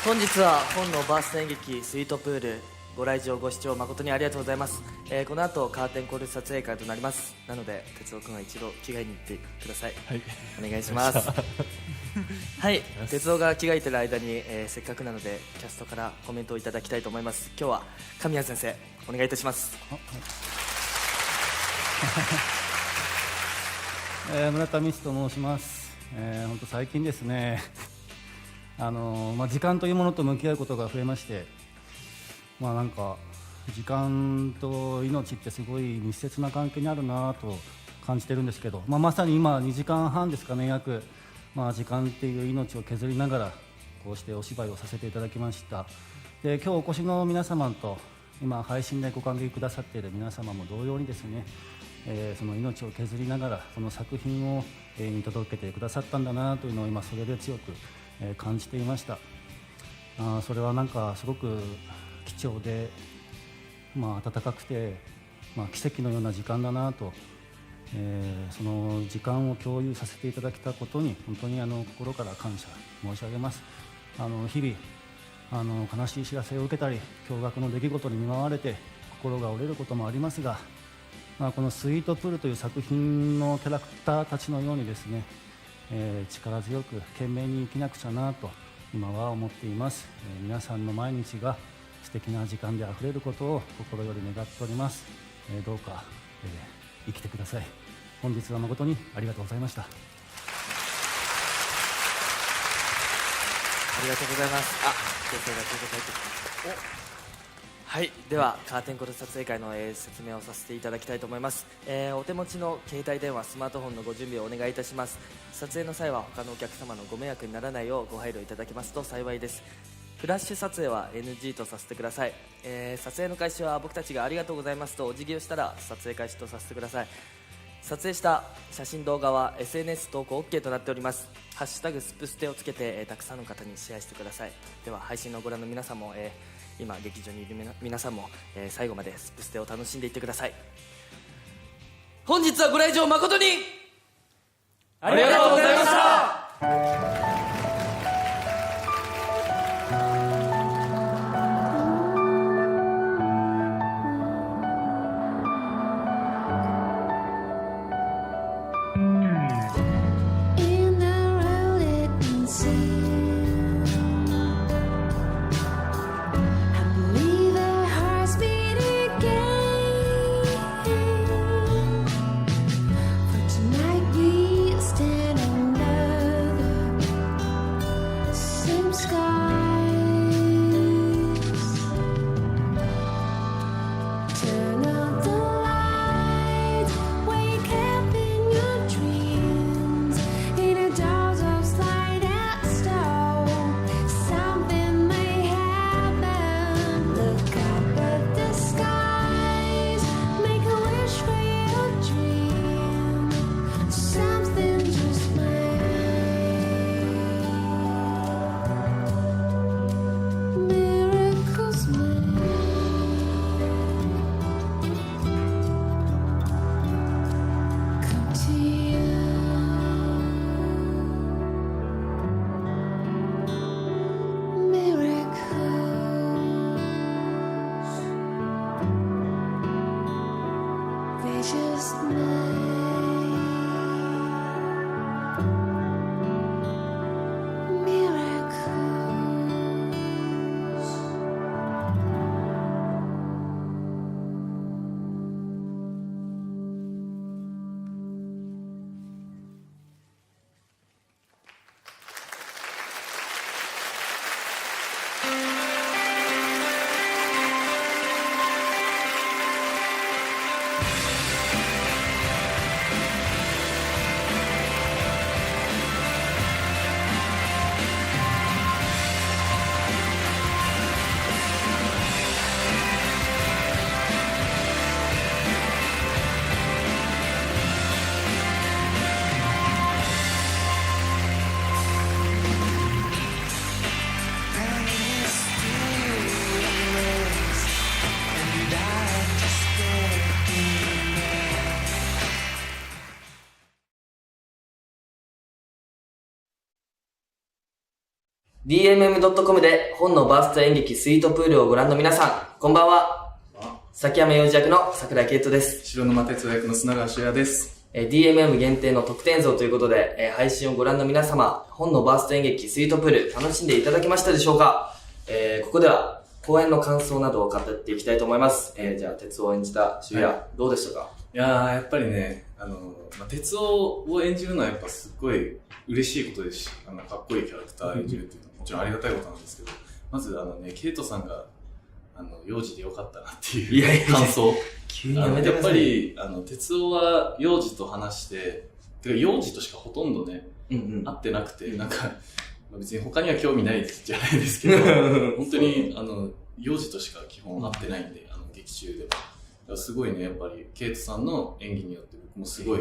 本日は本のバースデー演劇スイートプールご来場ご視聴誠にありがとうございます。この後カーテンコール撮影会となります。なので哲夫君は一度着替えに行ってください。はい、お願いしますはい、哲夫が着替えてる間に、せっかくなのでキャストからコメントをいただきたいと思います。今日は神谷先生お願いいたします。村田美智と申します。本当最近ですね時間というものと向き合うことが増えまして、なんか時間と命ってすごい密接な関係にあるなと感じてるんですけど、まさに今2時間半ですかね、約、時間っていう命を削りながらこうしてお芝居をさせていただきました。で、今日お越しの皆様と今配信でご観劇くださっている皆様も同様にですね、その命を削りながらその作品を、見届けてくださったんだなというのを今それで強く、感じていました。それはなんかすごく貴重で、温かくて、奇跡のような時間だなと、その時間を共有させていただけたことに本当に心から感謝申し上げます。日々悲しい知らせを受けたり驚愕の出来事に見舞われて心が折れることもありますが、このスイートプールという作品のキャラクターたちのようにですね、力強く懸命に生きなくちゃなと今は思っています。皆さんの毎日が素敵な時間であふれることを心より願っております。どうか、生きてください。本日は誠にありがとうございました。ありがとうございます。先生がちょうど帰ってきた。はい、ではカーテンコール撮影会の、説明をさせていただきたいと思います。お手持ちの携帯電話、スマートフォンのご準備をお願いいたします。撮影の際は他のお客様のご迷惑にならないようご配慮いただけますと幸いです。フラッシュ撮影は NG とさせてください。撮影の開始は僕たちがありがとうございますとお辞儀をしたら撮影開始とさせてください。撮影した写真動画は SNS 投稿 OK となっております。ハッシュタグスプステをつけて、たくさんの方にシェアしてください。では配信のご覧の皆さんも、今劇場にいる皆さんも、最後までスプステを楽しんでいってください。本日はご来場誠にありがとうございました。DMM.com で本のバースト演劇スイートプールをご覧の皆さん、こんばんは。崎山洋二役の桜井圭人です。白沼哲也役の砂川修也です。DMM 限定の特典像ということで、配信をご覧の皆様、本のバースト演劇スイートプール楽しんでいただけましたでしょうか。ここでは公演の感想などを語っていきたいと思います。じゃあ哲夫を演じた修也、どうでしたか。いやー、やっぱりね、哲夫を演じるのはやっぱすっごい嬉しいことですし、かっこいいキャラクターを演じるっていうのはもちろんありがたいことなんですけど、まずケイトさんが幼児でよかったなっていう感想。急にやめてやっください。ぱり哲夫は幼児と話して、幼児としかほとんどね、会ってなくて、なんか別に他には興味ないじゃないですけど、本当に幼児としか基本会ってないんで、劇中では。すごいね、やっぱりケイトさんの演技によって僕もすごい、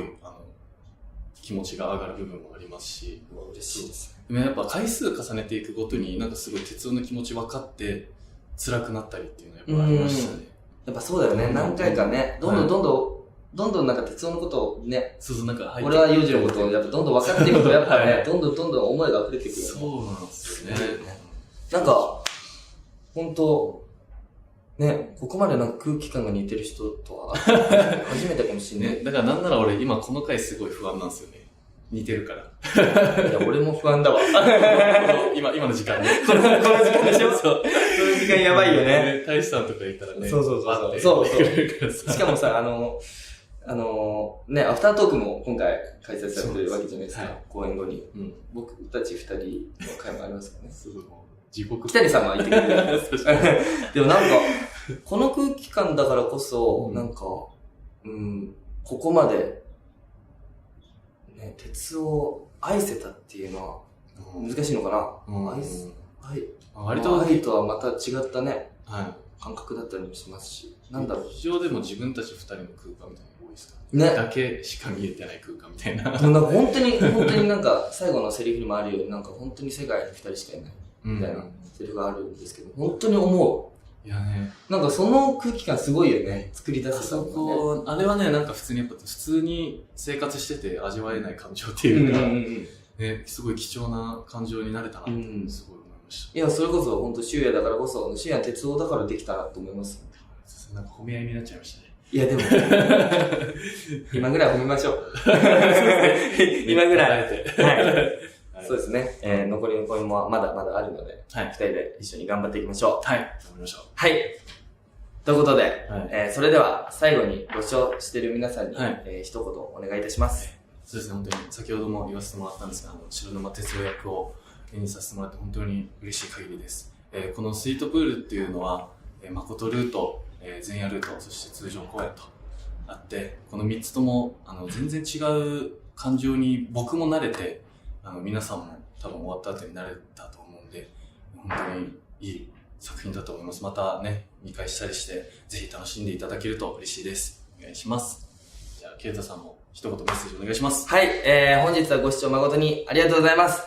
気持ちが上がる部分もありますし、嬉しいですね。でもやっぱ回数重ねていくごとになんかすごい哲夫の気持ち分かって辛くなったりっていうのはやっぱありましたね。やっぱそうだよね。何回かね、どんどんなんか哲夫のことをね、そうなんか俺は幼児のことをやっぱどんどん分かっていくとやっぱね、どんどん思いが溢れてくるよね。そうなんですよね。なんか、本当ね、ここまでなんか空気感が似てる人とは初めてかもしれない。ね、だからなんなら俺今この回すごい不安なんですよね。似てるから。いや、俺も不安だわ。今の時間ね。この時間でしょそう。この時間やばいよね。大志さんとかいたらね。そう。しかもさ、ね、アフタートークも今回開催されてるわけじゃないですか。公演後に。僕たち2人の会もありますからね。北谷さんはいてくれる。でもなんか、この空気感だからこそ、なんか、ここまで、ね、鉄を愛せたっていうのは、難しいのかな。割と愛とはまた違ったね、感覚だったりもしますし、なんだろう。非常でも自分たち2人の空間みたいなの多いですかね。だけしか見えてない空間みたいな。なんか本当になんか最後のセリフにもあるように、なんか本当に世界に2人しかいない。みたいなセリフがあるんですけど、本当に思う。いやね。なんかその空気感すごいよね。作り出すのがね。あれはね、なんか普通に生活してて味わえない感情っていうか、ね、すごい貴重な感情になれたなってすごい思いました。いや、それこそ本当修也だからこそ、修也哲夫だからできたなと思います。なんか褒め合いになっちゃいましたね。いやでも、今ぐらい褒めましょう。今ぐらい。はい。そうですね。残りの公演もまだまだあるので、二人で一緒に頑張っていきましょう。はい。頑張りましょう。はい。ということで、それでは最後にご視聴している皆さんに、一言お願いいたします。そうですね、本当に先ほども言わせてもらったんですが、白沼哲夫役を演じさせてもらって本当に嬉しい限りです。このスイートプールっていうのは、誠ルート、前夜ルート、そして通常公演とあって、この3つとも全然違う感情に僕も慣れて、皆さんも多分終わった後に慣れたと思うんで、本当にいい作品だと思います。またね、見返したりして、ぜひ楽しんでいただけると嬉しいです。お願いします。じゃあ、ケイタさんも一言メッセージお願いします。はい、本日はご視聴誠にありがとうございます。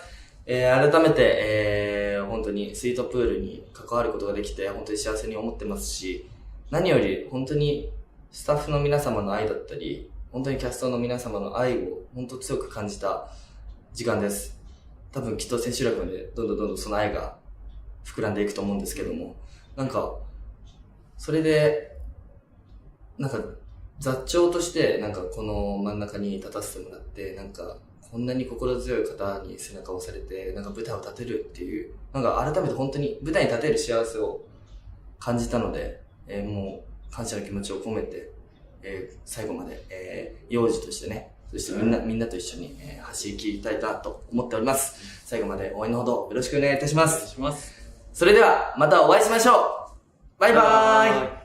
改めて、本当にスイートプールに関わることができて、本当に幸せに思ってますし、何より本当にスタッフの皆様の愛だったり、本当にキャストの皆様の愛を本当強く感じた時間です。多分きっと千秋楽までどんどんその愛が膨らんでいくと思うんですけども、なんか、それで、なんか座長としてなんかこの真ん中に立たせてもらって、なんかこんなに心強い方に背中を押されて、なんか舞台を立てるっていう、なんか改めて本当に舞台に立てる幸せを感じたので、もう感謝の気持ちを込めて、最後まで、幼児としてね、そしてみんなと一緒に、走り切りたいなと思っております。最後まで応援のほどよろしくお願いいたします。お願いします。それではまたお会いしましょう。バイバーイ。